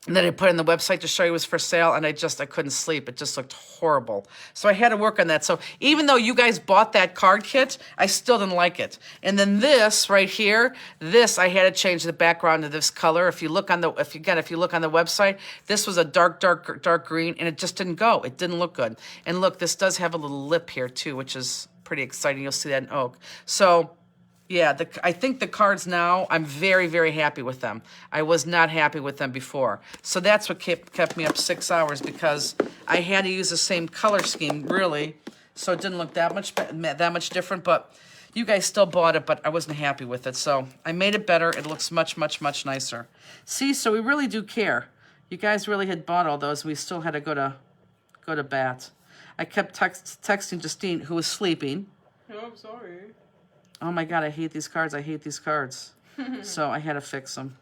that I put in the website to show you was for sale, and I couldn't sleep. It just looked horrible. So I had to work on that. So even though you guys bought that card kit, I still didn't like it. And then this right here, this I had to change the background to this color. If you look on the website, this was a dark green, and it just didn't go. It didn't look good. And look, this does have a little lip here too, which is pretty exciting. You'll see that in oak. So yeah, I think the cards now, I'm very, very happy with them. I was not happy with them before. So that's what kept me up 6 hours, because I had to use the same color scheme, really. So it didn't look that much different, but you guys still bought it, but I wasn't happy with it. So I made it better. It looks much, much, much nicer. See, so we really do care. You guys really had bought all those. We still had to go to bat. I kept texting Justine, who was sleeping. Oh, I'm sorry. Oh my God, I hate these cards. I hate these cards. So I had to fix them.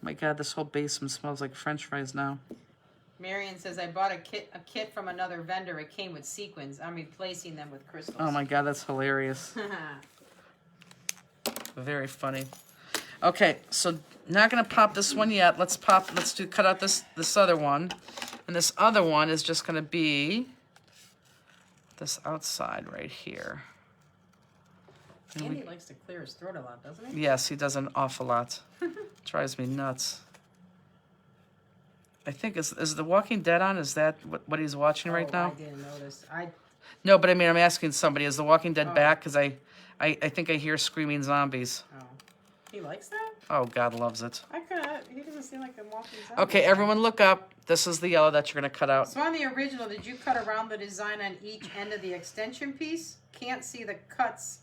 My God, this whole basement smells like French fries now. Marion says, I bought a kit from another vendor. It came with sequins. I'm replacing them with crystals. Oh my God, that's hilarious. Very funny. Okay, so not gonna pop this one yet. Let's cut out this other one. And this other one is just gonna be this outside right here. Andy likes to clear his throat a lot, doesn't he? Yes, he does an awful lot. Drives me nuts. I think, is The Walking Dead on? Is that what he's watching right now? I didn't notice. No, but I mean, I'm asking somebody, is The Walking Dead back? Because I think I hear screaming zombies. Oh. He likes that? Oh, God loves it. He doesn't seem like a walking zombie. Okay, everyone look up. This is the yellow that you're going to cut out. So on the original, did you cut around the design on each end of the extension piece? Can't see the cut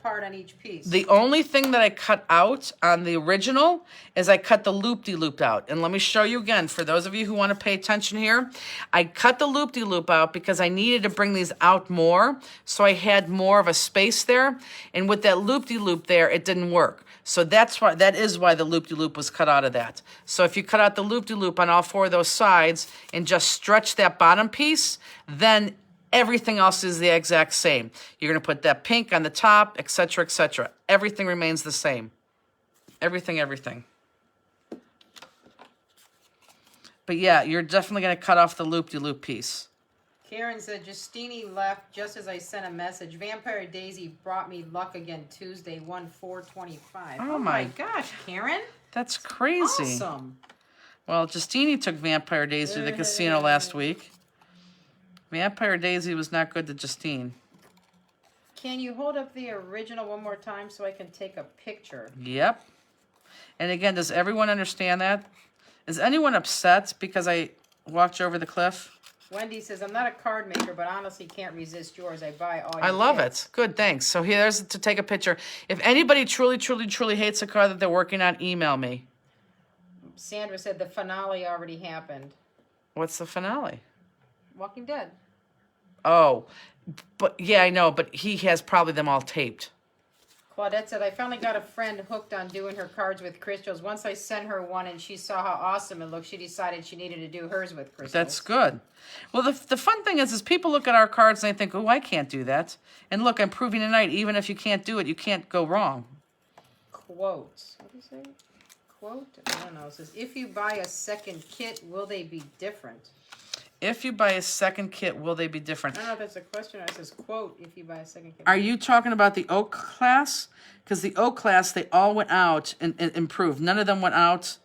part on each piece. The only thing that I cut out on the original is I cut the loop-de-loop out. And let me show you again, for those of you who want to pay attention here, I cut the loop-de-loop out because I needed to bring these out more, so I had more of a space there. And with that loop-de-loop there, it didn't work. So that is why the loop-de-loop was cut out of that. So if you cut out the loop-de-loop on all four of those sides and just stretch that bottom piece, then everything else is the exact same. You're going to put that pink on the top, etc., etc. Everything remains the same. Everything. But yeah, you're definitely going to cut off the loop-de-loop piece. Karen said, Justini left just as I sent a message. Vampire Daisy brought me luck again Tuesday, 1/4/25. Oh my gosh, Karen. That's crazy. Awesome. Well, Justini took Vampire Daisy to the casino last week. Vampire Daisy was not good to Justine. Can you hold up the original one more time so I can take a picture? Yep. And again, does everyone understand that? Is anyone upset because I walked you over the cliff? Wendy says, I'm not a card maker, but honestly can't resist yours. I buy all your I love kits." it. Good, thanks. So here's to take a picture. If anybody truly hates a card that they're working on, email me. Sandra said the finale already happened. What's the finale? Walking Dead. Oh, but yeah, I know, but he has probably them all taped. Claudette said, I finally got a friend hooked on doing her cards with crystals. Once I sent her one and she saw how awesome it looked, she decided she needed to do hers with crystals. That's good. Well, the fun thing is people look at our cards and they think, oh, I can't do that. And look, I'm proving tonight, even if you can't do it, you can't go wrong. Quote. What do you say? Quote? I don't know. It says, if you buy a second kit, will they be different? If you buy a second kit, will they be different? I don't know if that's a question or it says, quote, if you buy a second kit. Are you talking about the Oak class? Because the Oak class, they all went out and improved. None of them went out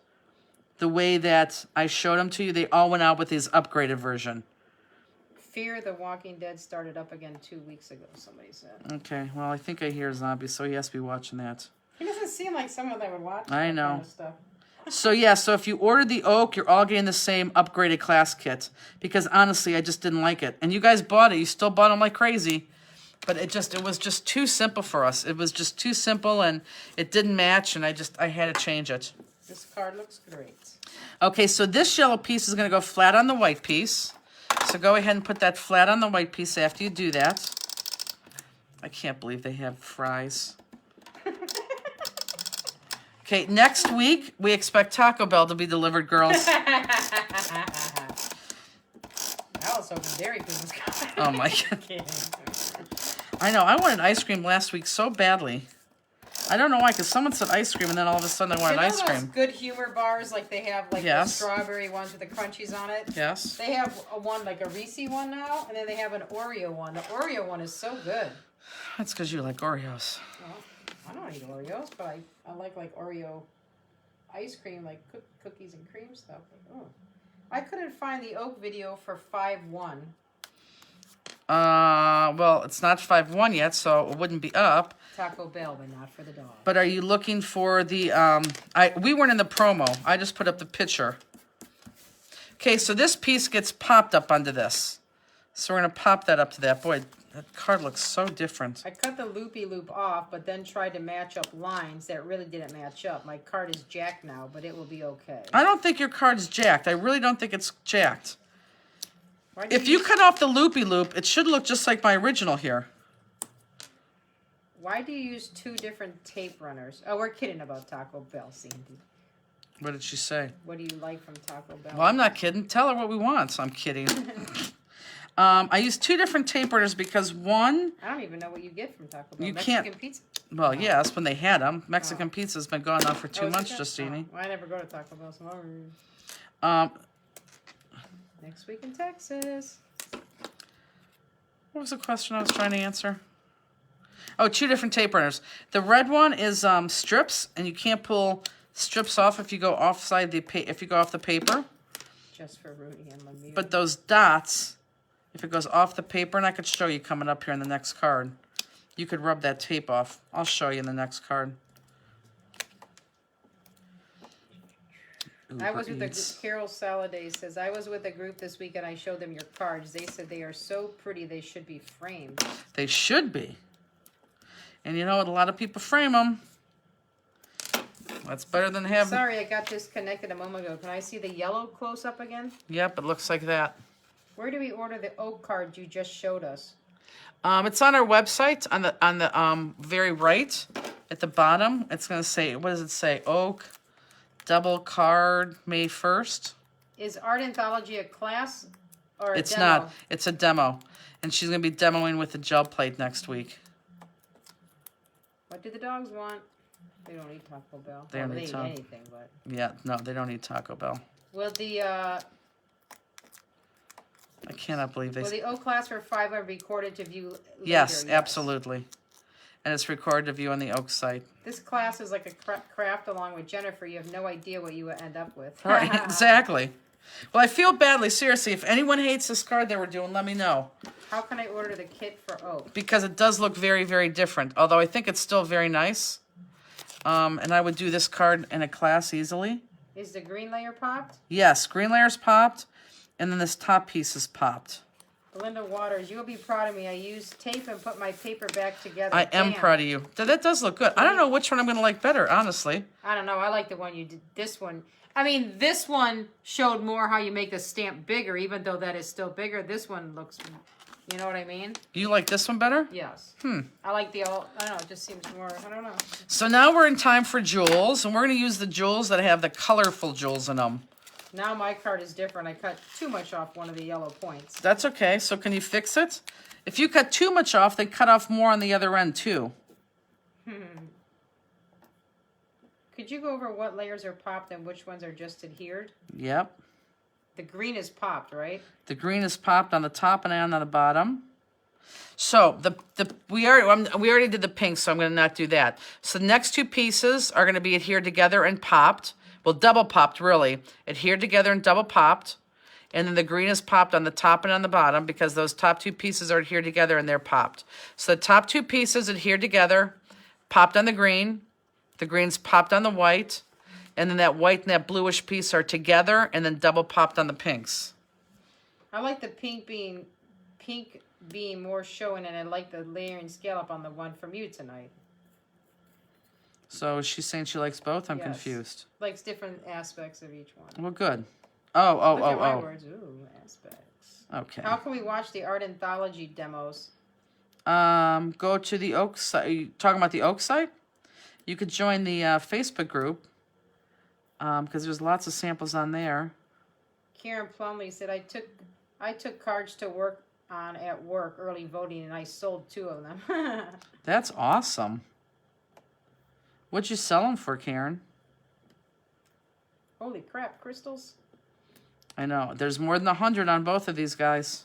the way that I showed them to you. They all went out with his upgraded version. Fear the Walking Dead started up again 2 weeks ago, somebody said. Okay, well, I think I hear zombies, so he has to be watching that. He doesn't seem like someone that would watch I that know. kind of stuff. So yeah, so if you ordered the oak, you're all getting the same upgraded class kit. Because honestly, I just didn't like it. And you guys bought it. You still bought them like crazy. But it was just too simple for us. It was just too simple and it didn't match and I had to change it. This card looks great. Okay, so this yellow piece is gonna go flat on the white piece. So go ahead and put that flat on the white piece after you do that. I can't believe they have fries. Okay, next week, we expect Taco Bell to be delivered, girls. I was hoping Dairy Queen was coming. Oh my God. Kidding. I know, I wanted ice cream last week so badly. I don't know why, because someone said ice cream and then all of a sudden I wanted ice Those cream. good humor bars, like they have like the Yes. strawberry ones with the crunchies on it. Yes. They have a one like a Reese one now, and then they have an Oreo one. The Oreo one is so good. That's because you like Oreos. Well, I don't eat Oreos, but I like Oreo ice cream, like cookies and cream stuff. Oh. I couldn't find the Oak video for 5-1. Well, it's not 5-1 yet, so it wouldn't be up. Taco Bell, but not for the dog. But are you looking for the, we weren't in the promo. I just put up the picture. Okay, so this piece gets popped up onto this. So we're going to pop that up to that. Boy, that card looks so different. I cut the loopy loop off, but then tried to match up lines that really didn't match up. My card is jacked now, but it will be okay. I don't think your card's jacked. I really don't think it's jacked. Why do If you use- cut off the loopy loop, it should look just like my original here. Why do you use two different tape runners? Oh, we're kidding about Taco Bell, Sandy. What did she say? What do you like from Taco Bell? Well, I'm not kidding. Tell her what we want. I'm kidding. I used two different tape runners because one, I don't even know what you get from Taco Bell. You Mexican can't- pizza? well, yes, when they had them. Mexican pizza's been going on for 2 Oh, is it months, that? Justine. Oh, I never go to Taco Bell, so Um, next week in Texas. what was the question I was trying to answer? Oh, two different tape runners. The red one is strips, and you can't pull strips off if you go offside the if you go off the paper. Just for Rudy and Lemieux. But those dots, if it goes off the paper, and I could show you coming up here in the next card, you could rub that tape off. I'll show you in the next card. I was with Eats. Carol Saladay says, I was with a group this week and I showed them your cards. They said they are so pretty they should be framed. They should be. And you know what? A lot of people frame them. That's better than having... Sorry, I got disconnected a moment ago. Can I see the yellow close up again? Yep, it looks like that. Where do we order the oak cards you just showed us? It's on our website on the very right at the bottom. It's going to say, what does it say? Oak, double card, May 1st. Is Art Anthology a class or a It's demo? not. It's a demo. And she's going to be demoing with the gel plate next week. What do the dogs want? They don't eat Taco Bell. They don't Well, eat eat Taco- anything, but... Yeah, no, they don't eat Taco Bell. Will the I cannot believe they... will the oak class for 5 are recorded to view later? Yes, absolutely. And it's recorded to view on the Oak site. This class is like a craft along with Jennifer. You have no idea what you will end up with. Right, exactly. Well, I feel badly. Seriously, if anyone hates this card that we're doing, let me know. How can I order the kit for oak? Because it does look very, very different. Although I think it's still very nice. And I would do this card in a class easily. Is the green layer popped? Yes, green layer's popped. And then this top piece is popped. Belinda Waters, you'll be proud of me. I used tape and put my paper back together. I am Damn. proud of you. That does look good. I don't know which one I'm going to like better, honestly. I don't know. I like the one you did. This one. I mean, this one showed more how you make the stamp bigger, even though that is still bigger. This one looks, you know what I mean? You like this one better? Yes. I like the all, I don't know, it just seems more, I don't know. So now we're in time for jewels. And we're going to use the jewels that have the colorful jewels in them. Now my card is different. I cut too much off one of the yellow points. That's okay. So can you fix it? If you cut too much off, they cut off more on the other end too. Could you go over what layers are popped and which ones are just adhered? Yep. The green is popped, right? The green is popped on the top and on the bottom. So we already did the pink, so I'm going to not do that. So the next two pieces are going to be adhered together and popped. Well, double popped, really. Adhered together and double popped. And then the green is popped on the top and on the bottom because those top two pieces are adhered together and they're popped. So the top two pieces adhered together, popped on the green. The green's popped on the white. and then that white and that bluish piece are together and then double popped on the pinks. I like the pink being more showing, and I like the layering scallop on the one from you tonight. So she's saying she likes both? I'm Yes. confused. Likes different aspects of each one. Well, good. Oh. Look at my words. Ooh, aspects. Okay. How can we watch the art anthology demos? Go to the Oak site. Are you talking about the Oak site? You could join the Facebook group because there's lots of samples on there. Karen Plumley said, I took cards to work on at work early voting, and I sold 2 of them. That's awesome. What'd you sell them for, Karen? Holy crap, crystals. I know. There's more than 100 on both of these guys.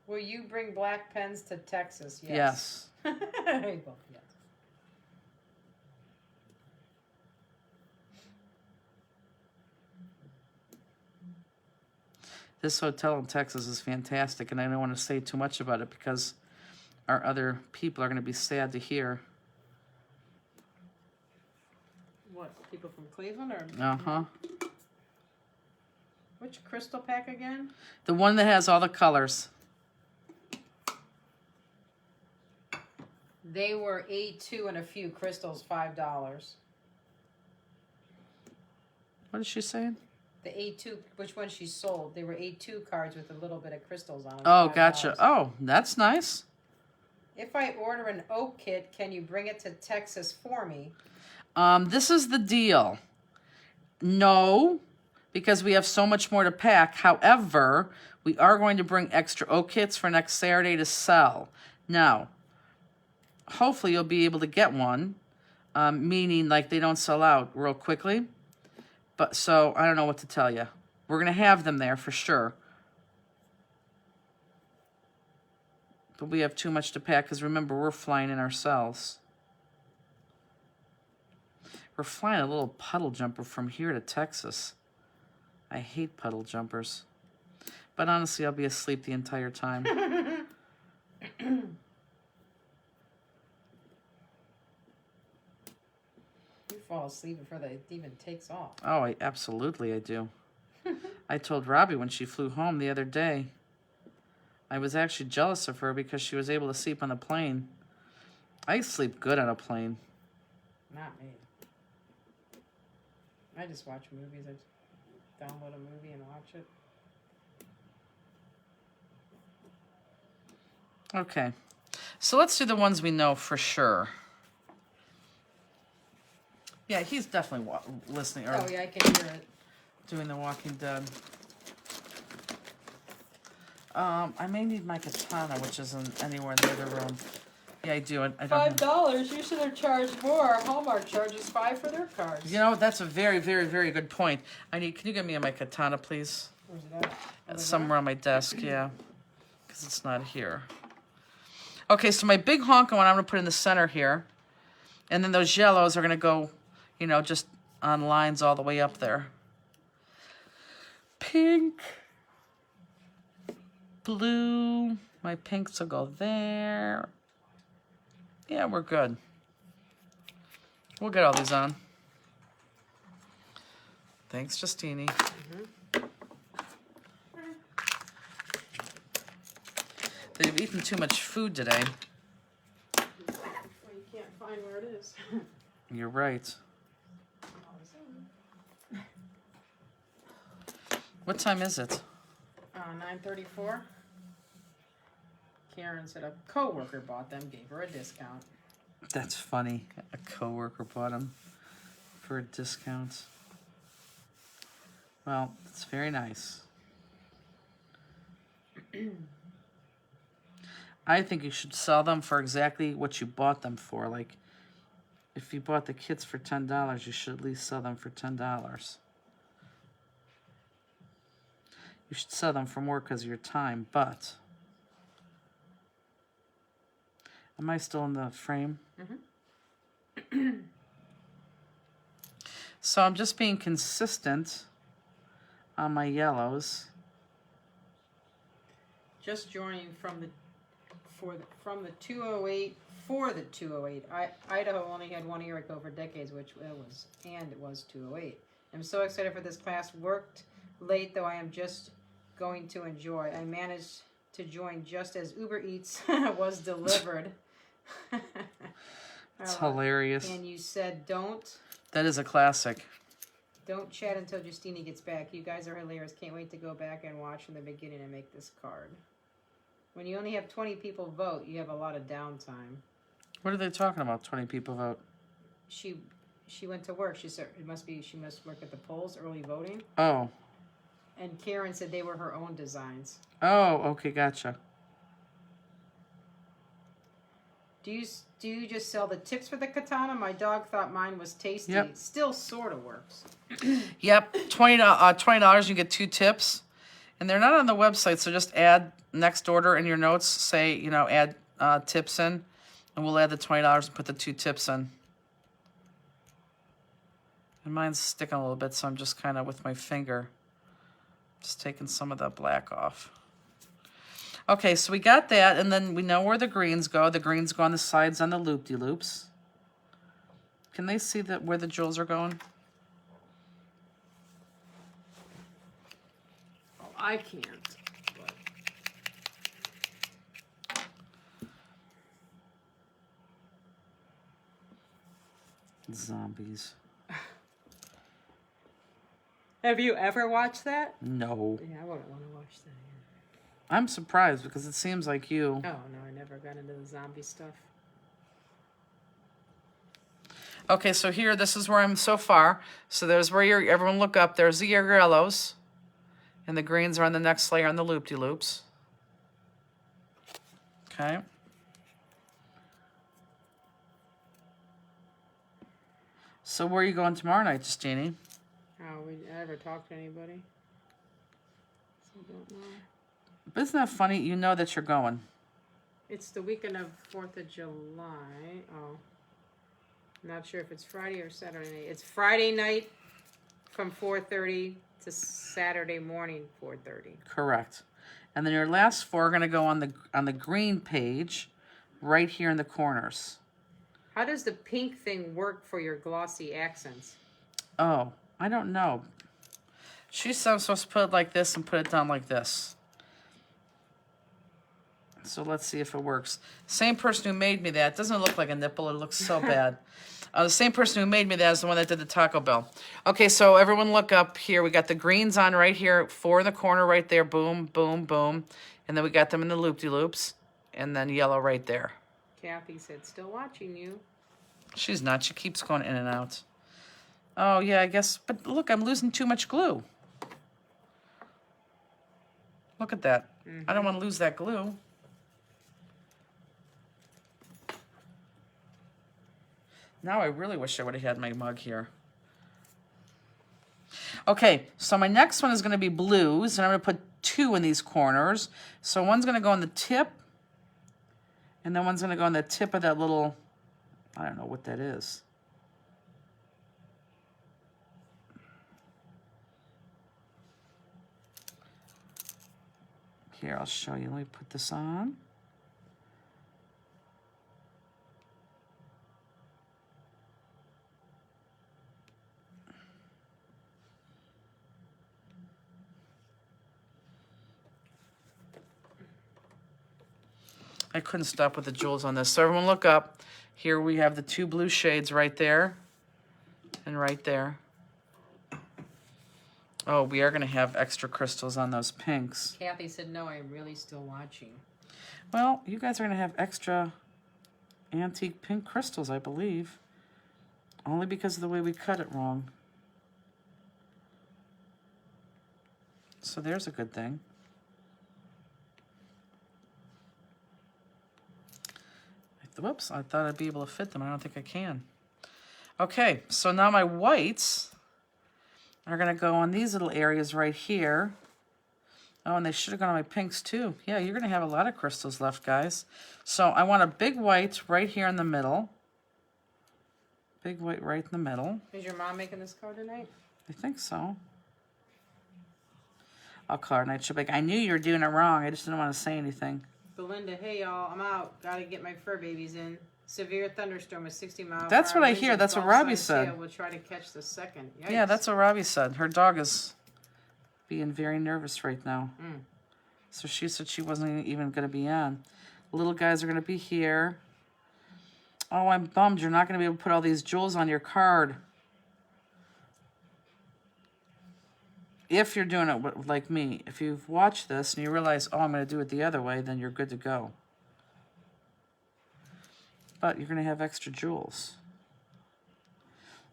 Will you bring black pens to Texas? Yes. Yes. There you go. Yes. This hotel in Texas is fantastic, and I don't want to say too much about it because our other people are going to be sad to hear. What, people from Cleveland or? Uh-huh. Which crystal pack again? The one that has all the colors. They were A2 and a few crystals, $5. What is she saying? The A2, which one she sold? They were A2 cards with a little bit of crystals on them. Oh, $5. gotcha. Oh, that's nice. If I order an oak kit, can you bring it to Texas for me? This is the deal. No, because we have so much more to pack. However, we are going to bring extra oak kits for next Saturday to sell. Now, hopefully you'll be able to get one, meaning like they don't sell out real quickly. But so I don't know what to tell you. We're going to have them there for sure. But we have too much to pack because remember, we're flying in ourselves. We're flying a little puddle jumper from here to Texas. I hate puddle jumpers. But honestly, I'll be asleep the entire time. You fall asleep before that even takes off. Oh, absolutely I do. I told Robbie when she flew home the other day, I was actually jealous of her because she was able to sleep on the plane. I sleep good on a plane. Not me. I just watch movies. I just download a movie and watch it. Okay. So let's do the ones we know for sure. Yeah, he's definitely listening or Oh yeah, I can hear it. doing The Walking Dead. I may need my katana, which isn't anywhere in the other room. Yeah, I do. I don't know. $5. You should have charged more. Hallmark charges $5 for their cards. You know, that's a very, very, very good point. Can you get me my katana, please? Where's it at? It's somewhere on my desk, yeah. Because it's not here. Okay, so my big honking one I'm going to put in the center here. And then those yellows are going to go, you know, just on lines all the way up there. Pink. Blue. My pinks will go there. Yeah, we're good. We'll get all these on. Thanks, Justini. They've eaten too much food today. Well, you can't find where it is. You're right. What time is it? 9:34. Karen said a coworker bought them, gave her a discount. That's funny. A coworker bought them for a discount. Well, it's very nice. I think you should sell them for exactly what you bought them for. Like, if you bought the kits for $10, you should at least sell them for $10. You should sell them for more because of your time, but... Am I still in the frame? Mm-hmm. So I'm just being consistent on my yellows. just joining from the 208 for the 208. Idaho only had one Erico for decades, it was 208. I'm so excited for this class. Worked late though. I am just going to enjoy. I managed to join just as Uber Eats was delivered. It's hilarious. And you said don't. That is a classic. Don't chat until Justina gets back. You guys are hilarious. Can't wait to go back and watch from the beginning and make this card. When you only have 20 people vote, you have a lot of downtime. What are they talking about? 20 people vote. She went to work. She said she must work at the polls, early voting. Oh. And Karen said they were her own designs. Oh, okay, gotcha. Do you just sell the tips for the katana? My dog thought mine was tasty. Yep. Still sort of works. Yep, $20 you get 2 tips. And they're not on the website, so just add next order in your notes, say, add tips in, and we'll add the $20 and put the 2 tips in. And mine's sticking a little bit, so I'm just kind of with my finger, just taking some of the black off. Okay, so we got that, and then we know where the greens go. The greens go on the sides on the loop-de-loops. Can they see where the jewels are going? Oh, I can't. Zombies. Have you ever watched that? No. Yeah, I wouldn't want to watch that. I'm surprised because it seems like you. Oh, no, I never got into the zombie stuff. Okay, so here, this is where I'm so far. So there's where everyone look up. There's the yellows. And the greens are on the next layer on the loop-de-loops. Okay. So where are you going tomorrow night, Justini? Oh, we ever talked to anybody? So I don't know. But isn't that funny? You know that you're going. It's the weekend of 4th of July. Oh. I'm not sure if it's Friday or Saturday night. It's Friday night from 4:30 to Saturday morning 4:30. Correct. And then your last 4 are going to go on the green page right here in the corners. How does the pink thing work for your glossy accents? Oh, I don't know. She said I'm supposed to put it like this and put it down like this. So let's see if it works. Same person who made me that. It doesn't look like a nipple. It looks so bad. The same person who made me that is the one that did the Taco Bell. Okay, so everyone look up here. We got the greens on right here. 4 in the corner right there. Boom, boom, boom. And then we got them in the loop-de-loops. And then yellow right there. Kathy said, still watching you. She's not. She keeps going in and out. Oh, yeah, I guess. But look, I'm losing too much glue. Look at that. I don't want to lose that glue. Now I really wish I would have had my mug here. Okay, so my next one is going to be blues, and I'm going to put 2 in these corners. So one's going to go on the tip, and then one's going to go on the tip of that little, I don't know what that is. Here, I'll show you. Let me put this on. I couldn't stop with the jewels on this. So everyone look up. Here we have the 2 blue shades right there and right there. Oh, we are going to have extra crystals on those pinks. Kathy said, no, I'm really still watching. Well, you guys are going to have extra antique pink crystals, I believe. Only because of the way we cut it wrong. So there's a good thing. Whoops, I thought I'd be able to fit them. I don't think I can. Okay, so now my whites are going to go on these little areas right here. Oh, and they should have gone on my pinks too. Yeah, you're going to have a lot of crystals left, guys. So I want a big white right here in the middle. Big white right in the middle. Is your mom making this card tonight? I think so. I'll call her tonight. She'll be like, I knew you were doing it wrong. I just didn't want to say anything. Belinda, hey y'all, I'm out. Gotta get my fur babies in. Severe thunderstorm with 60 miles. That's what I hear. That's what Robbie said. We'll try to catch the second. Yikes. Yeah, that's what Robbie said. Her dog is being very nervous right now. So she said she wasn't even going to be on. Little guys are going to be here. Oh, I'm bummed. You're not going to be able to put all these jewels on your card. If you're doing it like me, if you've watched this and you realize, oh, I'm going to do it the other way, then you're good to go. But you're going to have extra jewels.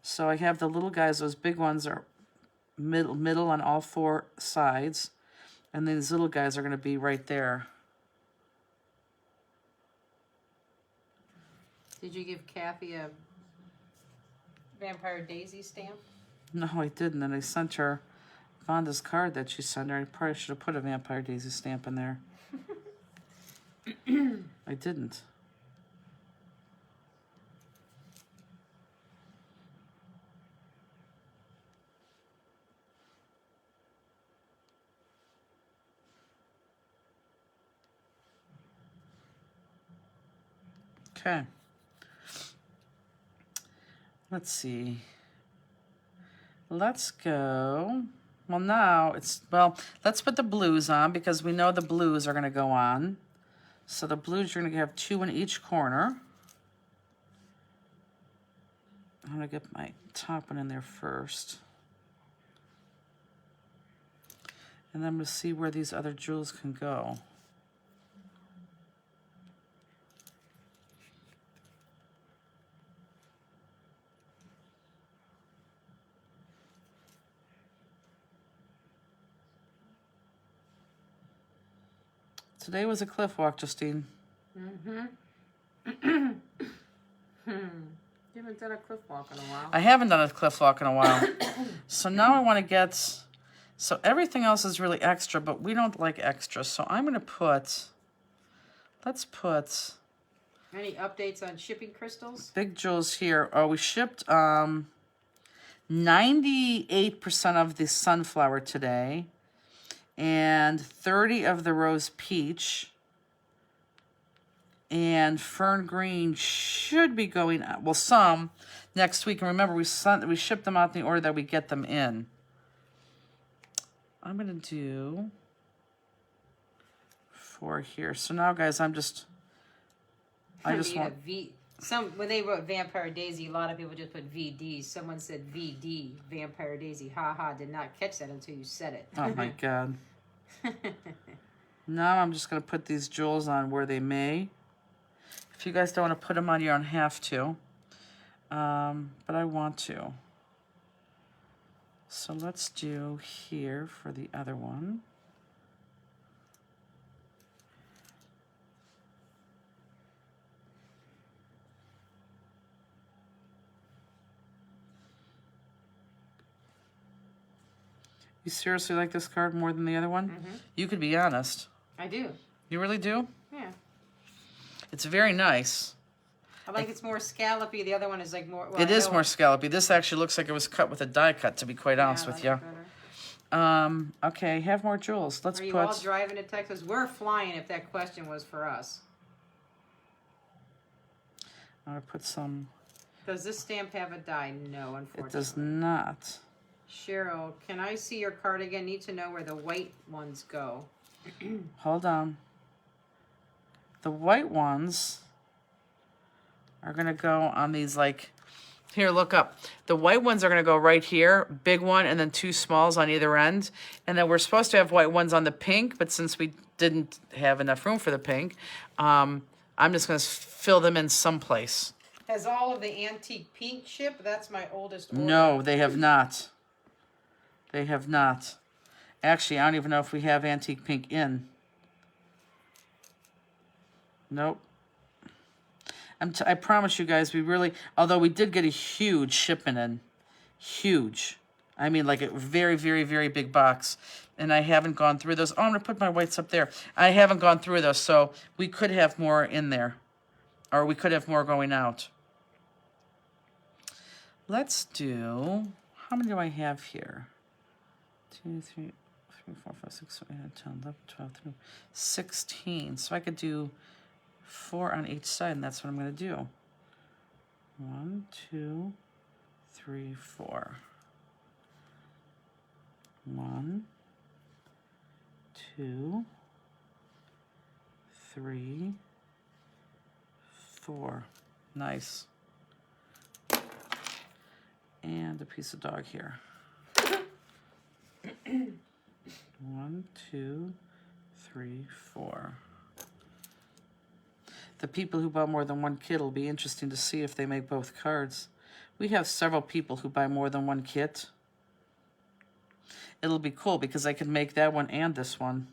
So I have the little guys. Those big ones are middle on all four sides. And these little guys are going to be right there. Did you give Kathy a Vampire Daisy stamp? No, I didn't. And I sent her Vonda's card that she sent her. I probably should have put a Vampire Daisy stamp in there. I didn't. Okay. Let's see. Let's go. Well, now let's put the blues on because we know the blues are going to go on. So the blues, you're going to have 2 in each corner. I'm going to get my top one in there first. And then I'm going to see where these other jewels can go. Today was a cliff walk, Justine. You haven't done a cliff walk in a while. I haven't done a cliff walk in a while. So now I want to get... So everything else is really extra, but we don't like extra. So I'm going to put... Let's put... Any updates on shipping crystals? Big jewels here. Oh, we shipped 98% of the sunflower today. And 30 of the rose peach. And fern green should be going, well, some next week. And remember, we ship them out in the order that we get them in. I'm going to do 4 here. So now, guys, I just want... When they wrote Vampire Daisy, a lot of people just put VD. Someone said VD, Vampire Daisy. Ha ha, did not catch that until you said it. Oh, my God. Now I'm just going to put these jewels on where they may. If you guys don't want to put them on, you don't have to. But I want to. So let's do here for the other one. You seriously like this card more than the other one? Mm-hmm. You could be honest. I do. You really do? Yeah. It's very nice. I like it's more scallopy. The other one is like more... Well, It is more scallopy. This actually looks like it was cut with a die cut, to be quite honest with you. Okay, have more jewels. Let's Are you put... all driving to Texas? We're flying if that question was for us. I'm going to put some... Does this stamp have a die? No, unfortunately. It does not. Cheryl, can I see your card again? Need to know where the white ones go. Hold on. The white ones are going to go on these, like... Here, look up. The white ones are going to go right here. Big one, and then 2 smalls on either end. And then we're supposed to have white ones on the pink, but since we didn't have enough room for the pink, I'm just going to fill them in someplace. Has all of the antique pink shipped? That's my oldest order. No, they have not. They have not. Actually, I don't even know if we have antique pink in. Nope. I promise you guys, we really... Although we did get a huge shipment in. Huge. I mean, like a very, very, very big box. And I haven't gone through those. Oh, I'm going to put my whites up there. I haven't gone through those, so we could have more in there. Or we could have more going out. Let's do... How many do I have here? 2, 3, 3, 4, 5, 6, 7, 8, 9, 10, 11, 12, 13, 16. So I could do 4 on each side, and that's what I'm going to do. 1, 2, 3, 4. 1, 2, 3, 4. Nice. And a piece of dog here. 1, 2, 3, 4. The people who buy more than one kit will be interesting to see if they make both cards. We have several people who buy more than one kit. It'll be cool because I can make that one and this one.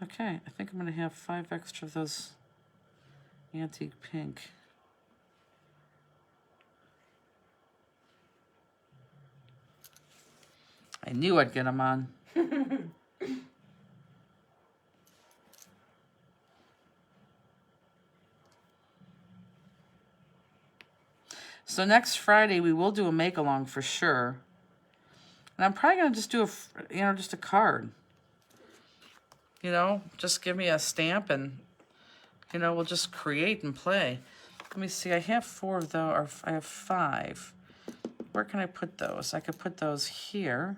Okay, I think I'm going to have 5 extra of those antique pink. I knew I'd get them on. So next Friday we will do a make-along for sure. And I'm probably going to just do just a card. You know, just give me a stamp and, we'll just create and play. Let me see, I have 4 of those, or I have 5. Where can I put those? I could put those here.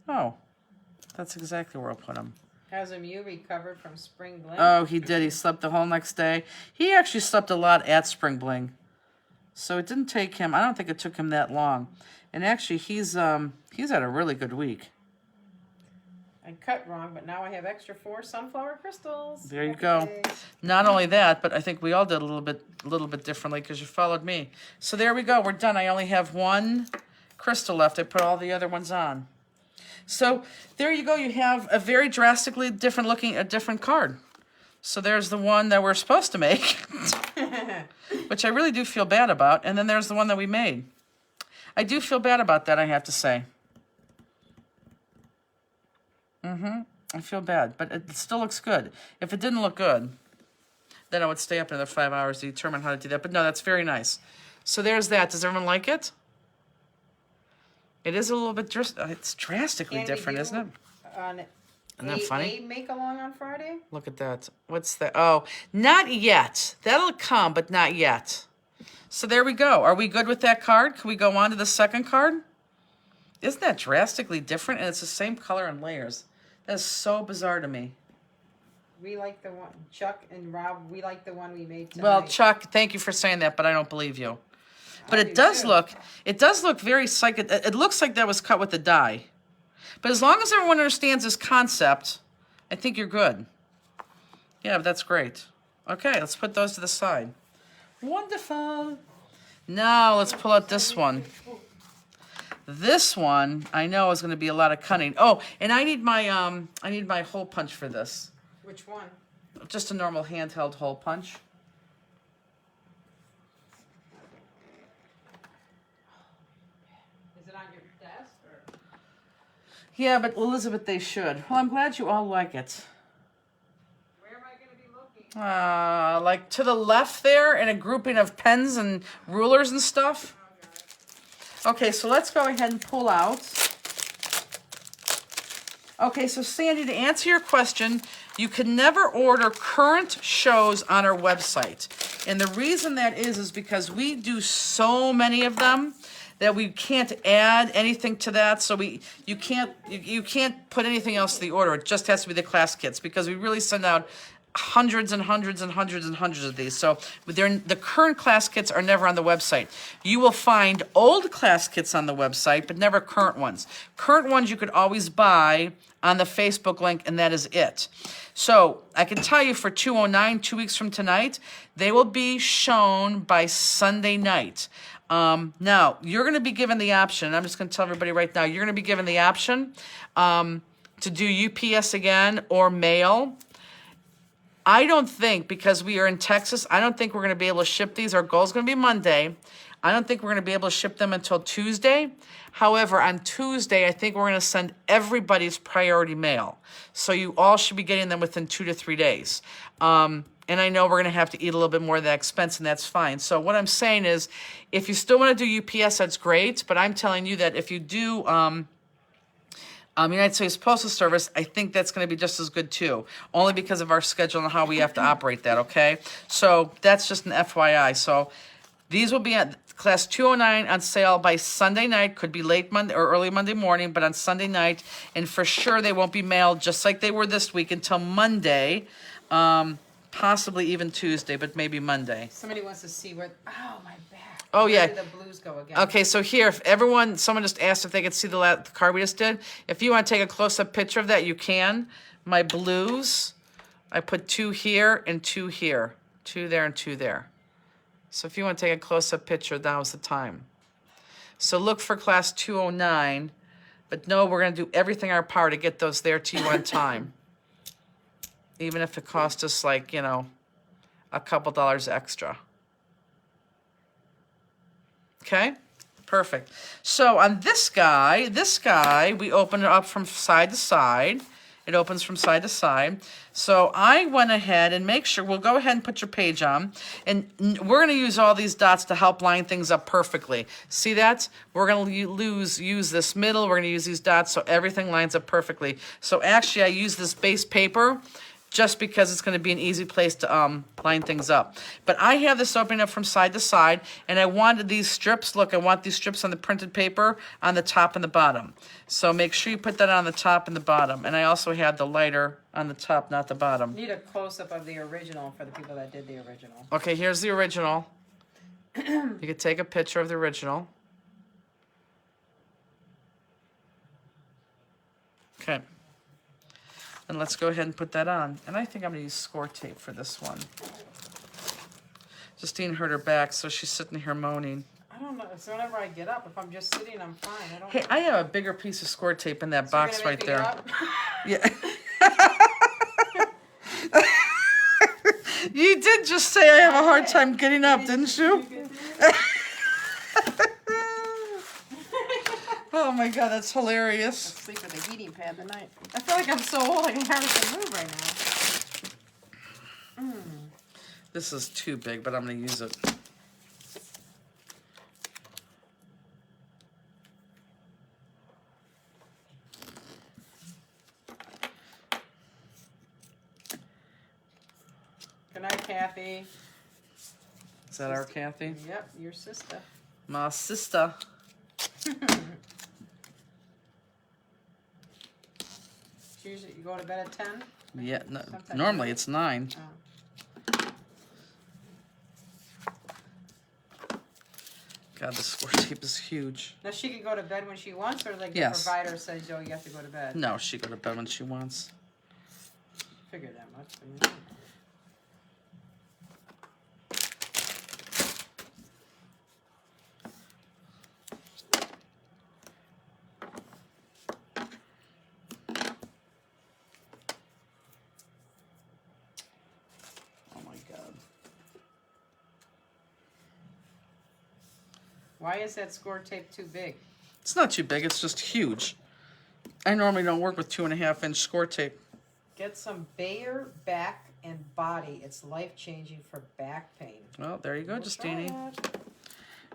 Oh, that's exactly where I'll put them. Has Mew recovered from Spring Bling? Oh, he did. He slept the whole next day. He actually slept a lot at Spring Bling. So it didn't take him, I don't think it took him that long. And actually, he's had a really good week. I cut wrong, but now I have extra 4 sunflower crystals. There you go. Okay. Not only that, but I think we all did a little bit differently because you followed me. So there we go. We're done. I only have 1 crystal left. I put all the other ones on. So there you go. You have a very drastically different card. So there's the one that we're supposed to make, which I really do feel bad about. And then there's the one that we made. I do feel bad about that, I have to say. I feel bad, but it still looks good. If it didn't look good, then I would stay up another 5 hours to determine how to do that. But no, that's very nice. So there's that. Does everyone like it? It is a little bit, it's drastically different, isn't it? Isn't that funny? A make along on Friday? Look at that. What's that? Oh, not yet. That'll come, but not yet. So there we go. Are we good with that card? Can we go on to the second card? Isn't that drastically different? And it's the same color and layers. That is so bizarre to me. We like the one, Chuck and Rob, we like the one we made tonight. Well, Chuck, thank you for saying that, but I don't believe you. But it does look very psychic. It looks like that was cut with a die. But as long as everyone understands this concept, I think you're good. Yeah, but that's great. Okay, let's put those to the side. Wonderful. Now let's pull out this one. This one I know is going to be a lot of cutting. Oh, and I need my hole punch for this. Which one? Just a normal handheld hole punch. Is it on your desk or? Yeah, but Elizabeth, they should. Well, I'm glad you all like it. Where am I going to be looking? Like to the left there in a grouping of pens and rulers and stuff. Okay, so let's go ahead and pull out. Okay, so Sandy, to answer your question, you can never order current shows on our website. And the reason that is because we do so many of them that we can't add anything to that. So you can't put anything else to the order. It just has to be the class kits because we really send out hundreds and hundreds and hundreds and hundreds of these. So the current class kits are never on the website. You will find old class kits on the website, but never current ones. Current ones you could always buy on the Facebook link, and that is it. So I can tell you for 209, 2 weeks from tonight, they will be shown by Sunday night. Now, you're going to be given the option, I'm just going to tell everybody right now, you're going to be given the option to do UPS again or mail. I don't think, because we are in Texas, I don't think we're going to be able to ship these. Our goal is going to be Monday. I don't think we're going to be able to ship them until Tuesday. However, on Tuesday, I think we're going to send everybody's priority mail. So you all should be getting them within 2 to 3 days. And I know we're going to have to eat a little bit more of that expense, and that's fine. So what I'm saying is, if you still want to do UPS, that's great. But I'm telling you that if you do United States Postal Service, I think that's going to be just as good too, only because of our schedule and how we have to operate that, okay? So that's just an FYI. So these will be at Class 209 on sale by Sunday night. Could be late Monday or early Monday morning, but on Sunday night. And for sure they won't be mailed just like they were this week until Monday. Possibly even Tuesday, but maybe Monday. Somebody wants to see where. Oh, my back. Oh, yeah. Where did the blues go again? Okay, so here, if someone just asked if they could see the card we just did. If you want to take a close-up picture of that, you can. My blues, I put 2 here and 2 here. 2 there and 2 there. So if you want to take a close-up picture, that was the time. So look for Class 209, but no, we're going to do everything in our power to get those there to you on time. Even if it costs us, like, you know, a couple dollars extra. Okay? Perfect. So on this guy, we open it up from side to side. It opens from side to side. So I went ahead and make sure, we'll go ahead and put your page on. And we're going to use all these dots to help line things up perfectly. See that? We're going to use this middle. We're going to use these dots so everything lines up perfectly. So actually I use this base paper just because it's going to be an easy place to line things up. But I have this opening up from side to side, and I wanted these strips, look, I want these strips on the printed paper on the top and the bottom. So make sure you put that on the top and the bottom. And I also had the lighter on the top, not the bottom. Need a close-up of the original for the people that did the original. Okay, here's the original. You could take a picture of the original. Okay. And let's go ahead and put that on. And I think I'm going to use score tape for this one. Justine hurt her back, so she's sitting here moaning. I don't know. So whenever I get up, if I'm just sitting, I'm fine. I don't. Hey, I have a bigger piece of score tape in that So you're box gonna right make me there. get up? Yeah. You did just say I have a hard time getting up, didn't you? Oh my God, that's hilarious. Sleep with a heating pad tonight. I feel like I'm so old I can hardly move right now. This is too big, but I'm going to use it. Good night, Kathy. Is that our Kathy? Yep, your sister. My sister. Usually you go to bed at 10? Yeah, no, Sometimes normally you- it's 9. Oh. God, the score tape is huge. Now she can go to bed when she wants, or like Yes. the provider says, "Oh, you have to go to bed." No, she go to bed when she wants. Figure that much. But yeah. Oh my God. Why is that score tape too big? It's not too big, it's just huge. I normally don't work with 2.5-inch score tape. Get some Bayer back and body. It's life-changing for back pain. Well, there you go, We'll Justine. try it.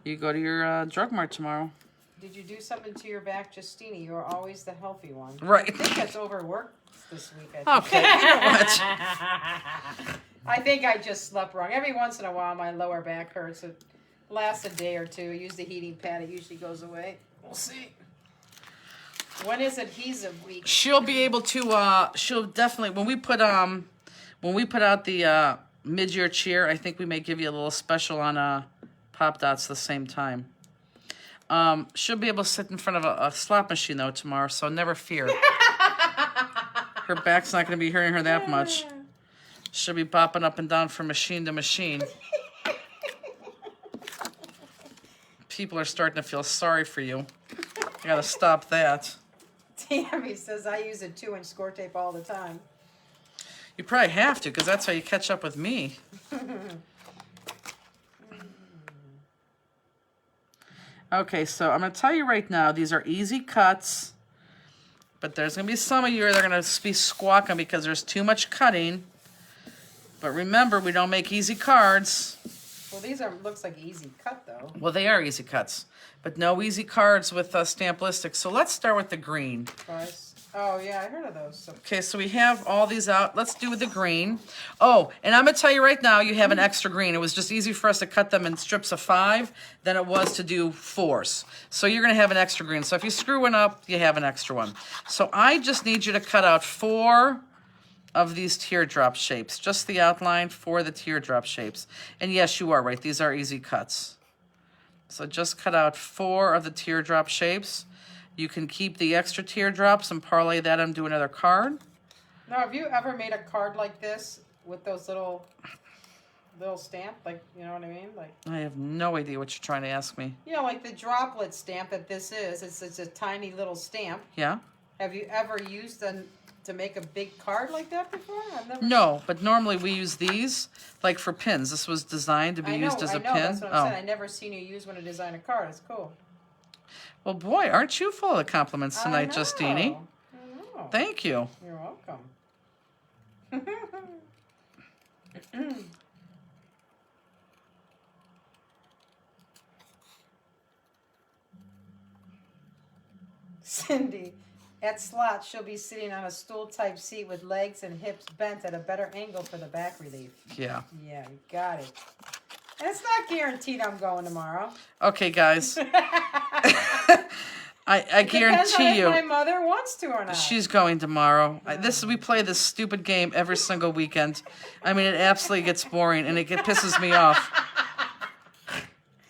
You go to your drug mart tomorrow. Did you do something to your back, Justine? You're always the healthy one. Right. I think that's overworked this week. I think. Okay, you know what? I think I just slept wrong. Every once in a while, my lower back hurts. It lasts a day or two. I use the heating pad. It usually goes away. We'll see. When is adhesive week? She'll be able to, she'll definitely, when we put out the mid-year cheer, I think we may give you a little special on Pop Dots the same time. She'll be able to sit in front of a slot machine, though, tomorrow, so never fear. Her back's not going to be hurting her that much. She'll be bopping up and down from machine to machine. People are starting to feel sorry for you. You got to stop that. Tammy says I use a 2-inch score tape all the time. You probably have to, because that's how you catch up with me. Okay, so I'm going to tell you right now, these are easy cuts, but there's going to be some of you that are going to be squawking because there's too much cutting. But remember, we don't make easy cards. Well, these are looks like easy cut though. Well, they are easy cuts, but no easy cards with Stamplistics. So let's start with the green. Price. Oh yeah, I heard of those. So, Okay, so we have all these out. Let's do the green. Oh, and I'm going to tell you right now, you have an extra green. It was just easy for us to cut them in strips of 5 than it was to do 4s. So you're going to have an extra green. So if you screw one up, you have an extra one. So I just need you to cut out 4 of these teardrop shapes. Just the outline for the teardrop shapes. And yes, you are right. These are easy cuts. So just cut out 4 of the teardrop shapes. You can keep the extra teardrops and parlay that and do another card. now, have you ever made a card like this with those little stamp? Like, you know what I mean? Like, I have no idea what you're trying to ask me. you know, like the droplet stamp that this is. It's a tiny little stamp. Yeah? Have you ever used them to make a big card like that before? I've never. No, but normally we use these like for pins. This was designed to be used as a pin. That's what I'm saying. I never seen you use one to design a card. It's cool. Well, boy, aren't you full of compliments tonight, I know. Justini? I know. Thank you. You're welcome. Cindy, at slot, she'll be sitting on a stool-type seat with legs and hips bent at a better angle for the back relief. Yeah. Yeah, you got it. And it's not guaranteed I'm going tomorrow. Okay, guys. I Depends on guarantee if my you, mother wants to or not. she's going tomorrow. We play this stupid game every single weekend. I mean, it absolutely gets boring and pisses me off.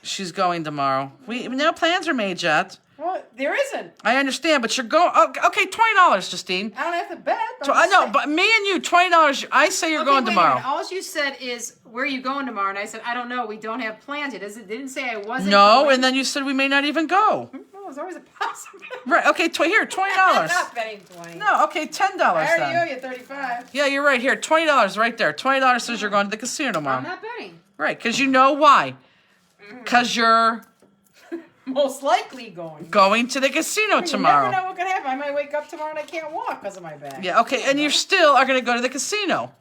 She's going tomorrow. No plans are made yet. Well, there isn't. I understand, but you're going. Okay, $20, Justine. I don't have to bet. So I know, but me and you, $20. I say you're going tomorrow. All you said is, where are you going tomorrow? And I said, I don't know. We don't have plans yet. It didn't say I wasn't No, going. and then you said we may not even go. No, there's always a possibility. Right? Okay, here, $20. I'm not betting 20. No, okay, $10 I already then. owe you 35. Yeah, you're right. Here, $20 right there. $20 says you're going to the casino tomorrow. I'm not betting. Right? Because you know why? Because you're Most likely going. going to the casino You tomorrow. never know what could happen. I might wake up tomorrow and I can't walk because of my back. Yeah. Okay, and you still are going to go to the casino.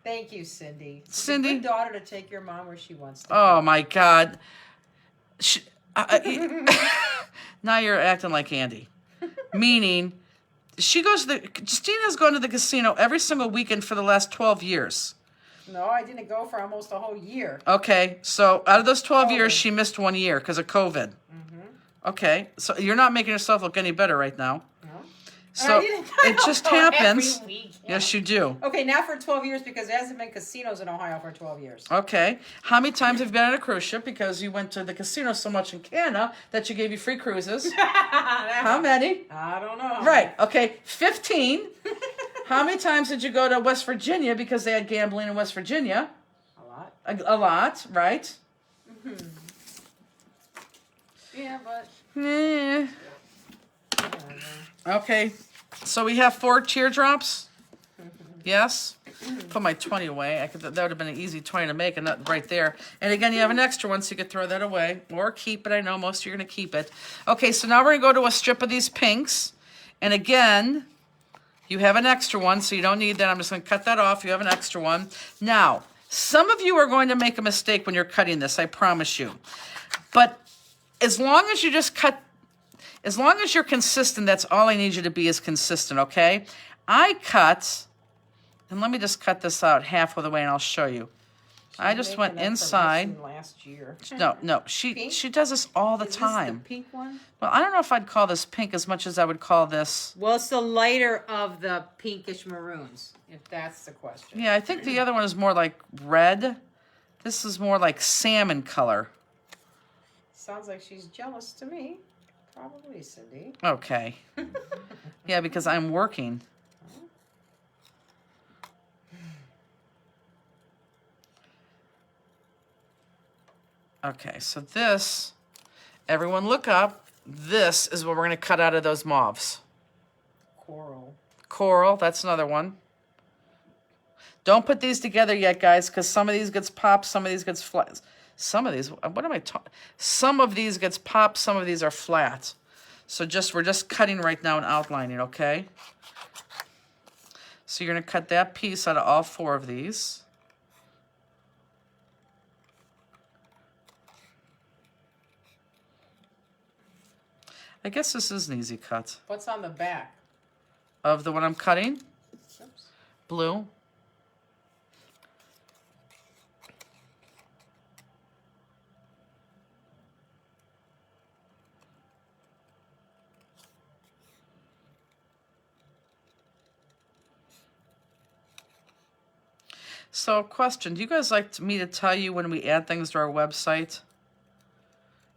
Thank you, Cindy. It's Cindy? a good daughter to take your mom where she wants to. Oh my God. Now you're acting like Andy. Meaning, Justina's gone to the casino every single weekend for the last 12 years. No, I didn't go for almost a whole year. Okay, so out of those 12 years, she missed 1 year because of COVID. Okay, so you're not making yourself look any better right now. No. So I didn't it just go every happens. weekend. Yes, you do. Okay, now for 12 years because there hasn't been casinos in Ohio for 12 years. Okay, how many times have you been on a cruise ship because you went to the casino so much in Canada that you gave you free cruises? How many? I don't know. Right, okay, 15. How many times did you go to West Virginia because they had gambling in West Virginia? A lot. A lot, right? Yeah, but. Eh. Okay, so we have 4 teardrops. Yes. Put my 20 away. That would have been an easy 20 to make, and that right there. And again, you have an extra one, so you could throw that away or keep it. I know most of you are going to keep it. Okay, so now we're going to go to a strip of these pinks, and again, you have an extra one, so you don't need that. I'm just going to cut that off. You have an extra one. Now, some of you are going to make a mistake when you're cutting this. I promise you. But as long as you just cut. As long as you're consistent, that's all I need you to be is consistent, okay? I cut, and let me just cut this out half of the way and I'll show you. I just went inside. Last year. No, she does this all the Is time. this the pink one? Well, I don't know if I'd call this pink as much as I would call this. Well, it's the lighter of the pinkish maroons, if that's the question. Yeah, I think the other one is more like red. This is more like salmon color. Sounds like she's jealous to me. Probably, Cindy. Okay. Yeah, because I'm working. Okay, so this, everyone look up. This is what we're going to cut out of those mauves. Coral. Coral, that's another one. Don't put these together yet, guys, because some of these gets popped, some of these gets flat. Some of these, what am I talking? Some of these gets popped, some of these are flat. So we're just cutting right now and outlining, okay? So you're going to cut that piece out of all 4 of these. I guess this is an easy cut. What's on the back? Of the one I'm cutting, Oops. blue. So, question, do you guys like me to tell you when we add things to our website?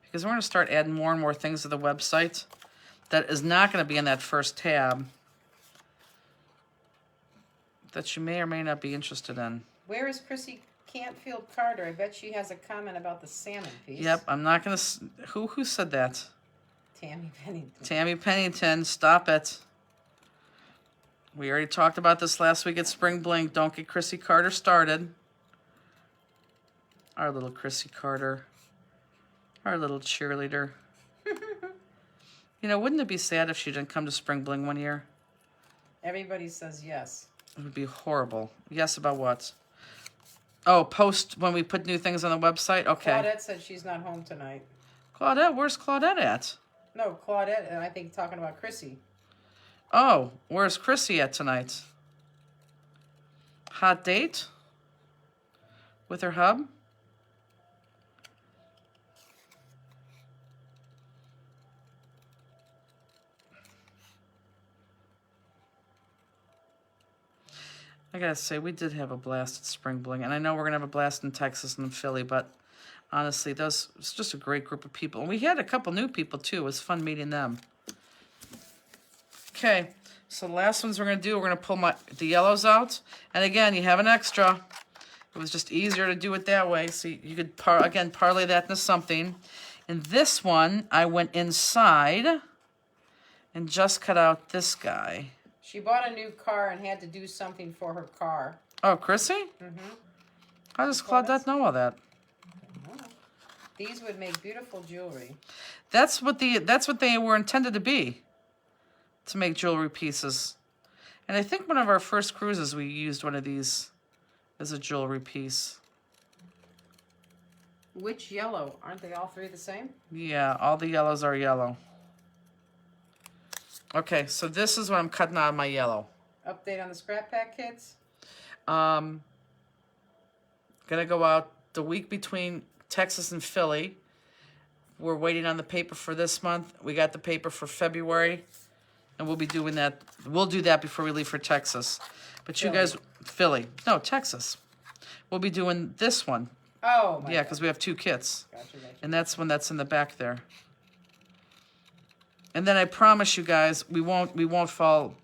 Because we're going to start adding more and more things to the website that is not going to be in that first tab that you may or may not be interested in. Where is Chrissy Cantfield Carter? I bet she has a comment about the salmon piece. Yep, I'm not going to... Who said that? Tammy Pennington. Tammy Pennington, stop it. We already talked about this last week at Spring Blink. Don't get Chrissy Carter started. Our little Chrissy Carter. Our little cheerleader. You know, wouldn't it be sad if she didn't come to Spring Bling one year? Everybody says yes. It would be horrible. Yes, about what? Oh, post when we put new things on the website? Okay. Claudette said she's not home tonight. Claudette, where's Claudette at? No, Claudette, I think talking about Chrissy. Oh, where's Chrissy at tonight? Hot date? With her hub? I gotta say, we did have a blast at Spring Bling, and I know we're gonna have a blast in Texas and in Philly, but honestly, it's just a great group of people. And we had a couple new people too. It was fun meeting them. Okay, so the last ones we're gonna do, we're gonna pull the yellows out. And again, you have an extra. It was just easier to do it that way. So you could, parlay that into something. And this one, I went inside and just cut out this guy. She bought a new car and had to do something for her car. Oh, Chrissy? Mm-hmm. How does Claudette know all that? These would make beautiful jewelry. That's what they were intended to be. To make jewelry pieces. And I think one of our first cruises we used one of these as a jewelry piece. Which yellow? Aren't they all three the same? Yeah, all the yellows are yellow. Okay, so this is what I'm cutting out of my yellow. Update on the scrap pack kits? Gonna go out the week between Texas and Philly. We're waiting on the paper for this month. We got the paper for February. And we'll be doing that. We'll do that before we leave for Texas. But you guys, Philly. No, Texas. We'll be doing this one. Oh, my Yeah, because we have 2 kits. Gotcha. And that's one that's in the back there. And then I promise you guys, we won't fall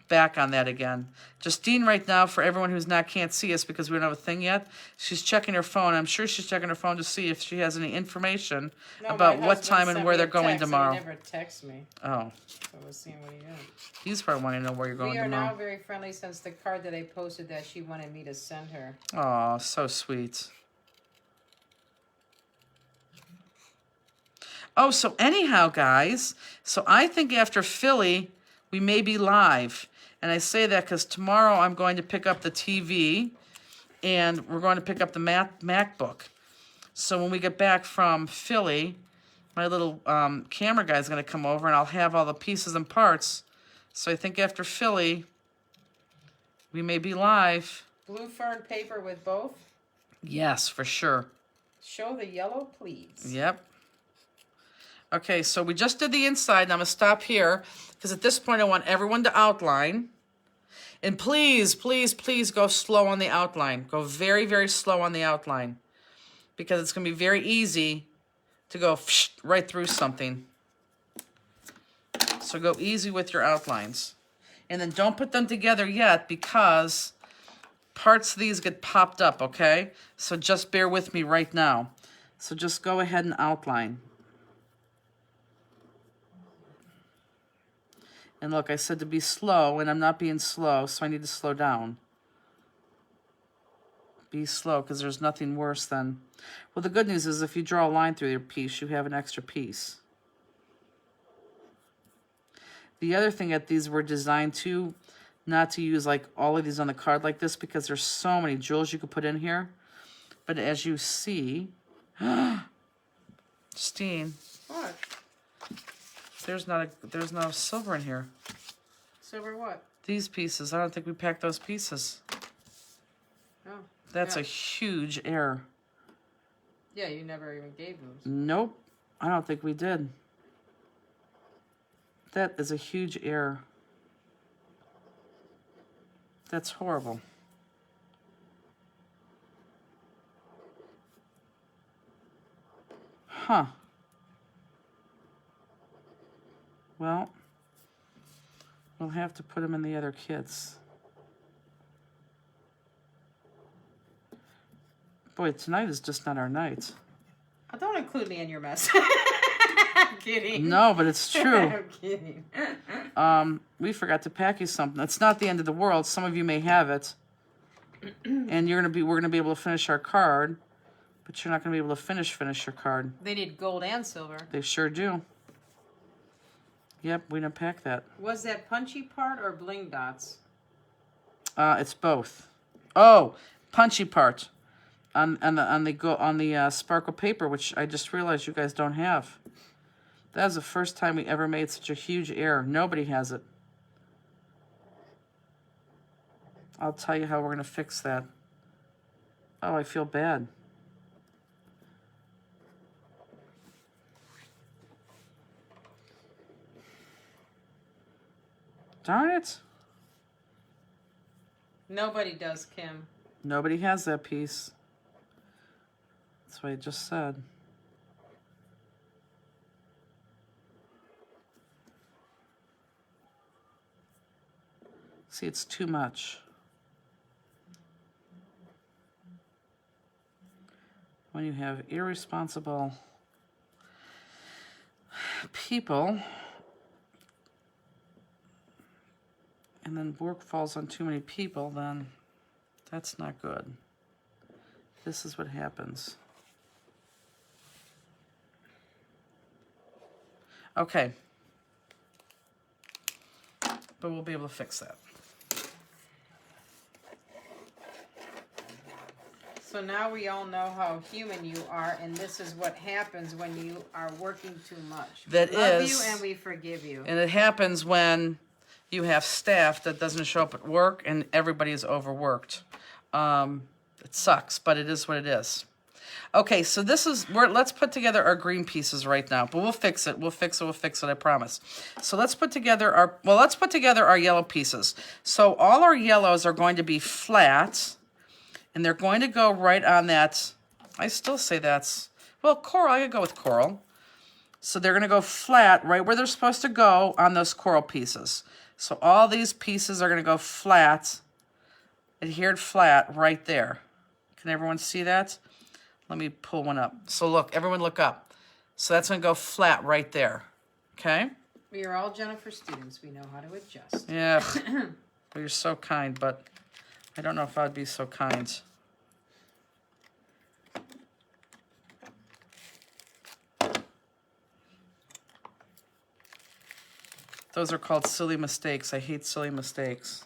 back on that again. Justine right now, for everyone who's can't see us because we don't have a thing yet, she's checking her phone. I'm sure she's checking her phone to see if she has any information about what time and where they're going tomorrow. He never texts me. Oh. So we'll see what he does. He's probably wanting to know where you're going We are tomorrow. now very friendly since the card that I posted that she wanted me to send her. Oh, so sweet. Oh, so anyhow, guys, so I think after Philly, we may be live. And I say that because tomorrow I'm going to pick up the TV and we're going to pick up the MacBook. So when we get back from Philly, my little camera guy is going to come over and I'll have all the pieces and parts. So I think after Philly, we may be live. Blue fern paper with both? Yes, for sure. Show the yellow, please. Yep. Okay, so we just did the inside, and I'm going to stop here, because at this point I want everyone to outline. And please, please, please go slow on the outline. Go very, very slow on the outline, because it's going to be very easy to go right through something. So go easy with your outlines. And then don't put them together yet, because parts of these get popped up, okay? So just bear with me right now. So just go ahead and outline. And look, I said to be slow, and I'm not being slow, so I need to slow down. Be slow, because there's nothing worse than... Well, the good news is if you draw a line through your piece, you have an extra piece. The other thing that these were designed to, not to use like all of these on the card like this, because there's so many jewels you could put in here. But as you see... Justine, What? there's no silver in here. Silver what? These pieces, I don't think we packed those pieces. Oh. That's Yeah. a huge error. Yeah, you never even gave those. Nope, I don't think we did. That is a huge error. That's horrible. Huh. Well, we'll have to put them in the other kits. Boy, tonight is just not our night. Oh, don't include me in your mess. I'm kidding. No, but it's true. I'm kidding. We forgot to pack you something. It's not the end of the world. Some of you may have it. And we're gonna be able to finish our card, but you're not gonna be able to finish your card. They need gold and silver. They sure do. Yep, we didn't pack that. Was that punchy part or bling dots? It's both. Oh, punchy part on the sparkle paper, which I just realized you guys don't have. That was the first time we ever made such a huge error. Nobody has it. I'll tell you how we're gonna fix that. Oh, I feel bad. Darn it. Nobody does, Kim. Nobody has that piece. That's what I just said. See, it's too much. When you have irresponsible people, and then work falls on too many people, then that's not good. This is what happens. Okay. But we'll be able to fix that. So now we all know how human you are, and this is what happens when you are working too much. That we love is- you and we forgive you. And it happens when you have staff that doesn't show up at work and everybody is overworked. It sucks, but it is what it is. Okay, so let's put together our green pieces right now, but we'll fix it. We'll fix it, I promise. So let's put together our yellow pieces. So all our yellows are going to be flat, and they're going to go right on that. I still say coral. I could go with coral. So they're going to go flat right where they're supposed to go on those coral pieces. So all these pieces are going to go flat, adhered flat right there. Can everyone see that? Let me pull one up. So look, everyone look up. So that's going to go flat right there. Okay? We are all Jennifer students. We know how to adjust. Yeah. Well, you're so kind, but I don't know if I'd be so kind. Those are called silly mistakes. I hate silly mistakes.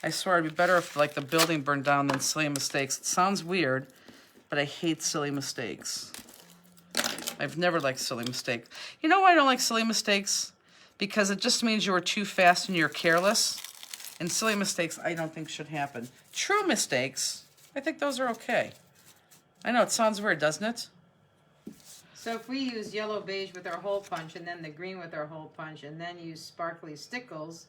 I swear it'd be better if like the building burned down than silly mistakes. It sounds weird, but I hate silly mistakes. I've never liked silly mistakes. You know why I don't like silly mistakes? Because it just means you were too fast and you're careless. And silly mistakes I don't think should happen. True mistakes, I think those are okay. I know, it sounds weird, doesn't it? So if we use yellow beige with our hole punch, and then the green with our hole punch, and then use sparkly stickles.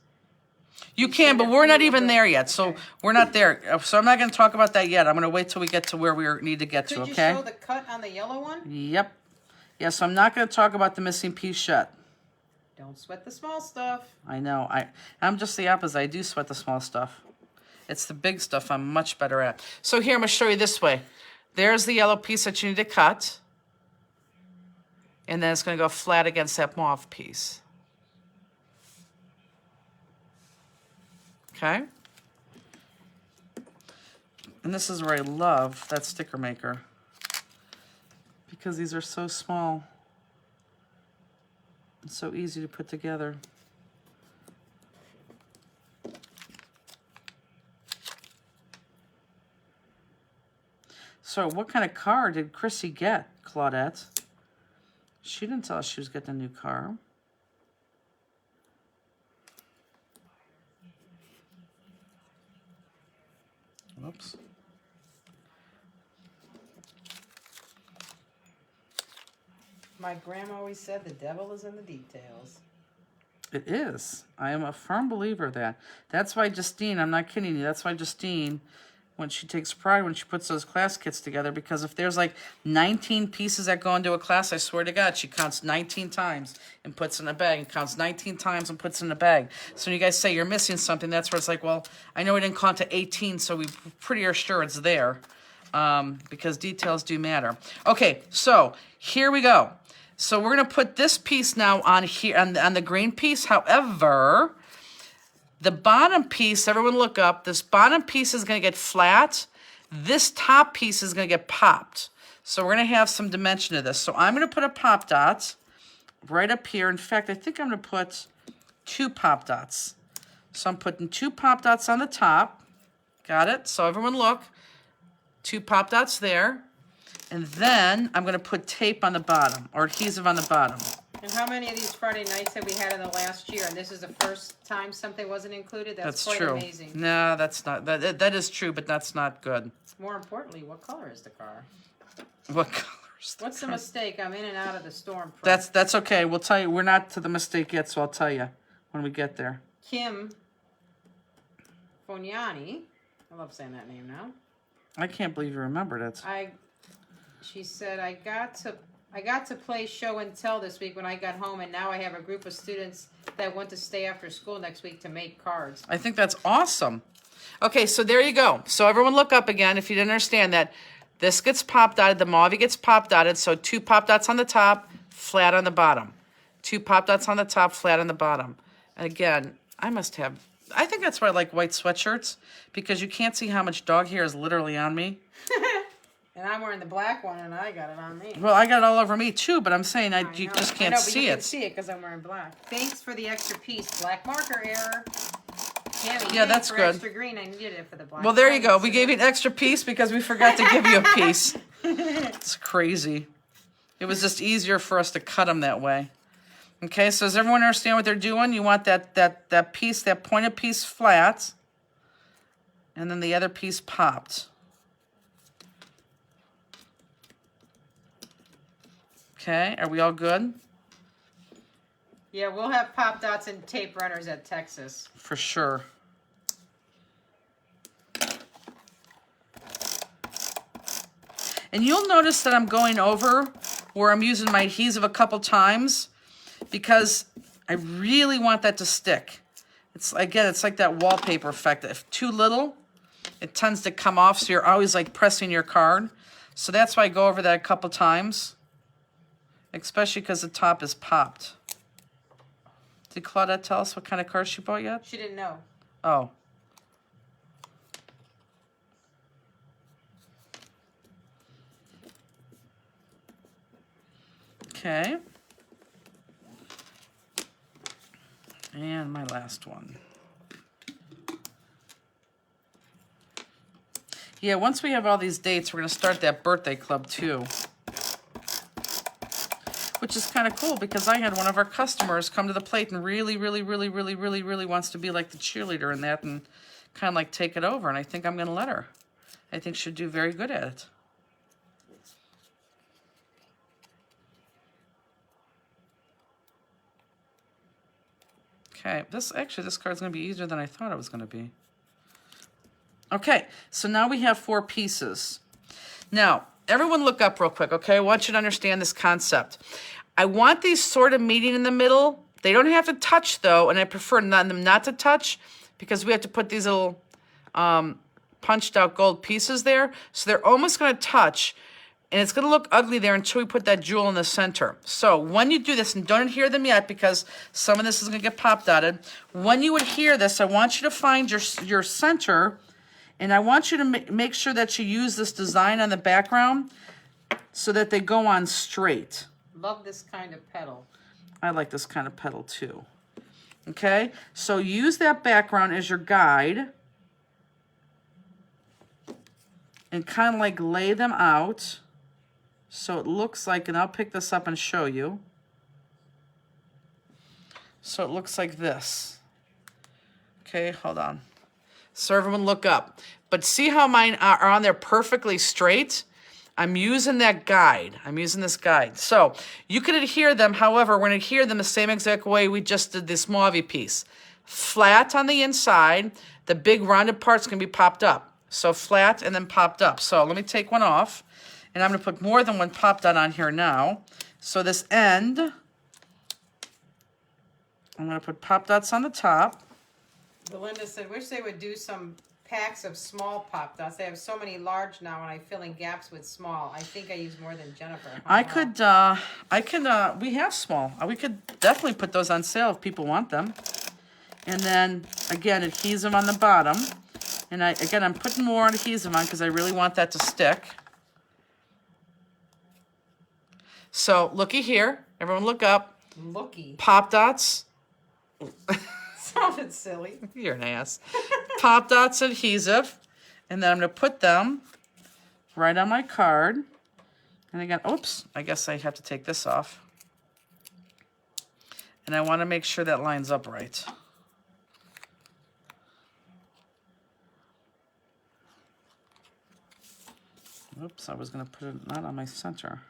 You You can, should but have we're not feel even good. there yet. So Okay. we're not there. So I'm not going to talk about that yet. I'm going to wait till we get to where we need to get to, Could you okay? show the cut on the yellow one? Yep. Yeah, so I'm not going to talk about the missing piece yet. Don't sweat the small stuff. I know. I'm just the opposite. I do sweat the small stuff. It's the big stuff I'm much better at. So here, I'm going to show you this way. There's the yellow piece that you need to cut. And then it's going to go flat against that mauve piece. Okay? And this is where I love that sticker maker. Because these are so small. It's so easy to put together. So what kind of car did Chrissy get, Claudette? She didn't tell us she was getting a new car. My grandma always said the devil is in the details. It is. I am a firm believer of that. That's why Justine, I'm not kidding you, that's why Justine, when she takes pride when she puts those class kits together, because if there's like 19 pieces that go into a class, I swear to God, she counts 19 times and puts it in a bag, and counts 19 times and puts it in a bag. So when you guys say you're missing something, that's where it's like, well, I know we didn't count to 18, so we pretty are sure it's there, because details do matter. Okay, so here we go. So we're going to put this piece now on here, on the green piece. However, the bottom piece, everyone look up, this bottom piece is going to get flat. This top piece is going to get popped. So we're going to have some dimension to this. So I'm going to put a pop dot right up here. In fact, I think I'm going to put 2 pop dots. So I'm putting 2 pop dots on the top. Got it? So everyone look. 2 pop dots there. And then I'm going to put tape on the bottom, or adhesive on the bottom. And how many of these Friday nights have we had in the last year? And this is the first time something wasn't included? That's quite true. amazing. No, that's not. That is true, but that's not good. More importantly, what color is the car? What colors? What's the mistake? I'm in and out of the storm. That's okay. We'll tell you. We're not to the mistake yet, so I'll tell you when we get there. Kim Fognani. I love saying that name now. I can't believe you remembered it. She said, I got to play show and tell this week when I got home, and now I have a group of students that want to stay after school next week to make cards. I think that's awesome. Okay, so there you go. So everyone look up again if you didn't understand that. This gets pop dotted, the mauve gets pop dotted, so 2 pop dots on the top, flat on the bottom. 2 pop dots on the top, flat on the bottom. And again, I think that's why I like white sweatshirts, because you can't see how much dog hair is literally on me. And I'm wearing the black one, and I got it on me. Well, I got it all over me too, but I'm saying you know. just I can't know, but see you it. can see it because I'm wearing black. Thanks for the extra piece. Black marker error. Tammy, Yeah, that's for good. Extra green. I needed it for the black. Well, there you go. lines, We so gave you an extra piece because we forgot to give you a piece. It's crazy. It was just easier for us to cut them that way. Okay, so does everyone understand what they're doing? You want that piece, that pointed piece flat, and then the other piece popped. Okay, are we all good? Yeah, we'll have pop dots and tape runners at Texas. For sure. And you'll notice that I'm going over where I'm using my adhesive a couple times because I really want that to stick. It's like that wallpaper effect. If too little, it tends to come off, so you're always like pressing your card. So that's why I go over that a couple times, especially because the top is popped. Did Claudette tell us what kind of card she bought yet? She didn't know. Oh. Okay. And my last one. Yeah, once we have all these dates, we're going to start that birthday club too. Which is kind of cool because I had one of our customers come to the plate and really wants to be like the cheerleader in that and kind of like take it over. And I think I'm going to let her. I think she'll do very good at it. Okay, this card's going to be easier than I thought it was going to be. Okay, so now we have 4 pieces. Now, everyone look up real quick, okay? I want you to understand this concept. I want these sort of meeting in the middle. They don't have to touch, though, and I prefer them not to touch because we have to put these little punched out gold pieces there. So they're almost going to touch, and it's going to look ugly there until we put that jewel in the center. So when you do this, and don't adhere them yet because some of this is going to get pop dotted. When you adhere this, I want you to find your center, and I want you to make sure that you use this design on the background so that they go on straight. Love this kind of petal. I like this kind of petal too. Okay, so use that background as your guide and kind of like lay them out so it looks like, and I'll pick this up and show you. So it looks like this. Okay, hold on. So everyone look up. But see how mine are on there perfectly straight? I'm using that guide. I'm using this guide. So you can adhere them. However, we're going to adhere them the same exact way we just did this mauve piece. Flat on the inside. The big rounded part's going to be popped up. So flat and then popped up. So let me take one off. And I'm going to put more than one pop dot on here now. So this end, I'm going to put pop dots on the top. Belinda said, wish they would do some packs of small pop dots. They have so many large now, and I fill in gaps with small. I think I use more than Jennifer. I can, we have small. We could definitely put those on sale if people want them. And then, again, adhesive on the bottom. And I'm putting more adhesive on because I really want that to stick. So, looky here. Everyone look up. Looky. Pop dots. Sounded silly. You're an ass. Pop dots adhesive. And then I'm going to put them right on my card. And again, oops, I guess I have to take this off. And I want to make sure that lines up right. Oops, I was going to put it not on my center.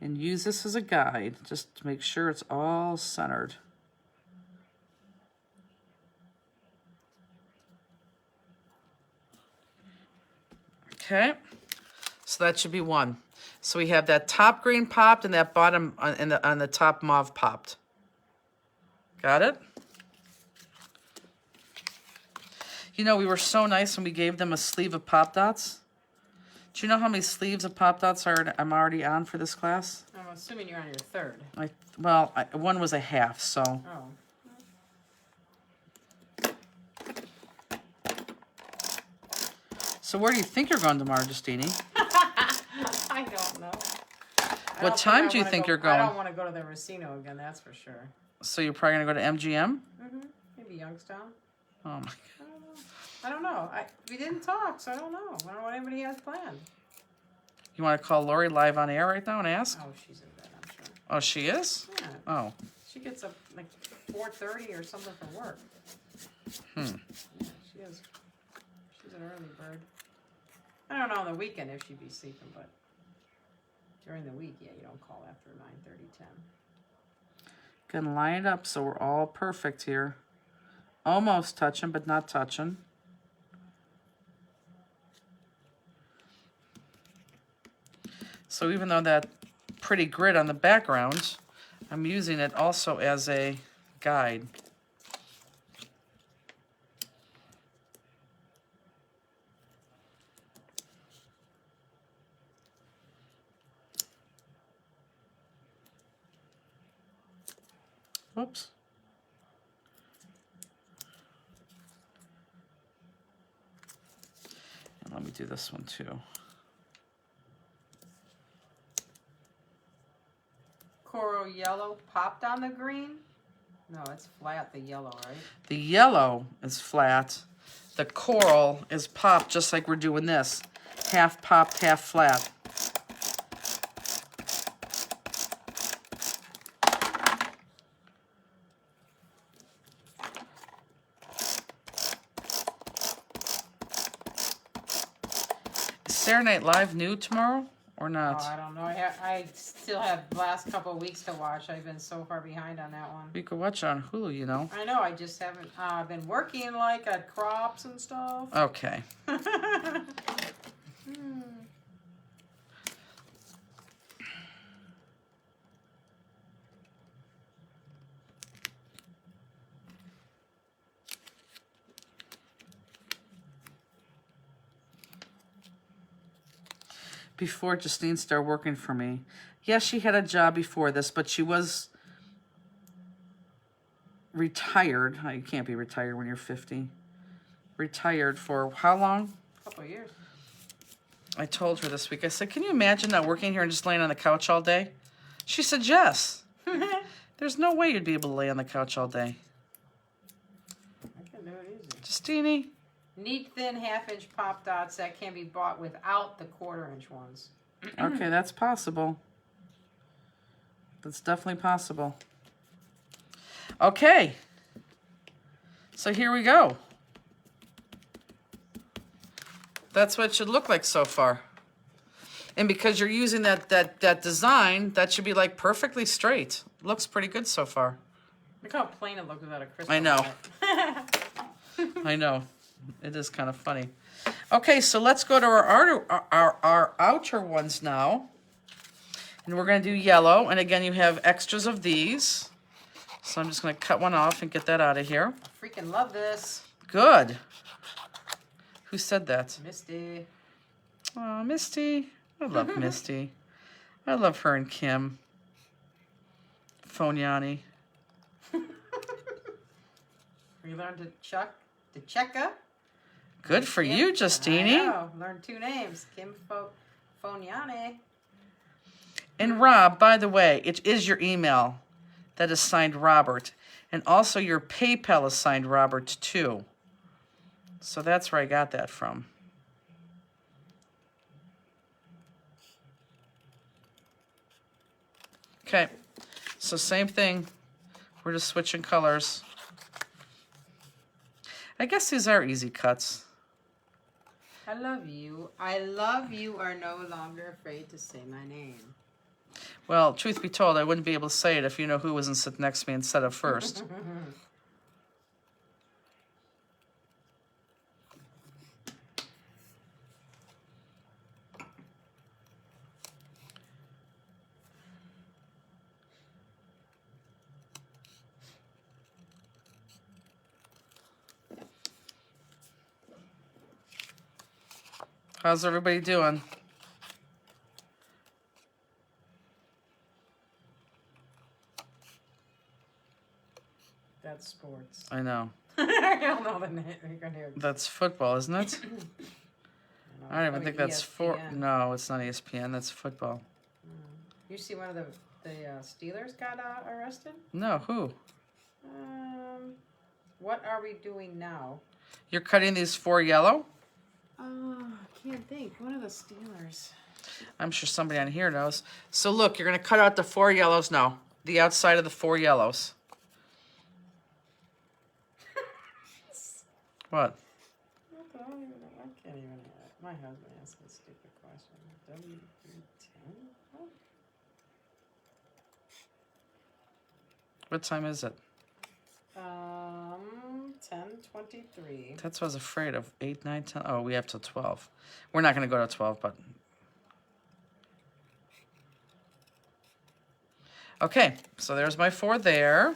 And use this as a guide, just to make sure it's all centered. Okay, so that should be one. So we have that top green popped and that bottom on the top mauve popped. Got it? You know, we were so nice when we gave them a sleeve of pop dots. Do you know how many sleeves of pop dots I'm already on for this class? I'm assuming you're on your third. One was a half, so. Oh. So where do you think you're going tomorrow, Justini? I don't know. What time do you think you're going? I don't want to go to the Racino again, that's for sure. So you're probably going to go to MGM? Maybe Youngstown. Oh, my God. I don't know. We didn't talk, so I don't know. I don't know what anybody has planned. You want to call Lori live on air right now and ask? Oh, she's in bed, I'm sure. Oh, she is? Yeah. Oh. She gets up like 4:30 or something for work. Yeah, she is. She's an early bird. I don't know on the weekend if she'd be sleeping, but during the week, yeah, you don't call after 9:30, 10. Gonna line it up so we're all perfect here. Almost touching, but not touching. So even though that pretty grid on the background, I'm using it also as a guide. Whoops. And let me do this one too. Coral yellow popped on the green? No, it's flat, the yellow, right? The yellow is flat. The coral is popped just like we're doing this. Half popped, half flat. Is Saturday Night Live new tomorrow or not? Oh, I don't know. I still have the last couple of weeks to watch. I've been so far behind on that one. You could watch it on Hulu, you know. I know. I just haven't been working like at crops and stuff. Okay. Before Justine started working for me. Yes, she had a job before this, but she was retired. Oh, you can't be retired when you're 50. Retired for how long? A couple of years. I told her this week, I said, can you imagine not working here and just laying on the couch all day? She said, yes. There's no way you'd be able to lay on the couch all day. I can do it easy. Justine. Neat thin half-inch pop dots that can be bought without the quarter-inch ones. Okay, that's possible. That's definitely possible. Okay. So here we go. That's what it should look like so far. And because you're using that design, that should be like perfectly straight. Looks pretty good so far. Look how plain it looked without a crystal. I know. on it. I know. It is kind of funny. Okay, so let's go to our outer ones now. And we're going to do yellow. And again, you have extras of these. So I'm just going to cut one off and get that out of here. I freaking love this. Good. Who said that? Misty. Oh, Misty. I love Misty. I love her and Kim. Phoniani. We learned to checka. Good for Kim. you, I Justini. know. Learned 2 names. Kim Phoniani. And Rob, by the way, it is your email that is signed Robert. And also your PayPal is signed Robert too. So that's where I got that from. Okay, so same thing. We're just switching colors. I guess these are easy cuts. I love you. I love you are no longer afraid to say my name. Well, truth be told, I wouldn't be able to say it if you know who wasn't sitting next to me instead of first. How's everybody doing? That's sports. I know. I don't know the name. That's football, isn't it? I don't even think that's for. ESPN. No, it's not ESPN. That's football. You see one of the Steelers got arrested? No, who? What are we doing now? You're cutting these 4 yellow? Oh, I can't think. One of the Steelers. I'm sure somebody on here knows. So look, you're going to cut out the 4 yellows now. The outside of the 4 yellows. What? I can't even. My husband asked me a stupid question. W10? What time is it? 10:23. That's what I was afraid of. 8, 9, 10. Oh, we have till 12. We're not going to go to 12, but... Okay, so there's my 4 there.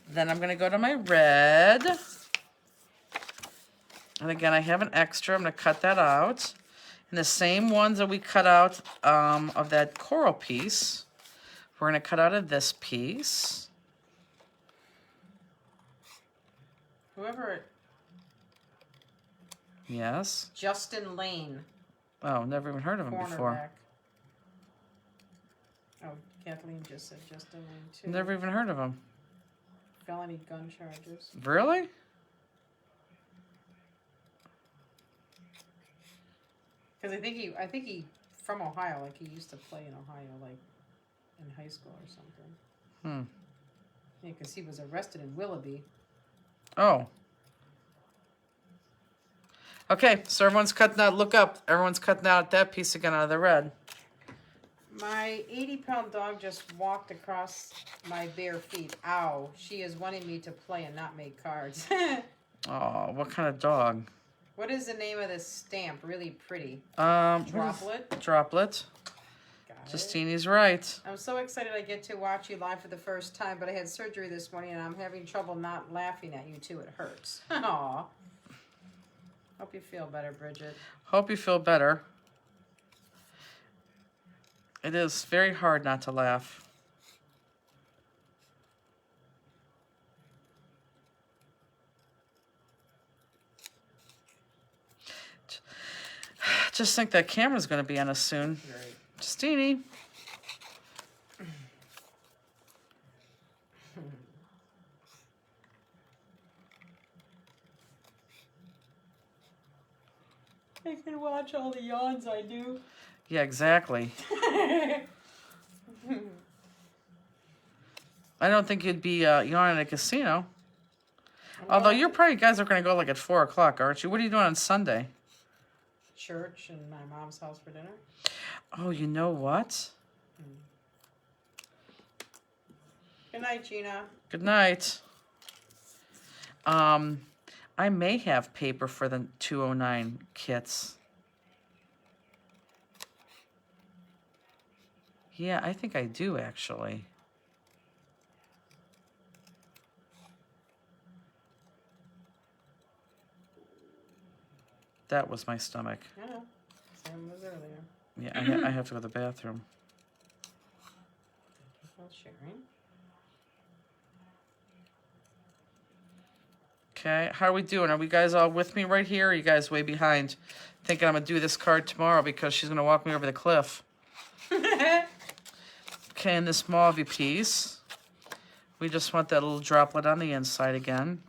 Then I'm going to go to my red. And again, I have an extra. I'm going to cut that out. And the same ones that we cut out of that coral piece, we're going to cut out of this piece. Whoever. Yes. Justin Lane. Oh, never even heard of him before. Cornerback. Oh, Kathleen just said Justin Lane too. Never even heard of him. Felony gun charges. Really? Because I think he from Ohio, like he used to play in Ohio, like in high school or something. Yeah, because he was arrested in Willoughby. Oh. Okay, so everyone's cutting out, look up, everyone's cutting out that piece again out of the red. My 80-pound dog just walked across my bare feet. Ow. She is wanting me to play and not make cards. Oh, what kind of dog? What is the name of this stamp? Really pretty. Droplet. Droplet. Got it. Justini's right. I'm so excited I get to watch you live for the first time, but I had surgery this morning and I'm having trouble not laughing at you too. It hurts. Aw. Hope you feel better, Bridget. Hope you feel better. It is very hard not to laugh. Just think that camera's going to be on us soon. Right. Justini. I can watch all the yawns I do. Yeah, exactly. I don't think you'd be yawning at a casino. Although you're probably guys are going to go like at 4 o'clock, aren't you? What are you doing on Sunday? church and my mom's house for dinner. Oh, you know what? Good night, Gina. Good night. I may have paper for the 209 kits. Yeah, I think I do actually. That was my stomach. I know. Same as earlier. Yeah, I have to go to the bathroom. Well, sharing. Okay, how are we doing? Are we guys all with me right here? Or are you guys way behind? Thinking I'm gonna do this card tomorrow because she's gonna walk me over the cliff. Okay, and this mauve piece. We just want that little droplet on the inside again.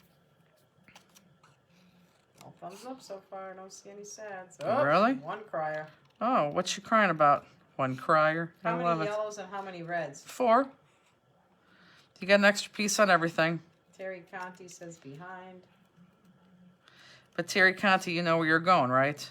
All thumbs up so far. I don't see any sads. Really? One crier. Oh, what's she crying about? One crier. How I love many it. yellows and how many reds? 4. You got an extra piece on everything. Terry Conti says behind. But Terry Conti, you know where you're going, right?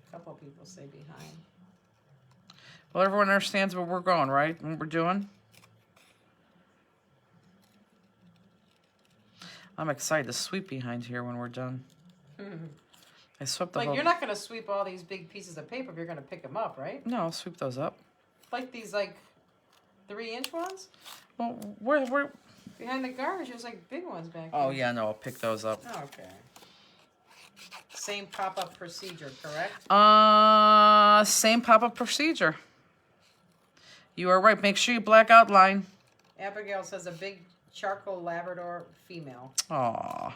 A couple people say behind. Well, everyone understands where we're going, right? What we're doing. I'm excited to sweep behind here when we're done. I swept the Like, whole... you're not going to sweep all these big pieces of paper if you're going to pick them up, right? No, I'll sweep those up. Like these, like, 3-inch ones? Well, where... Behind the garbage, there's, like, big ones back Oh, there. yeah, no, I'll pick those up. Okay. Same pop-up procedure, correct? Same pop-up procedure. You are right. Make sure you black outline. Abigail says a big charcoal Labrador female. Aw,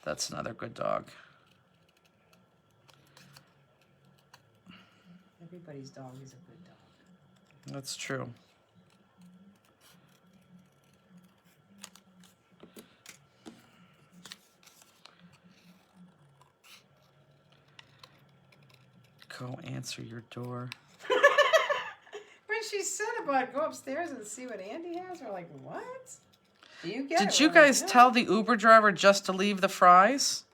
that's another good dog. Everybody's dog is a good dog. That's true. Go answer your door. When she said about go upstairs and see what Andy has, we're like, what? Do you get it? Did you We're like, guys "No." tell the Uber driver just to leave the fries?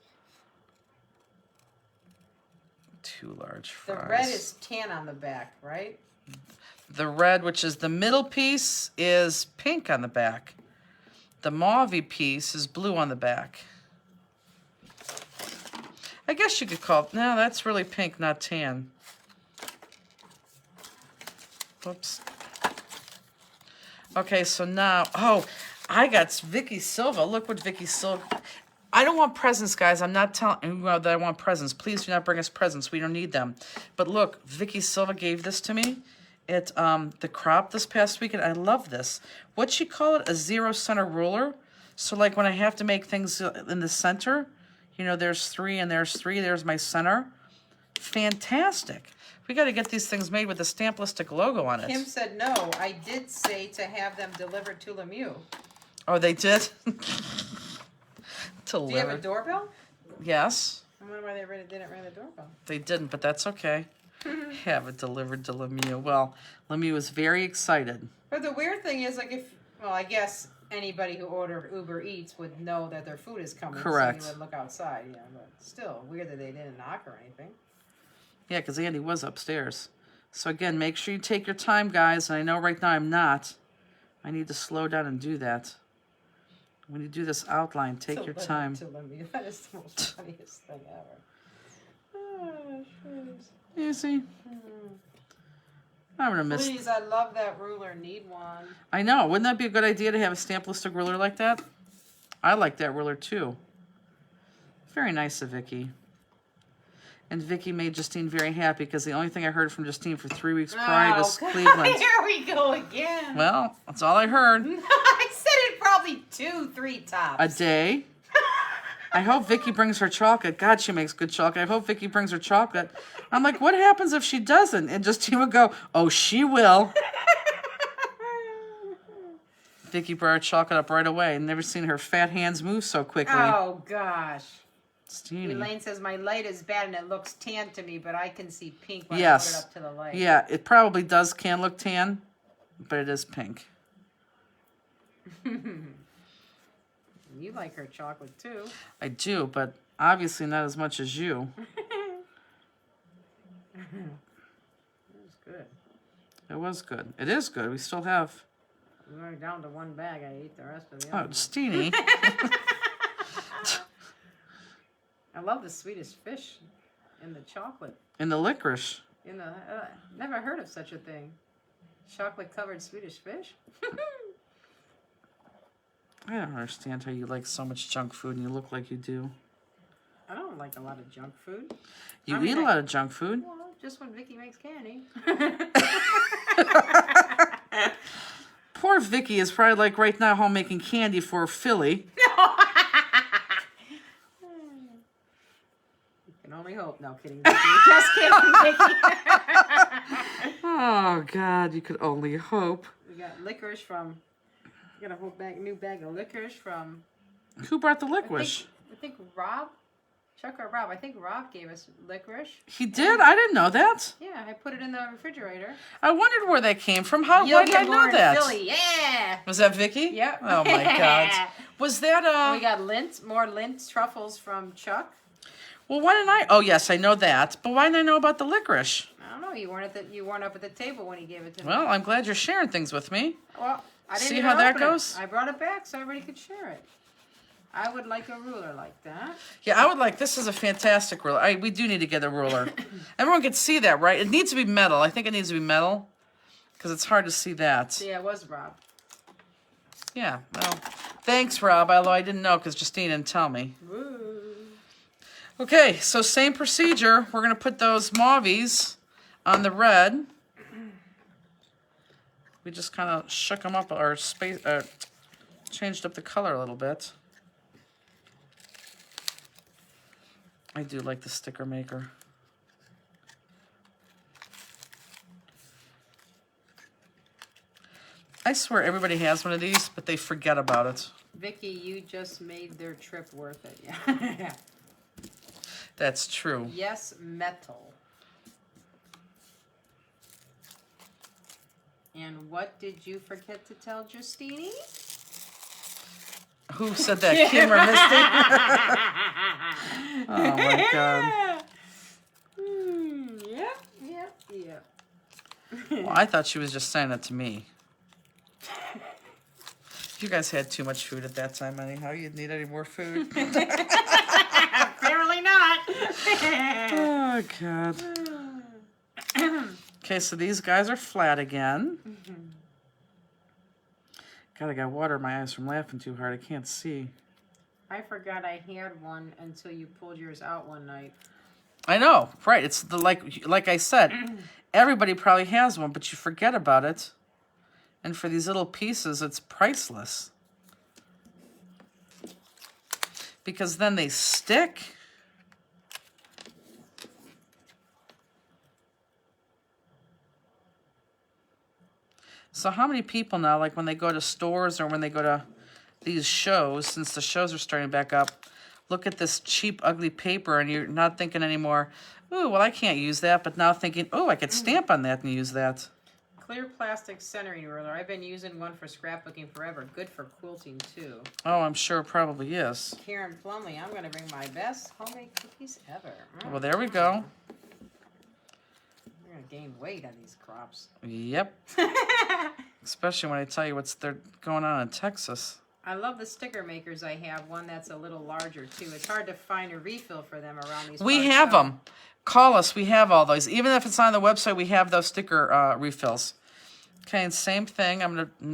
2 large The fries. red is tan on the back, right? The red, which is the middle piece, is pink on the back. The mauve piece is blue on the back. I guess you could call it, no, that's really pink, not tan. Whoops. Okay, so now, oh, I got Vicky Silva. Look what Vicky Silva. I don't want presents, guys. I'm not telling you that I want presents. Please do not bring us presents. We don't need them. But look, Vicky Silva gave this to me at the crop this past weekend. I love this. What'd she call it? A 0 center ruler. So like when I have to make things in the center, you know, there's 3 and there's 3. There's my center. Fantastic. We got to get these things made with the Stamplistic logo on it. Kim said no. I did say to have them delivered to Lemieux. Oh, they did? Do you have a doorbell? Yes. I wonder why they didn't ring the doorbell. They didn't, but that's okay. Have it delivered to Lemieux. Well, Lemieux was very excited. But the weird thing is, like, well, I guess anybody who ordered Uber Eats would know that their food is coming. Correct. So you would look outside, you know, but still, weird that they didn't knock or anything. Yeah, because Andy was upstairs. So again, make sure you take your time, guys. And I know right now I'm not. I need to slow down and do that. When you do this outline, take your time. To Lemieux. That is the most funniest thing ever. Oh, shoes. Easy. I'm going to miss... Please, I love that ruler. Need one. I know. Wouldn't that be a good idea to have a Stamplistic ruler like that? I like that ruler too. Very nice of Vicky. And Vicky made Justine very happy because the only thing I heard from Justine for 3 weeks prior was God. Cleveland. Here we go again. Well, that's all I heard. I said it probably 2-3 tops. A day. I hope Vicky brings her chocolate. God, she makes good chocolate. I hope Vicky brings her chocolate. I'm like, what happens if she doesn't? And Justine would go, oh, she will. Vicky brought her chocolate up right away. Never seen her fat hands move so quickly. Oh, gosh. Steenie. Elaine says my light is bad and it looks tan to me, but I can see pink when I Yes. put it up to the light. Yeah, it probably can look tan, but it is pink. You like her chocolate too. I do, but obviously not as much as you. It's good. It was good. It is good. We still have. We're down to one bag. I ate the rest of the Oh, other. Steenie. I love the Swedish fish in the chocolate. And the licorice. In the never heard of such a thing. Chocolate covered Swedish fish. I don't understand how you like so much junk food and you look like you do. I don't like a lot of junk food. You I mean, eat a lot of junk food. Well, just when Vicky makes candy. Poor Vicky is probably like right now home making candy for Philly. You can only hope. No, kidding, Vicky. Just kidding, Vicky. Oh God, you could only hope. We got licorice from. We got a whole new bag of licorice from. Who brought the licorice? I think Rob, Chuck or Rob. I think Rob gave us licorice. He did? I didn't know that. Yeah, I put it in the refrigerator. I wondered where that came from. Why You'll did I get more know in that? Philly. Yeah. Was that Vicky? Yep. Oh my God. Was that We got more lint truffles from Chuck. Well, why didn't I? Oh yes, I know that. But why didn't I know about the licorice? I don't know. You weren't up at the table when he gave it to me. Well, I'm glad you're sharing things with me. Well, I didn't See even how that open it. goes? I brought it back so everybody could share it. I would like a ruler like that. Yeah, I would like. This is a fantastic ruler. We do need to get a ruler. Everyone can see that, right? It needs to be metal. I think it needs to be metal because it's hard to see that. Yeah, it was Rob. Yeah. Well, thanks, Rob. Although I didn't know because Justine didn't tell me. Woo. Okay, so same procedure. We're gonna put those mauvies on the red. We just kind of shook them up or changed up the color a little bit. I do like the sticker maker. I swear everybody has one of these, but they forget about it. Vicky, you just made their trip worth it. Yeah. That's true. Yes, metal. And what did you forget to tell Justine? Who said that? Kim or Misty? Oh my God. Yep. Well, I thought she was just saying that to me. You guys had too much food at that time anyhow. You'd need any more food. Apparently not. Oh, God. Okay, so these guys are flat again. God, I got water in my eyes from laughing too hard. I can't see. I forgot I had one until you pulled yours out one night. I know, right? It's the like I said, everybody probably has one, but you forget about it. And for these little pieces, it's priceless. Because then they stick. So how many people now, like when they go to stores or when they go to these shows, since the shows are starting back up, look at this cheap, ugly paper and you're not thinking anymore, ooh, well, I can't use that, but now thinking, oh, I could stamp on that and use that. Clear plastic centering ruler. I've been using one for scrapbooking forever. Good for quilting too. Oh, I'm sure it probably is. Karen Plumley, I'm going to bring my best homemade cookies ever. Well, there we go. We're going to gain weight on these crops. Yep. Especially when I tell you what's going on in Texas. I love the sticker makers I have. One that's a little larger too. It's hard to find a refill for them around these We parts, have so- them. Call us. We have all those. Even if it's on the website, we have those sticker refills. Okay, and same thing.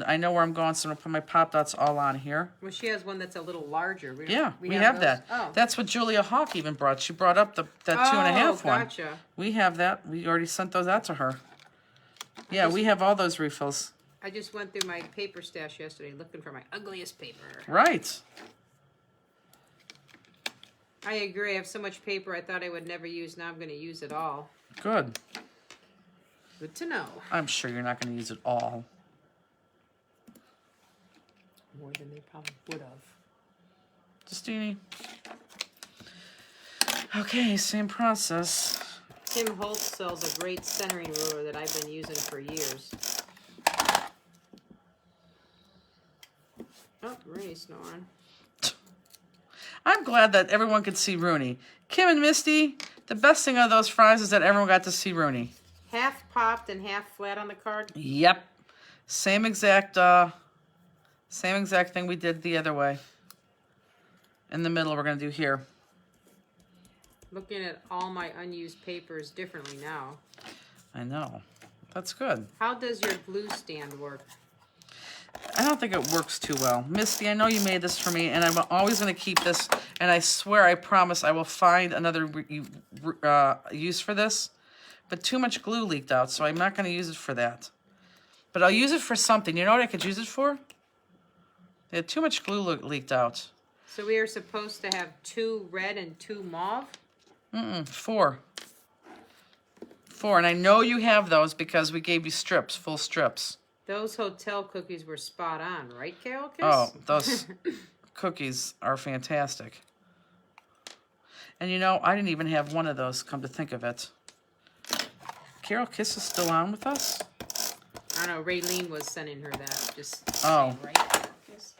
I know where I'm going, so I'm gonna put my Pop Dots all on here. Well, she has one that's a little larger. Yeah, we have those? that. Oh. That's what Julia Hawk even brought. She brought up that 2.5 one. Gotcha. We have that. We already sent those out to her. Yeah, we have all those refills. I just went through my paper stash yesterday looking for my ugliest paper. Right. I agree. I have so much paper I thought I would never use. Now I'm going to use it all. Good. Good to know. I'm sure you're not going to use it all. More than they probably would have. Justine. Okay, same process. Tim Holtz sells a great centering ruler that I've been using for years. Oh, Rooney's snoring. I'm glad that everyone could see Rooney. Kim and Misty, the best thing of those fries is that everyone got to see Rooney. Half popped and half flat on the card. Yep. Same exact thing we did the other way. In the middle, we're going to do here. Looking at all my unused papers differently now. I know. That's good. How does your glue stand work? I don't think it works too well. Misty, I know you made this for me, and I'm always going to keep this, and I swear, I promise I will find another use for this. But too much glue leaked out, so I'm not going to use it for that. But I'll use it for something. You know what I could use it for? Yeah, too much glue leaked out. So we are supposed to have 2 red and 2 mauve? 4. 4, and I know you have those because we gave you strips, full strips. Those hotel cookies were spot on, right, Carol Kiss? Oh, those cookies are fantastic. And you know, I didn't even have one of those, come to think of it. Carol Kiss is still on with us? I don't know, Raylene was sending her that. Just Oh. right, Carol Kiss?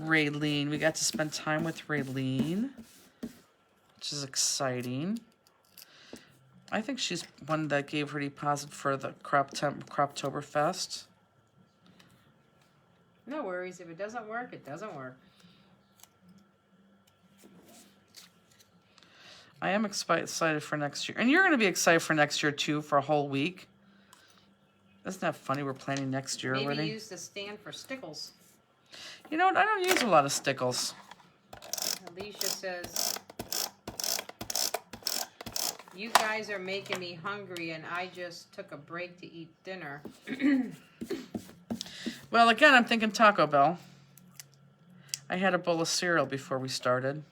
Raylene. We got to spend time with Raylene, which is exciting. I think she's one that gave her deposit for the Croptoberfest. No worries. If it doesn't work, it doesn't work. I am excited for next year. And you're going to be excited for next year, too, for a whole week. Isn't that funny? We're planning next year Maybe already. use the stand for stickles. You know what? I don't use a lot of stickles. Alicia says, you guys are making me hungry and I just took a break to eat dinner. Well, again, I'm thinking Taco Bell. I had a bowl of cereal before we started.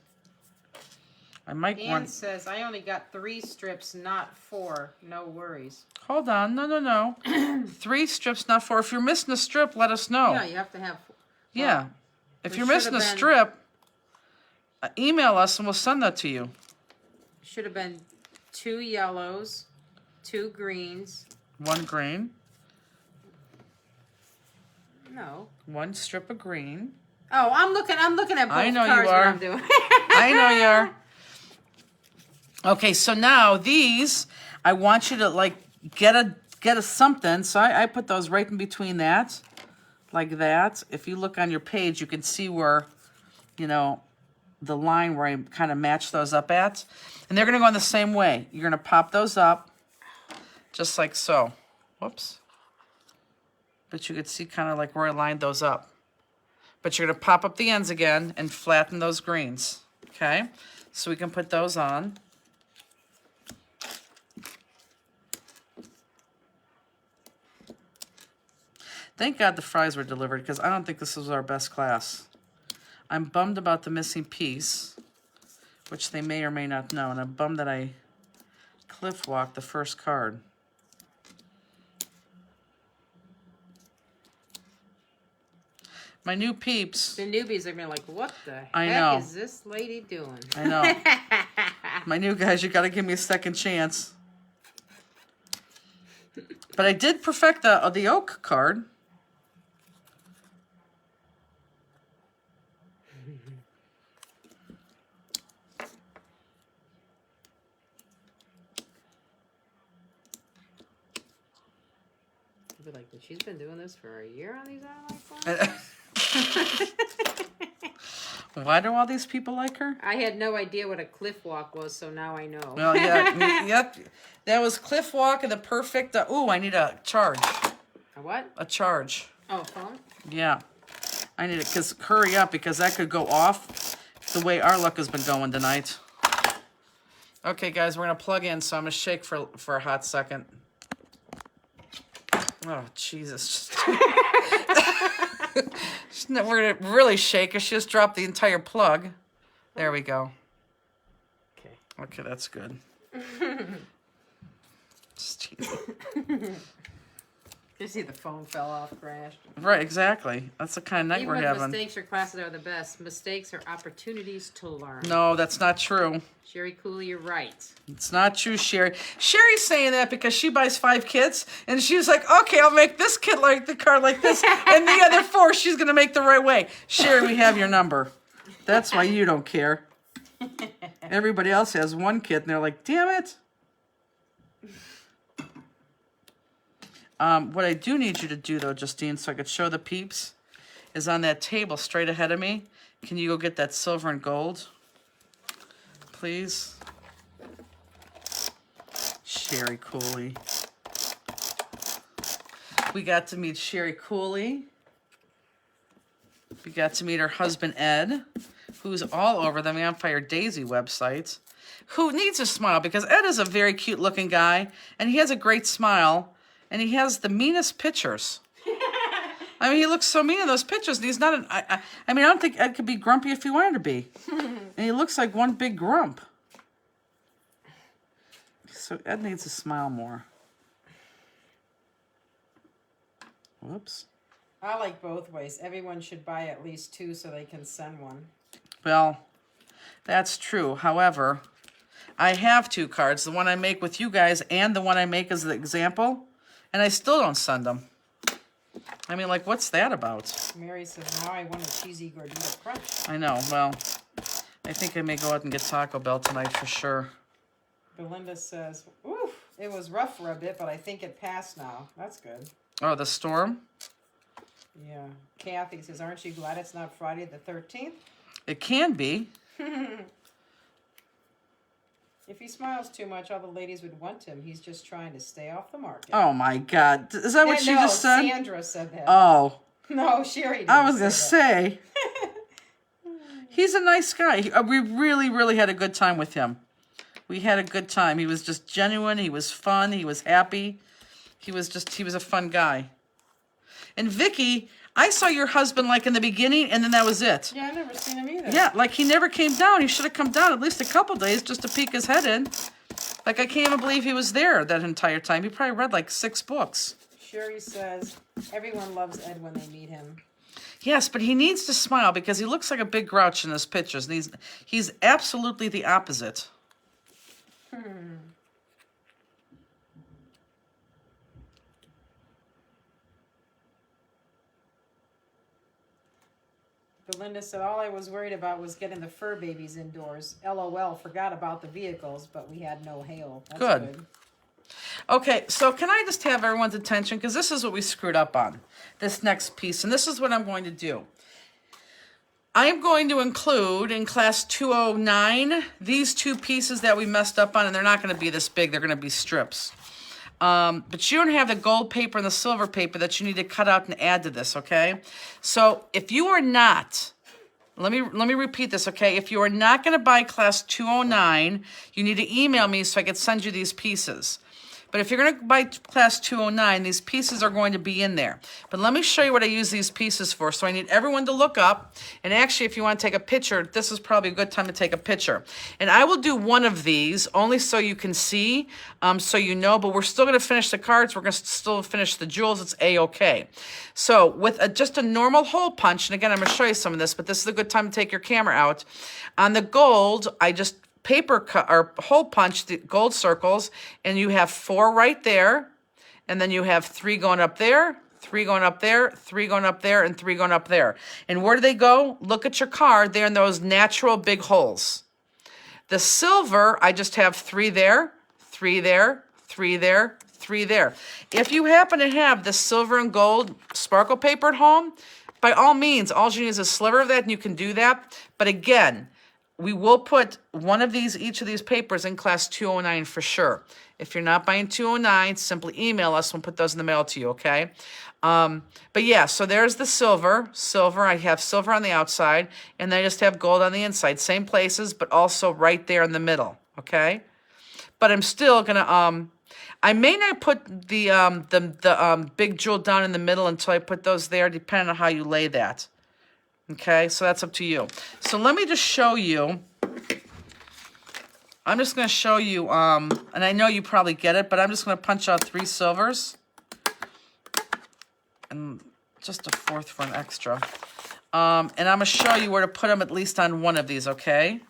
I might Ann want... says, I only got 3 strips, not 4. No worries. Hold on. No. 3 strips, not 4. If you're missing a strip, let us know. Yeah, you have to have... Yeah. If we you're missing a should've been- strip, email us and we'll send that to you. Should have been 2 yellows, 2 greens. 1 green, No. 1 strip of green. Oh, I'm looking at both I know you cards what are. I'm doing. I know you are. Okay, so now these, I want you to like get a something. So I put those right in between that, like that. If you look on your page, you can see where, you know, the line where I kind of match those up at. And they're going to go in the same way. You're going to pop those up just like so. Whoops. But you could see kind of like where I lined those up. But you're going to pop up the ends again and flatten those greens. Okay? So we can put those on. Thank God the fries were delivered because I don't think this was our best class. I'm bummed about the missing piece, which they may or may not know, and I'm bummed that I cliff walked the first card. My new peeps. The newbies are going to be like, what the I heck know. is this lady doing? I know. My new guys, you got to give me a second chance. But I did perfect the oak card. I'll be like, she's been doing this for a year on these online forums? Why do all these people like her? I had no idea what a cliff walk was, so now I know. Well, yeah, yep. That was cliff walk and the perfect. Ooh, I need a charge. A what? A charge. Oh, phone? Yeah, I need it because hurry up because that could go off the way our luck has been going tonight. Okay, guys, we're gonna plug in, so I'm gonna shake for a hot second. Oh, Jesus. We're gonna really shake her. She just dropped the entire plug. There we go. Okay. Okay, that's good. Just teasing. You see the phone fell off, crashed. Right, exactly. That's the kind of night Even we're with having. mistakes, your classes are the best. Mistakes are opportunities to learn. No, that's not true. Sherry Cooley, you're right. It's not true, Sherry. Sherry's saying that because she buys 5 kits, and she's like, okay, I'll make this kit like the card like this, and the other 4 she's gonna make the right way. Sherry, we have your number. That's why you don't care. Everybody else has 1 kit, and they're like, damn it. What I do need you to do, though, Justine, so I could show the peeps, is on that table straight ahead of me. Can you go get that silver and gold? Please. Sherry Cooley. We got to meet Sherry Cooley. We got to meet her husband, Ed, who's all over the Vampire Daisy website, who needs a smile because Ed is a very cute-looking guy, and he has a great smile. And he has the meanest pictures. I mean, he looks so mean in those pictures. And he's not an... I mean, I don't think Ed could be grumpy if he wanted to be. And he looks like one big grump. So Ed needs to smile more. Whoops. I like both ways. Everyone should buy at least 2 so they can send one. Well, that's true. However, I have 2 cards. The one I make with you guys and the one I make as the example. And I still don't send them. I mean, like, what's that about? Mary says, now I want a cheesy gordita crunch. I know. Well, I think I may go out and get Taco Bell tonight for sure. Belinda says, oof, it was rough for a bit, but I think it passed now. That's good. Oh, the storm? Yeah. Kathy says, aren't you glad it's not Friday the 13th? It can be. If he smiles too much, all the ladies would want him. He's just trying to stay off the market. Oh, my God. Is that what she just said? Sandra said that. Oh. No, Sherry didn't I was going to say say. He's a nice guy. We really, really had a good time with him. We had a good time. He was just genuine. He was fun. He was happy. He was a fun guy. And Vicky, I saw your husband like in the beginning, and then that was it. Yeah, I've never seen him either. Yeah, like he never came down. He should have come down at least a couple days just to peek his head in. Like, I can't even believe he was there that entire time. He probably read like 6 books. Sherry says, everyone loves Ed when they meet him. Yes, but he needs to smile because he looks like a big grouch in his pictures. And he's absolutely the opposite. Belinda said, all I was worried about was getting the fur babies indoors. LOL, forgot about the vehicles, but we had no hail. That's Good. Okay, so can I just have everyone's attention? Because this is what we screwed up on, this next piece. And this is what I'm going to do. I am going to include in class 209 these 2 pieces that we messed up on. And they're not going to be this big. They're going to be strips. But you don't have the gold paper and the silver paper that you need to cut out and add to this, okay? So if you are not, let me repeat this, okay? If you are not going to buy class 209, you need to email me so I can send you these pieces. But if you're going to buy class 209, these pieces are going to be in there. But let me show you what I use these pieces for. So I need everyone to look up. And actually, if you want to take a picture, this is probably a good time to take a picture. And I will do one of these only so you can see, so you know. But we're still going to finish the cards. We're going to still finish the jewels. It's A-okay. So with just a normal hole punch, and again, I'm going to show you some of this, but this is a good time to take your camera out. On the gold, I just paper cut or hole punch the gold circles, and you have 4 right there, and then you have 3 going up there, 3 going up there, 3 going up there, and 3 going up there. And where do they go? Look at your card. They're in those natural big holes. The silver, I just have 3 there, 3 there, 3 there, 3 there. If you happen to have the silver and gold sparkle paper at home, by all means, all you need is a sliver of that, and you can do that. But again, we will put one of these, each of these papers in class 209 for sure. If you're not buying 209, simply email us. We'll put those in the mail to you, okay? But yeah, so there's the silver. I have silver on the outside, and then I just have gold on the inside. Same places, but also right there in the middle, okay? But I'm still going to, I may not put the big jewel down in the middle until I put those there, depending on how you lay that. Okay, so that's up to you. So let me just show you. I'm just going to show you, and I know you probably get it, but I'm just going to punch out 3 silvers. and just a fourth for an extra. And I'm going to show you where to put them at least on one of these, okay?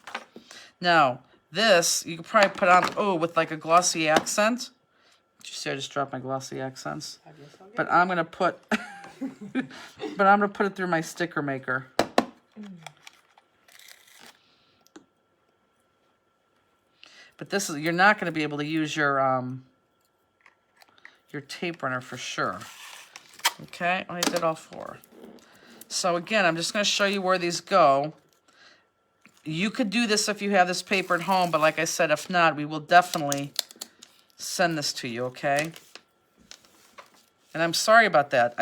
Now, this, you could probably put on, with like a glossy accent. Did you see I just dropped my glossy accents? But I'm going to put, but I'm going to put it through my sticker maker. But this is, you're not going to be able to use your tape runner for sure. Okay, I did all 4. So again, I'm just going to show you where these go. You could do this if you have this paper at home, but like I said, if not, we will definitely send this to you, okay? And I'm sorry about that.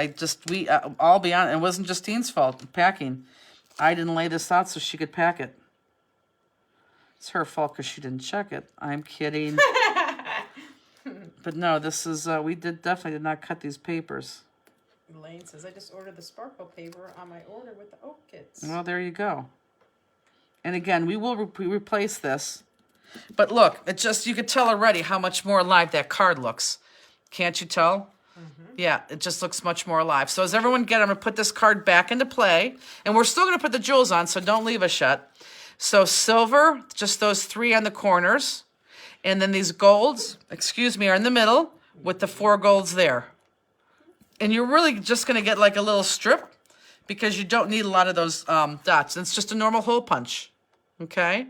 I'll be honest, it wasn't Justine's fault, packing. I didn't lay this out so she could pack it. It's her fault because she didn't check it. I'm kidding. But no, this is, we definitely did not cut these papers. Elaine says, I just ordered the sparkle paper on my order with the oak kits. Well, there you go. And again, we will replace this. But look, it just, you could tell already how much more alive that card looks. Can't you tell? Mm-hmm. Yeah, it just looks much more alive. So as everyone get, I'm going to put this card back into play. And we're still going to put the jewels on, so don't leave us yet. So silver, just those 3 on the corners. And then these golds, are in the middle with the 4 golds there. And you're really just going to get like a little strip because you don't need a lot of those dots. It's just a normal hole punch. Okay?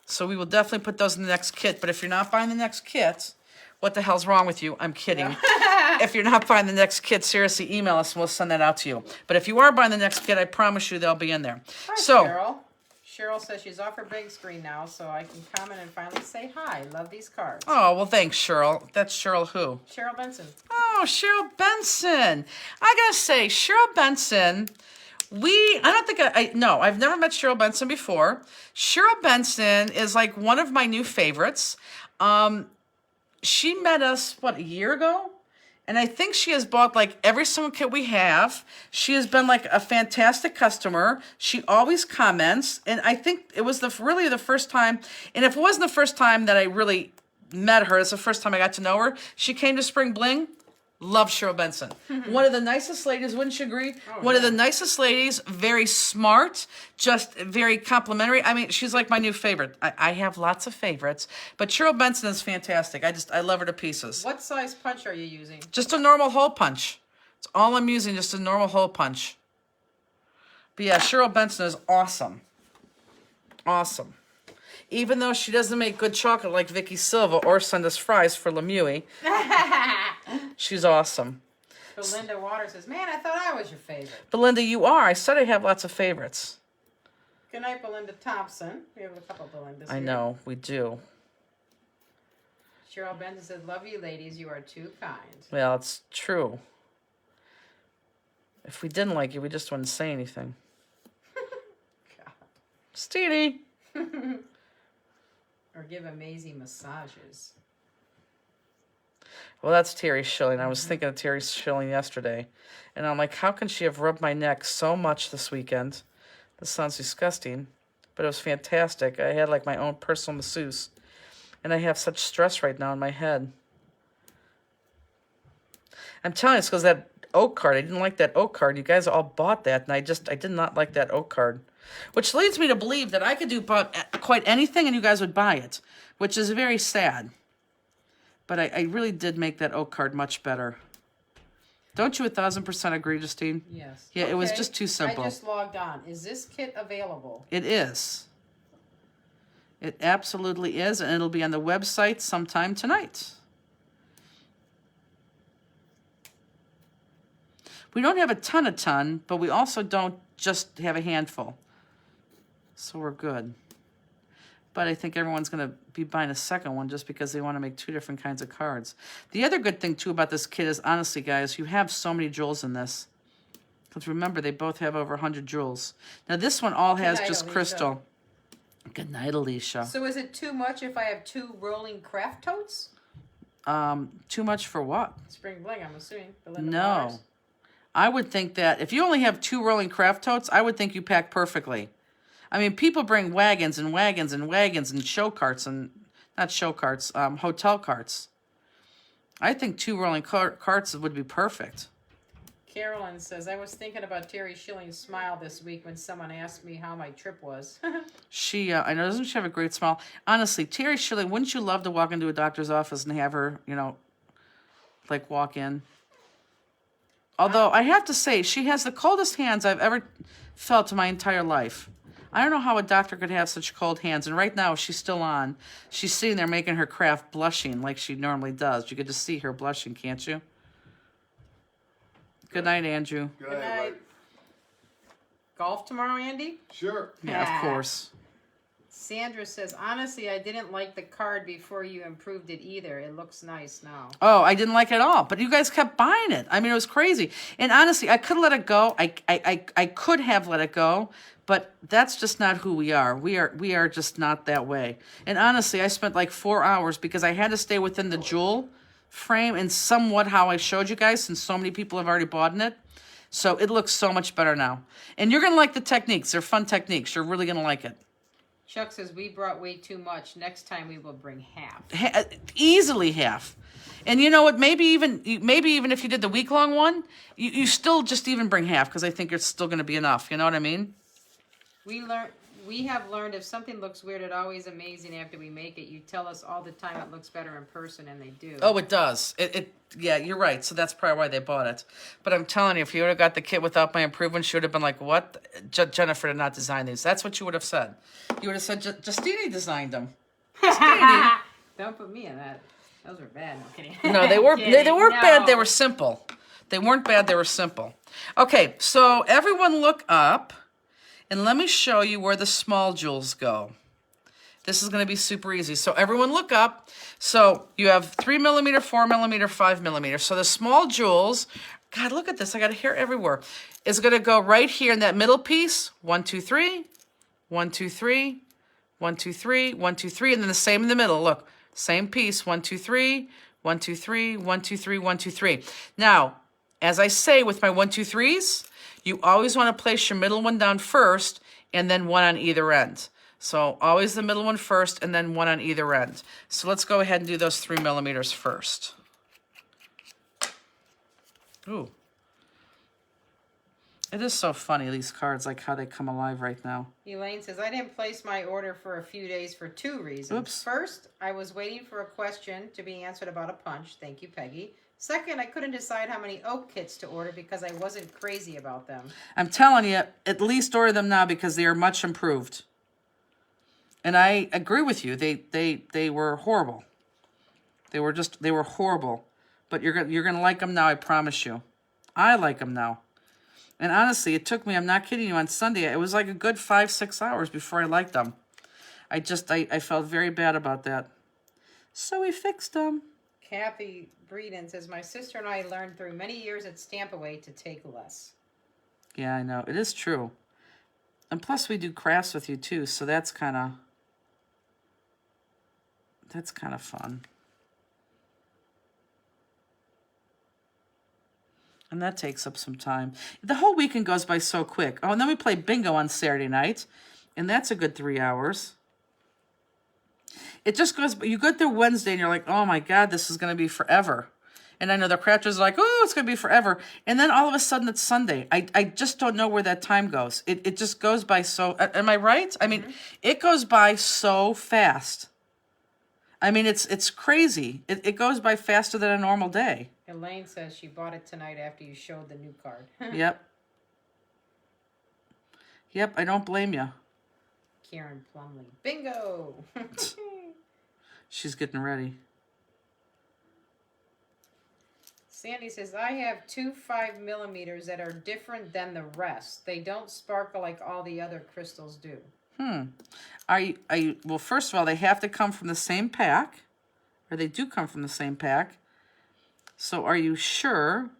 So we will definitely put those in the next kit. But if you're not buying the next kit, what the hell's wrong with you? I'm kidding. If you're not buying the next kit, seriously, email us and we'll send that out to you. But if you are buying the next kit, I promise you they'll be in there. Hi, so, Cheryl. Cheryl says she's off her big screen now, so I can comment and finally say hi. Love these cards. Oh, well, thanks, Cheryl. That's Cheryl who? Cheryl Benson. Oh, Cheryl Benson. I gotta say, Cheryl Benson, I've never met Cheryl Benson before. Cheryl Benson is like one of my new favorites. She met us, a year ago? And I think she has bought like every single kit we have. She has been like a fantastic customer. She always comments. And I think it was really the first time. And if it wasn't the first time that I really met her, it's the first time I got to know her. She came to Spring Bling. Love Cheryl Benson. One of the nicest ladies, wouldn't you agree? One of the nicest ladies, very smart, just very complimentary. I mean, she's like my new favorite. I have lots of favorites, but Cheryl Benson is fantastic. I love her to pieces. What size punch are you using? Just a normal hole punch. It's all I'm using, just a normal hole punch. But yeah, Cheryl Benson is awesome. Awesome. Even though she doesn't make good chocolate like Vicky Silva or send us fries for Lemuy, she's awesome. Belinda Waters says, man, I thought I was your favorite. Belinda, you are. I said I have lots of favorites. Good night, Belinda Thompson. We have a couple Belindas I here. know, we do. Cheryl Benson said, love you ladies, you are too kind. Well, it's true. If we didn't like you, we just wouldn't say anything. Steedy. Or give amazing massages. Well, that's Terry Schilling. I was thinking of Terry Schilling yesterday. And I'm like, how can she have rubbed my neck so much this weekend? This sounds disgusting, but it was fantastic. I had like my own personal masseuse. And I have such stress right now in my head. I'm telling you, it's because that oak card. I didn't like that oak card. You guys all bought that, and I did not like that oak card. Which leads me to believe that I could do quite anything and you guys would buy it, which is very sad. But I really did make that oak card much better. Don't you 1,000% agree, Justine? Yes. Yeah, it was just too simple. I just logged on. Is this kit available? It is. It absolutely is, and it'll be on the website sometime tonight. We don't have a ton, but we also don't just have a handful. So we're good. But I think everyone's going to be buying a second one just because they want to make 2 different kinds of cards. The other good thing, too, about this kit is, honestly, guys, you have so many jewels in this. Because remember, they both have over 100 jewels. Now, this one all has Good night, just Alicia. crystal. Good night, Alicia. So is it too much if I have 2 rolling craft totes? Too much for what? Spring Bling, I'm assuming. Belinda No. Waters. I would think that if you only have 2 rolling craft totes, I would think you pack perfectly. I mean, people bring wagons and wagons and wagons and show carts and, not show carts, hotel carts. I think 2 rolling carts would be perfect. Carolyn says, I was thinking about Terry Schilling's smile this week when someone asked me how my trip was. She, I know, doesn't she have a great smile? Honestly, Terry Schilling, wouldn't you love to walk into a doctor's office and have her, like walk in? Although I have to say, she has the coldest hands I've ever felt in my entire life. I don't know how a doctor could have such cold hands. And right now, she's still on. She's sitting there making her craft blushing like she normally does. You could just see her blushing, can't you? Good night, Andrew. Good Good night. night. Golf tomorrow, Andy? Sure. Yeah, of course. Sandra says, honestly, I didn't like the card before you improved it either. It looks nice now. Oh, I didn't like it at all, but you guys kept buying it. I mean, it was crazy. And honestly, I could let it go. I could have let it go, but that's just not who we are. We are just not that way. And honestly, I spent like 4 hours because I had to stay within the jewel frame and somewhat how I showed you guys, since so many people have already bought in it. So it looks so much better now. And you're gonna like the techniques. They're fun techniques. You're really gonna like it. Chuck says, we brought way too much. Next time we will bring half. Easily half. And you know what? Maybe even if you did the week-long one, you still just even bring half, because I think it's still going to be enough. You know what I mean? We have learned if something looks weird, it's always amazing after we make it. You tell us all the time it looks better in person, and they do. Oh, it does. Yeah, you're right. So that's probably why they bought it. But I'm telling you, if you would have got the kit without my improvement, she would have been like, what? Jennifer did not design these. That's what you would have said. You would have said, Justini designed them. Justini. Don't put me in that. Those were bad. No kidding. No, they weren't. They weren't bad. They No. were simple. They weren't bad. They were simple. Okay, so everyone look up. And let me show you where the small jewels go. This is going to be super easy. So everyone look up. So you have 3 millimeter, 4 millimeter, 5 millimeter. So the small jewels, God, look at this. I got hair everywhere. Is going to go right here in that middle piece. 1, 2, 3, 1, 2, 3, 1, 2, 3, 1, 2, 3. And then the same in the middle. Look, same piece. 1, 2, 3, 1, 2, 3, 1, 2, 3, 1, 2, 3. Now, as I say with my 1, 2, 3s, you always want to place your middle one down first and then one on either end. So always the middle one first and then one on either end. So let's go ahead and do those 3 millimeters first. Ooh. It is so funny, these cards, like how they come alive right now. Elaine says, I didn't place my order for a few days for 2 reasons. Oops. First, I was waiting for a question to be answered about a punch. Thank you, Peggy. Second, I couldn't decide how many oak kits to order because I wasn't crazy about them. I'm telling you, at least order them now because they are much improved. And I agree with you. They were horrible. They were horrible. But you're gonna like them now, I promise you. I like them now. And honestly, it took me, I'm not kidding you, on Sunday, it was like a good 5-6 hours before I liked them. I felt very bad about that. So we fixed them. Kathy Breeden says, my sister and I learned through many years at Stampaway to take less. Yeah, I know. It is true. And plus we do crafts with you too, so that's kind of fun. And that takes up some time. The whole weekend goes by so quick. Oh, and then we play bingo on Saturday night, and that's a good 3 hours. It just goes, you go through Wednesday and you're like, oh my God, this is going to be forever. And I know the crafters are like, oh, it's going to be forever. And then all of a sudden it's Sunday. I just don't know where that time goes. It just goes by so, am I right? I mean, it goes by so fast. I mean, it's crazy. It goes by faster than a normal day. Elaine says she bought it tonight after you showed the new card. Yep. Yep, I don't blame you. Karen Plumley. Bingo! She's getting ready. Sandy says, I have 2 5 millimeters that are different than the rest. They don't sparkle like all the other crystals do. Are you, well, first of all, they have to come from the same pack, or they do come from the same pack. So are you sure?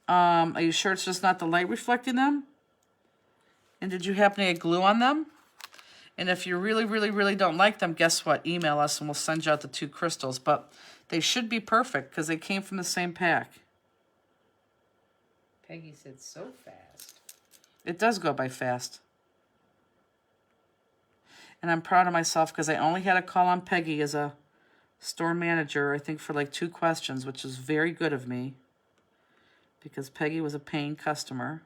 Are you sure it's just not the light reflecting them? And did you happen to get glue on them? And if you really, really, really don't like them, guess what? Email us and we'll send you out the 2 crystals. But they should be perfect because they came from the same pack. Peggy said, so fast. It does go by fast. And I'm proud of myself because I only had to call on Peggy as a store manager, I think, for like 2 questions, which is very good of me. because Peggy was a paying customer.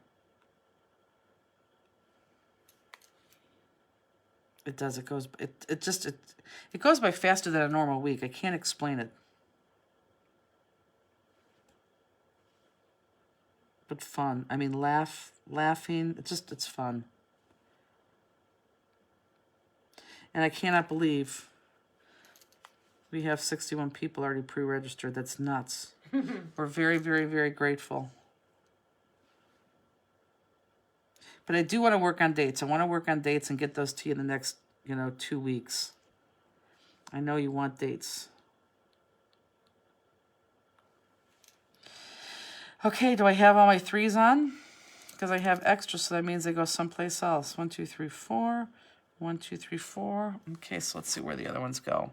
It does. It goes. It goes by faster than a normal week. I can't explain it. But fun. I mean, laughing. It's fun. And I cannot believe we have 61 people already pre-registered. That's nuts. We're very, very, very grateful. But I do want to work on dates. I want to work on dates and get those to you in the next, 2 weeks. I know you want dates. Okay, do I have all my 3s on? Because I have extra, so that means they go someplace else. 1, 2, 3, 4. 1, 2, 3, 4. Okay, so let's see where the other ones go.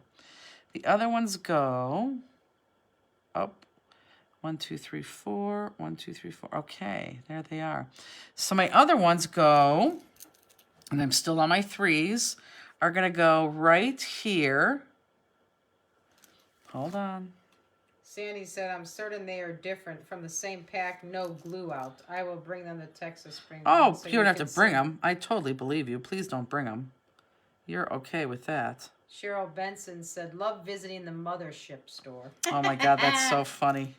The other ones go up. 1, 2, 3, 4. 1, 2, 3, 4. Okay, there they are. So my other ones go, and I'm still on my 3s, are going to go right here. Hold on. Sandy said, I'm certain they are different from the same pack, no glue out. I will bring them to Texas Spring. Oh, so you don't have to can bring see. them. I totally believe you. Please don't bring them. You're okay with that. Cheryl Benson said, love visiting the mothership store. Oh my God, that's so funny.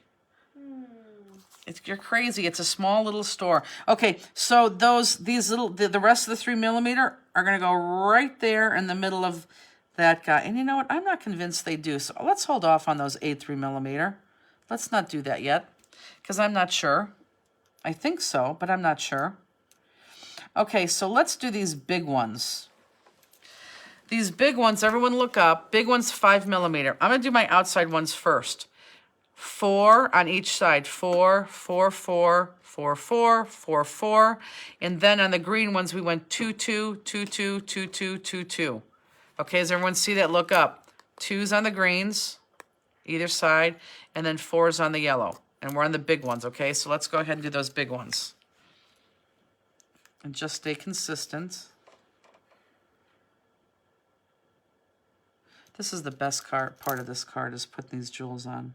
You're crazy. It's a small little store. Okay, so the rest of the 3mm are going to go right there in the middle of that guy. And you know what? I'm not convinced they do. So let's hold off on those 8 3mm. Let's not do that yet because I'm not sure. I think so, but I'm not sure. Okay, so let's do these big ones. These big ones, everyone look up. Big ones, 5mm. I'm going to do my outside ones first. 4 on each side. 4, 4, 4, 4, 4, 4, 4. And then on the green ones, we went 2, 2, 2, 2, 2, 2, 2, 2. Okay, does everyone see that? Look up. 2's on the greens, either side, and then 4's on the yellow. And we're on the big ones, okay? So let's go ahead and do those big ones. And just stay consistent. This is the best part of this card, is putting these jewels on.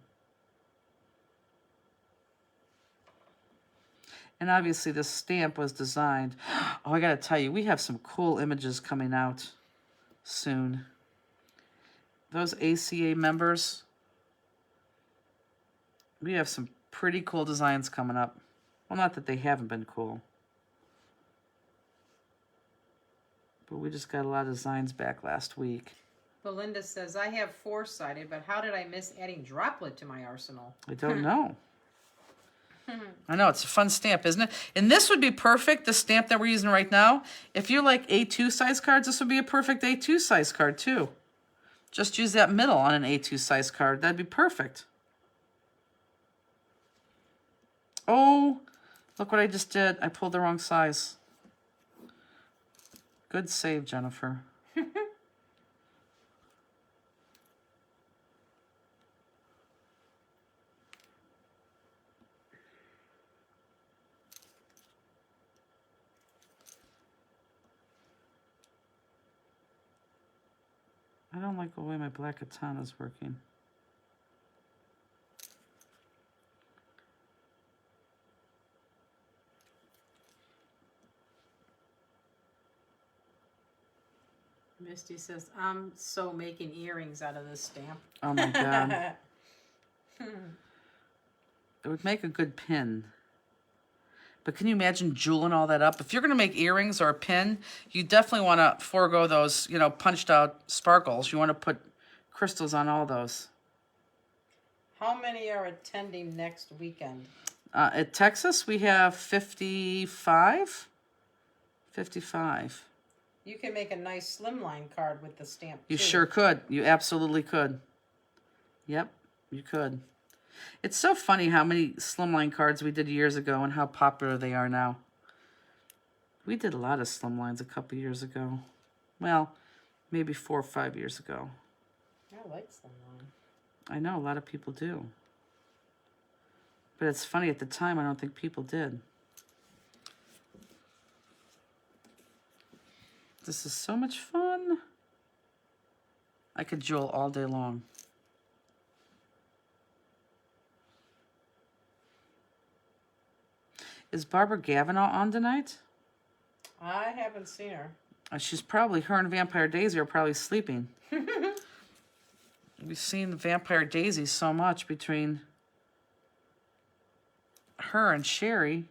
And obviously this stamp was designed. Oh, I gotta tell you, we have some cool images coming out soon. Those ACA members, we have some pretty cool designs coming up. Well, not that they haven't been cool. But we just got a lot of designs back last week. Belinda says, I have 4-sided, but how did I miss adding droplet to my arsenal? I don't know. I know, it's a fun stamp, isn't it? And this would be perfect, the stamp that we're using right now. If you like A2 size cards, this would be a perfect A2 size card too. Just use that middle on an A2 size card. That'd be perfect. Oh, look what I just did. I pulled the wrong size. Good save, Jennifer. I don't like the way my black katana is working. Misty says, I'm so making earrings out of this stamp. Oh my God. It would make a good pin. But can you imagine jeweling all that up? If you're going to make earrings or a pin, you definitely want to forego those, punched out sparkles. You want to put crystals on all those. How many are attending next weekend? At Texas, we have 55. 55. You can make a nice slimline card with the stamp, You too. sure could. You absolutely could. Yep, you could. It's so funny how many slimline cards we did years ago and how popular they are now. We did a lot of slimlines a couple years ago. Well, maybe 4 or 5 years ago. I like slimline. I know, a lot of people do. But it's funny, at the time, I don't think people did. This is so much fun. I could jewel all day long. Is Barbara Gavinow on tonight? I haven't seen her. She's probably, her and Vampire Daisy are probably sleeping. We've seen Vampire Daisy so much between her and Sherry.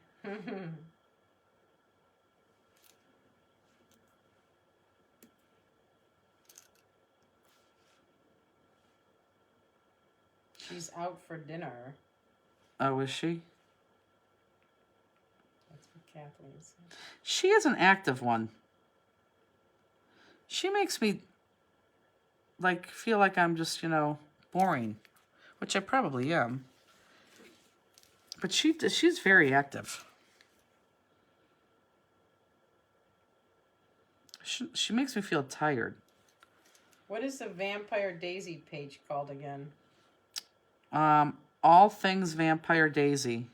She's out for dinner. Oh, is she? That's what Kathleen said. She is an active one. She makes me like feel like I'm just, boring, which I probably am. But she's very active. She makes me feel tired. What is the Vampire Daisy page called again? All Things Vampire Daisy.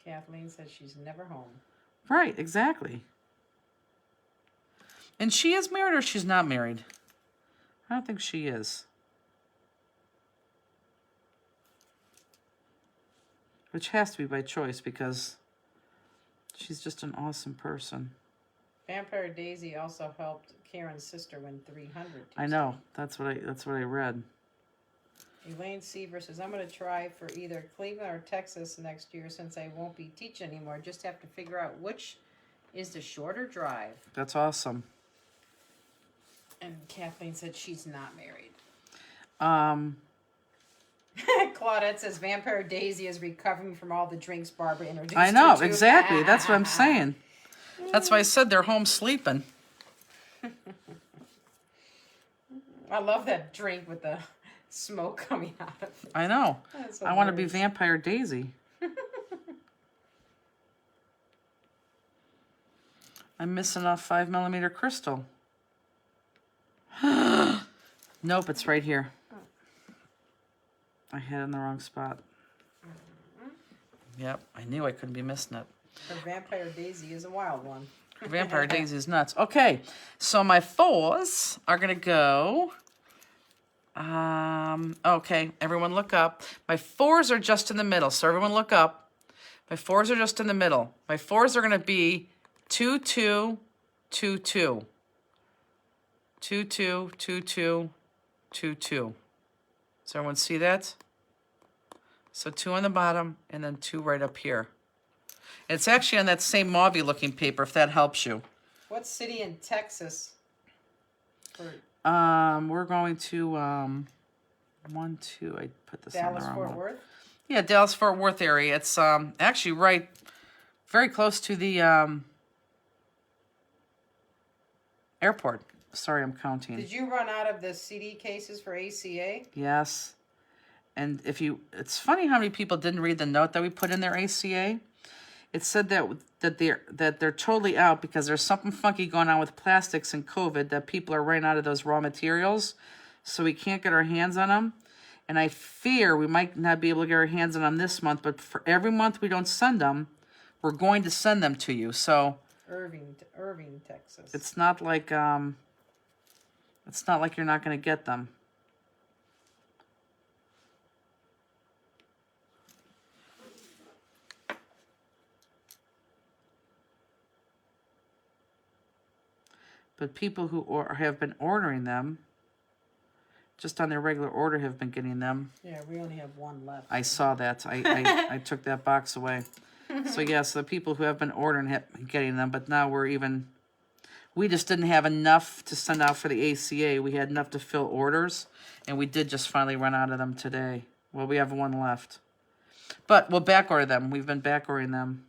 Kathleen says she's never home. Right, exactly. And she is married or she's not married? I don't think she is. Which has to be by choice because she's just an awesome person. Vampire Daisy also helped Karen's sister win 300. I know. That's what I read. Elaine Seaver says, I'm going to try for either Cleveland or Texas next year since I won't be teaching anymore. Just have to figure out which is the shorter drive. That's awesome. And Kathleen said she's not married. Um, Claudette says Vampire Daisy is recovering from all the drinks Barbara introduced I know, her to. exactly. That's what I'm saying. That's why I said they're home sleeping. I love that drink with the smoke coming out of it. I know. That's I want to be hilarious. Vampire Daisy. I'm missing a 5mm crystal. Nope, it's right here. I had it in the wrong spot. Yep, I knew I couldn't be missing it. Her Vampire Daisy is a wild one. Vampire Daisy is nuts. Okay, so my 4s are going to go... okay, everyone look up. My 4s are just in the middle, so everyone look up. My 4s are just in the middle. My 4s are going to be 2, 2, 2, 2. 2, 2, 2, 2, 2, 2. Does everyone see that? So 2 on the bottom, and then 2 right up here. It's actually on that same mauve looking paper, if that helps you. What city in Texas? For We're going to 1, 2. I put this on the Dallas wrong Fort one. Worth? Yeah, Dallas Fort Worth area. It's actually right, very close to the airport. Sorry, I'm counting. Did you run out of the CD cases for ACA? Yes. And it's funny how many people didn't read the note that we put in their ACA. It said that they're totally out because there's something funky going on with plastics and COVID, that people are running out of those raw materials, so we can't get our hands on them. And I fear we might not be able to get our hands on them this month, but for every month we don't send them, we're going to send them to you. So Irving, Texas. it's not like you're not going to get them. But people who have been ordering them, just on their regular order, have been getting them. Yeah, we only have one left. I saw that. I took that box away. So yes, the people who have been ordering have been getting them, but now we just didn't have enough to send out for the ACA. We had enough to fill orders, and we did just finally run out of them today. Well, we have one left. But we'll back order them. We've been back ordering them.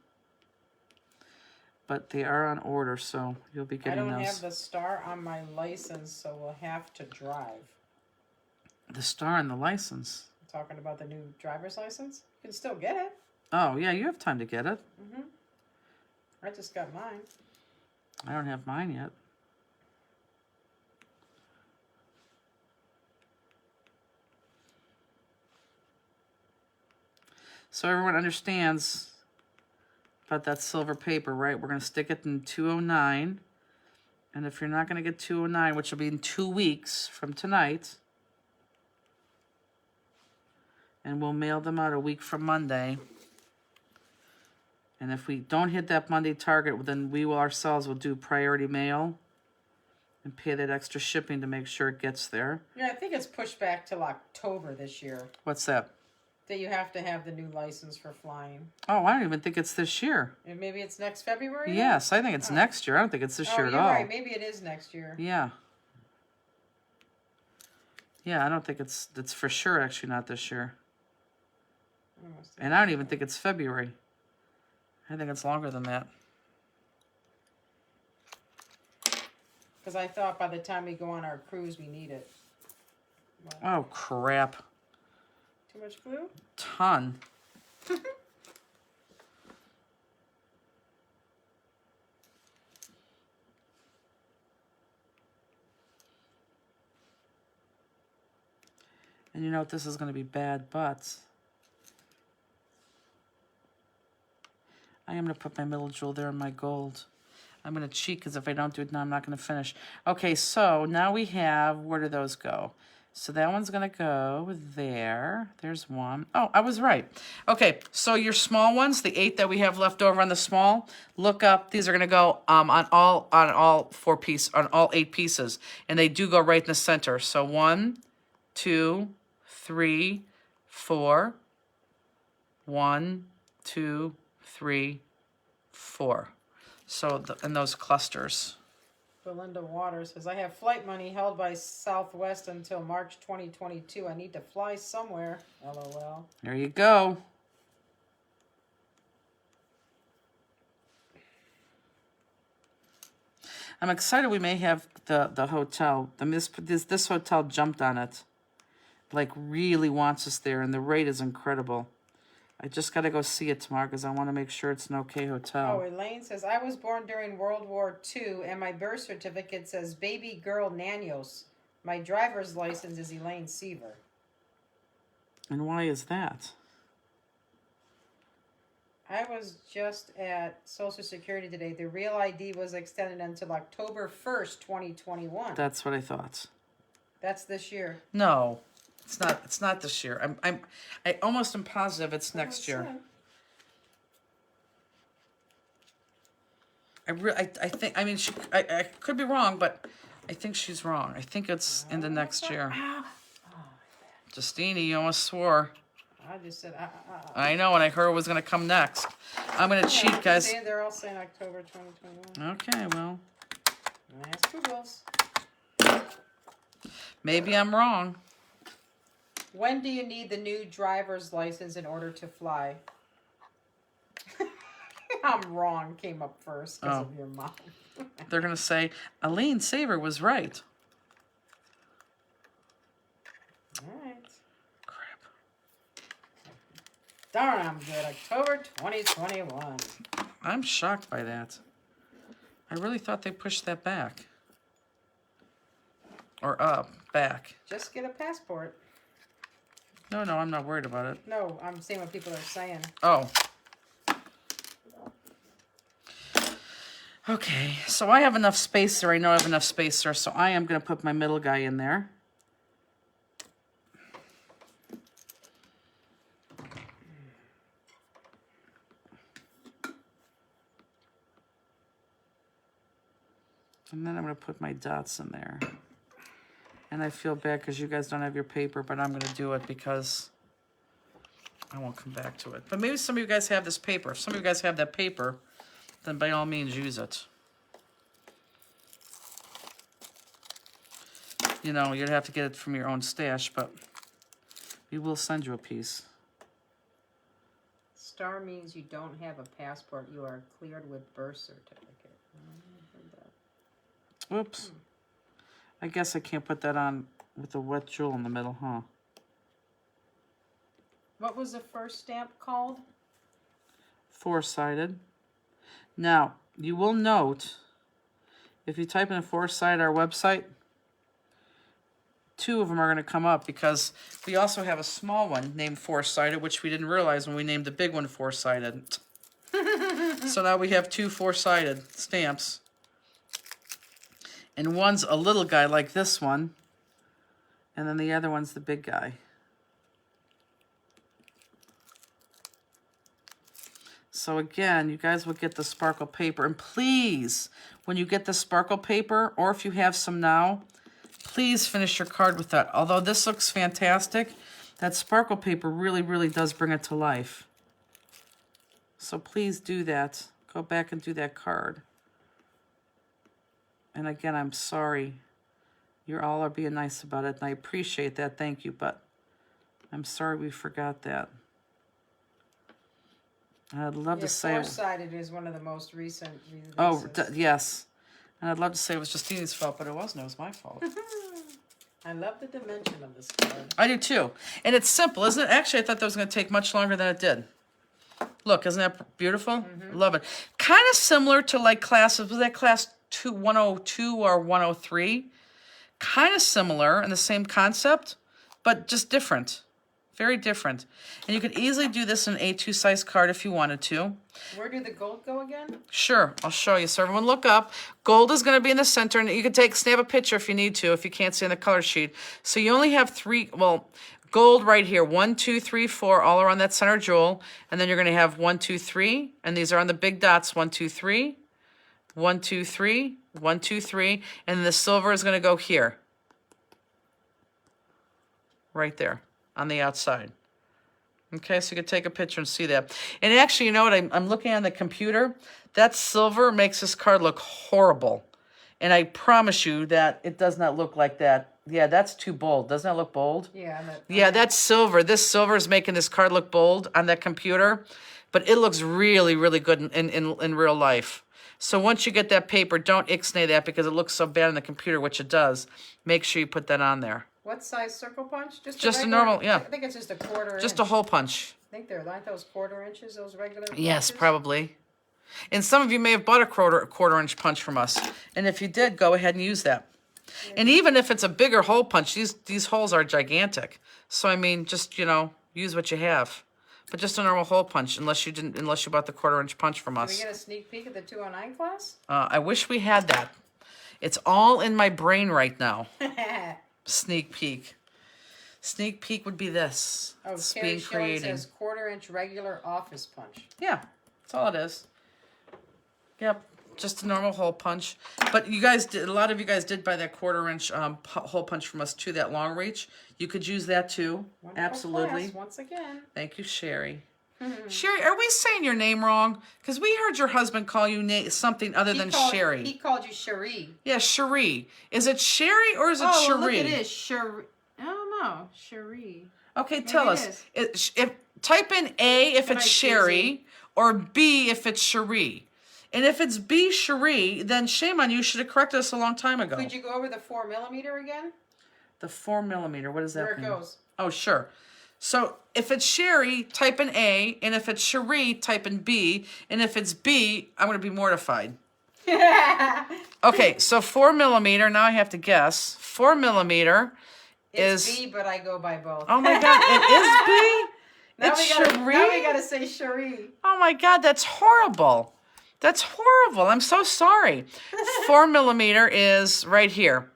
But they are on order, so you'll be I getting don't those. have the star on my license, so we'll have to drive. The star and the license. Talking about the new driver's license? You can still get it. Oh, yeah, you have time to get it. I just got mine. I don't have mine yet. So everyone understands about that silver paper, right? We're going to stick it in 209. And if you're not going to get 209, which will be in 2 weeks from tonight, and we'll mail them out a week from Monday. And if we don't hit that Monday target, then we will ourselves will do priority mail and pay that extra shipping to make sure it gets there. Yeah, I think it's pushed back till October this year What's that? that you have to have the new license for flying. Oh, I don't even think it's this year. And maybe it's next February? then? Yes, I think it's next year. I don't think it's this year at you're all. right. Maybe it is next year. Yeah. Yeah, I don't think it's for sure actually not this year. And I don't even think it's February. I think it's longer than that. Because I thought by the time we go on our cruise, we need it. Oh, crap. Too much glue? Ton. And you know what? This is going to be bad, but I am going to put my middle jewel there in my gold. I'm going to cheat because if I don't do it now, I'm not going to finish. Okay, so now we have, where do those go? So that one's going to go there. There's one. Oh, I was right. Okay, so your small ones, the 8 that we have left over on the small, look up. These are going to go on all 8 pieces, and they do go right in the center. So 1, 2, 3, 4. 1, 2, 3, 4. So in those clusters. Belinda Waters says, I have flight money held by Southwest until March 2022. I need to fly somewhere. LOL. There you go. I'm excited we may have the hotel. This hotel jumped on it. Like really wants us there, and the rate is incredible. I just got to go see it tomorrow because I want to make sure it's an okay hotel. Oh, Elaine says, I was born during World War II, and my birth certificate says baby girl Nanios. My driver's license is Elaine Seaver. And why is that? I was just at Social Security today. The real ID was extended until October 1st, 2021. That's what I thought. That's this year. No, it's not. It's not this year. I almost am positive it's next year. I think. I mean, I could be wrong, but I think she's wrong. I think it's in the next year. Justine, you almost swore. I just said, I know, and I heard it was going to come next. I'm going to cheat, guys. They're all saying October 2021. Okay, well, Nice Googles. maybe I'm wrong. When do you need the new driver's license in order to fly? I'm wrong came up first because of your mom. They're going to say, Elaine Saver was right. All right. Crap. Darn, I'm good. October 2021. I'm shocked by that. I really thought they pushed that back. Or up, back. Just get a passport. No, I'm not worried about it. No, I'm seeing what people are saying. Oh. Okay, so I have enough space there. I know I have enough space there, so I am going to put my middle guy in there. And then I'm going to put my dots in there. And I feel bad because you guys don't have your paper, but I'm going to do it because I won't come back to it. But maybe some of you guys have this paper. If some of you guys have that paper, then by all means use it. You know, you'd have to get it from your own stash, but we will send you a piece. Star means you don't have a passport. You are cleared with birth certificate. Whoops. I guess I can't put that on with the wet jewel in the middle, huh? What was the first stamp called? Four-sided. Now, you will note, if you type in four-sided our website, 2 of them are going to come up because we also have a small one named four-sided, which we didn't realize when we named the big one four-sided. So now we have 2 four-sided stamps. And one's a little guy like this one, and then the other one's the big guy. So again, you guys will get the sparkle paper. And please, when you get the sparkle paper, or if you have some now, please finish your card with that. Although this looks fantastic, that sparkle paper really, really does bring it to life. So please do that. Go back and do that card. And again, I'm sorry. You all are being nice about it, and I appreciate that. Thank you, but I'm sorry we forgot that. I'd love to say... Four-sided is one of the most recent releases. Oh, yes. And I'd love to say it was Justine's fault, but it wasn't. It was my fault. I love the dimension of this card. I do too. And it's simple, isn't it? Actually, I thought that was going to take much longer than it did. Look, isn't that beautiful? Love it. Kind of similar to like was that class 102 or 103? Kind of similar in the same concept, but just different. Very different. And you could easily do this in an A2 size card if you wanted to. Where did the gold go again? Sure, I'll show you. So everyone look up. Gold is going to be in the center, and you can snap a picture if you need to, if you can't see on the color sheet. So you only have gold right here. 1, 2, 3, 4, all around that center jewel. And then you're going to have 1, 2, 3, and these are on the big dots. 1, 2, 3, 1, 2, 3, 1, 2, 3, and then the silver is going to go here. Right there on the outside. Okay, so you can take a picture and see that. And actually, you know what? I'm looking on the computer. That silver makes this card look horrible. And I promise you that it does not look like that. Yeah, that's too bold. Doesn't that look bold? Yeah. Yeah, that's silver. This silver is making this card look bold on that computer. But it looks really, really good in real life. So once you get that paper, don't ixnay that because it looks so bad on the computer, which it does. Make sure you put that on there. What size circle punch? Just a normal, yeah. I think it's just a quarter Just inch. a hole punch. I think aren't those quarter inches, those regular Yes, punches? probably. And some of you may have bought a quarter inch punch from us. And if you did, go ahead and use that. Yeah. And even if it's a bigger hole punch, these holes are gigantic. So I mean, just, use what you have. But just a normal hole punch, unless you bought the quarter inch punch from us. Can we get a sneak peek at the 209 class? I wish we had that. It's all in my brain right now. Sneak peek. Sneak peek would be this. Oh, it's Carrie being Schilling created. says quarter inch regular office punch. Yeah, that's all it is. Yep, just a normal hole punch. But you guys did, a lot of you guys did buy that quarter inch hole punch from us too, that long reach. You could use that too. Wonderful Absolutely. class, once again. Thank you, Sherry. Sherry, are we saying your name wrong? Because we heard your husband call you something other than Sherry. He called you Cherie. Yeah, Cherie. Is it Sherry or is it Oh, Cherie? look, it is Cherie. I don't know, Cherie. Okay, tell Maybe us. If type in A if it's Nice, Sherry, easy. or B if it's Cherie. And if it's B Cherie, then shame on you. Should have corrected us a long time ago. Could you go over the 4mm again? The 4mm. What does that Where it mean? goes. Oh, sure. So if it's Sherry, type in A, and if it's Cherie, type in B, and if it's B, I'm going to be mortified. Okay, so 4mm. Now I have to guess. 4mm It's is B, but I go by both. Oh my God! It is B. Now It's now we Cherie. gotta say Cherie. Oh my God, that's horrible. That's horrible. I'm so sorry. 4mm is right here.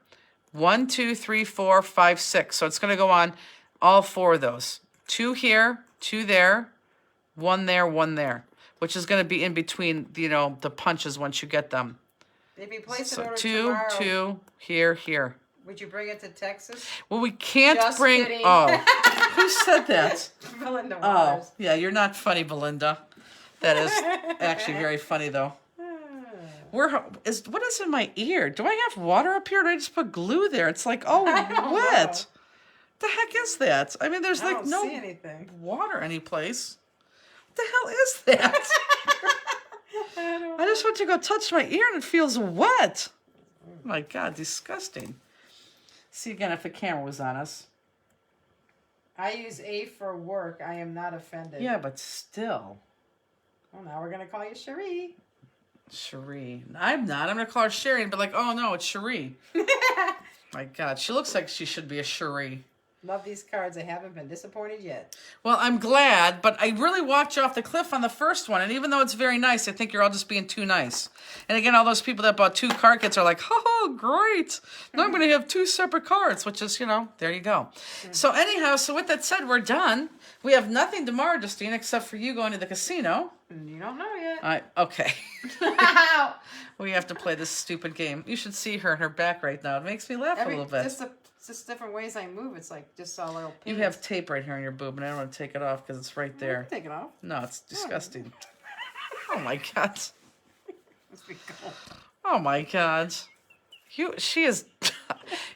1, 2, 3, 4, 5, 6. So it's going to go on all 4 of those. 2 here, 2 there, 1 there, 1 there, which is going to be in between, the punches once you get them. If you place an So order 2, tomorrow, 2, here. would you bring it to Texas? Well, we can't Just bring. kidding. Oh, who said that? Belinda Oh, Waters. yeah, you're not funny, Belinda. That is actually very funny, though. What is in my ear? Do I have water up here, or did I just put glue there? It's like, oh, don't wet. The heck is that? I mean, there's I like don't no see anything. water anyplace. What the hell is that? I just went to go touch my ear and it feels wet. Oh my God, disgusting. See again if the camera was on us. I use A for work. I am not offended. Yeah, but still. Well, now we're gonna call you Cherie. Cherie. I'm not. I'm going to call her Sherry and be like, oh no, it's Cherie. My God, she looks like she should be a Cherie. Love these cards. I haven't been disappointed yet. Well, I'm glad, but I really walked you off the cliff on the first one. And even though it's very nice, I think you're all just being too nice. And again, all those people that bought 2 card kits are like, oh, great. Now I'm going to have 2 separate cards, which is, there you go. So anyhow, so with that said, we're done. We have nothing tomorrow, Justine, except for you going to the casino. You don't know yet. Okay. We have to play this stupid game. You should see her in her back right now. It makes me laugh a little bit. Just different ways I move. It's like just a little. You have tape right here on your boob, and I don't want to take it off because it's right there. Take it off. No, it's disgusting. Oh my god. Let's be cool. Oh my god. She is.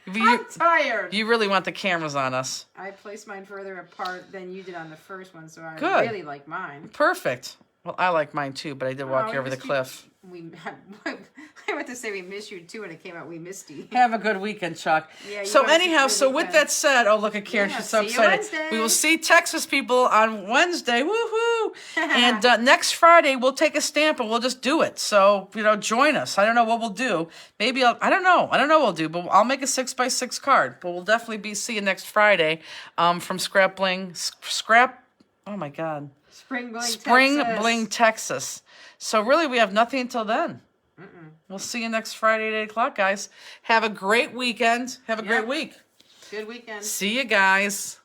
I'm tired. You really want the cameras on us. I placed mine further apart than you did on the first one, so I Good. really like mine. Perfect. Well, I like mine too, but I did walk you over the cliff. I went to say we missed you too, and it came out we missed you. Have a good weekend, Chuck. Yeah, you so guys have a anyhow, good so with weekend. that said, oh look at Karen, Yeah, she's so see you excited. Wednesday. We will see Texas people on Wednesday. Woohoo! And next Friday we'll take a stamp and we'll just do it. So join us. I don't know what we'll do. Maybe I don't know what we'll do, but I'll make a 6x6 card. But we'll definitely be seeing next Friday from Scrap Bling. Oh my God. Spring Texas. Bling, Texas. So really, we have nothing until then. We'll see you next Friday at 8 o'clock, guys. Have a great weekend. Have a great week. Good weekend. See you guys.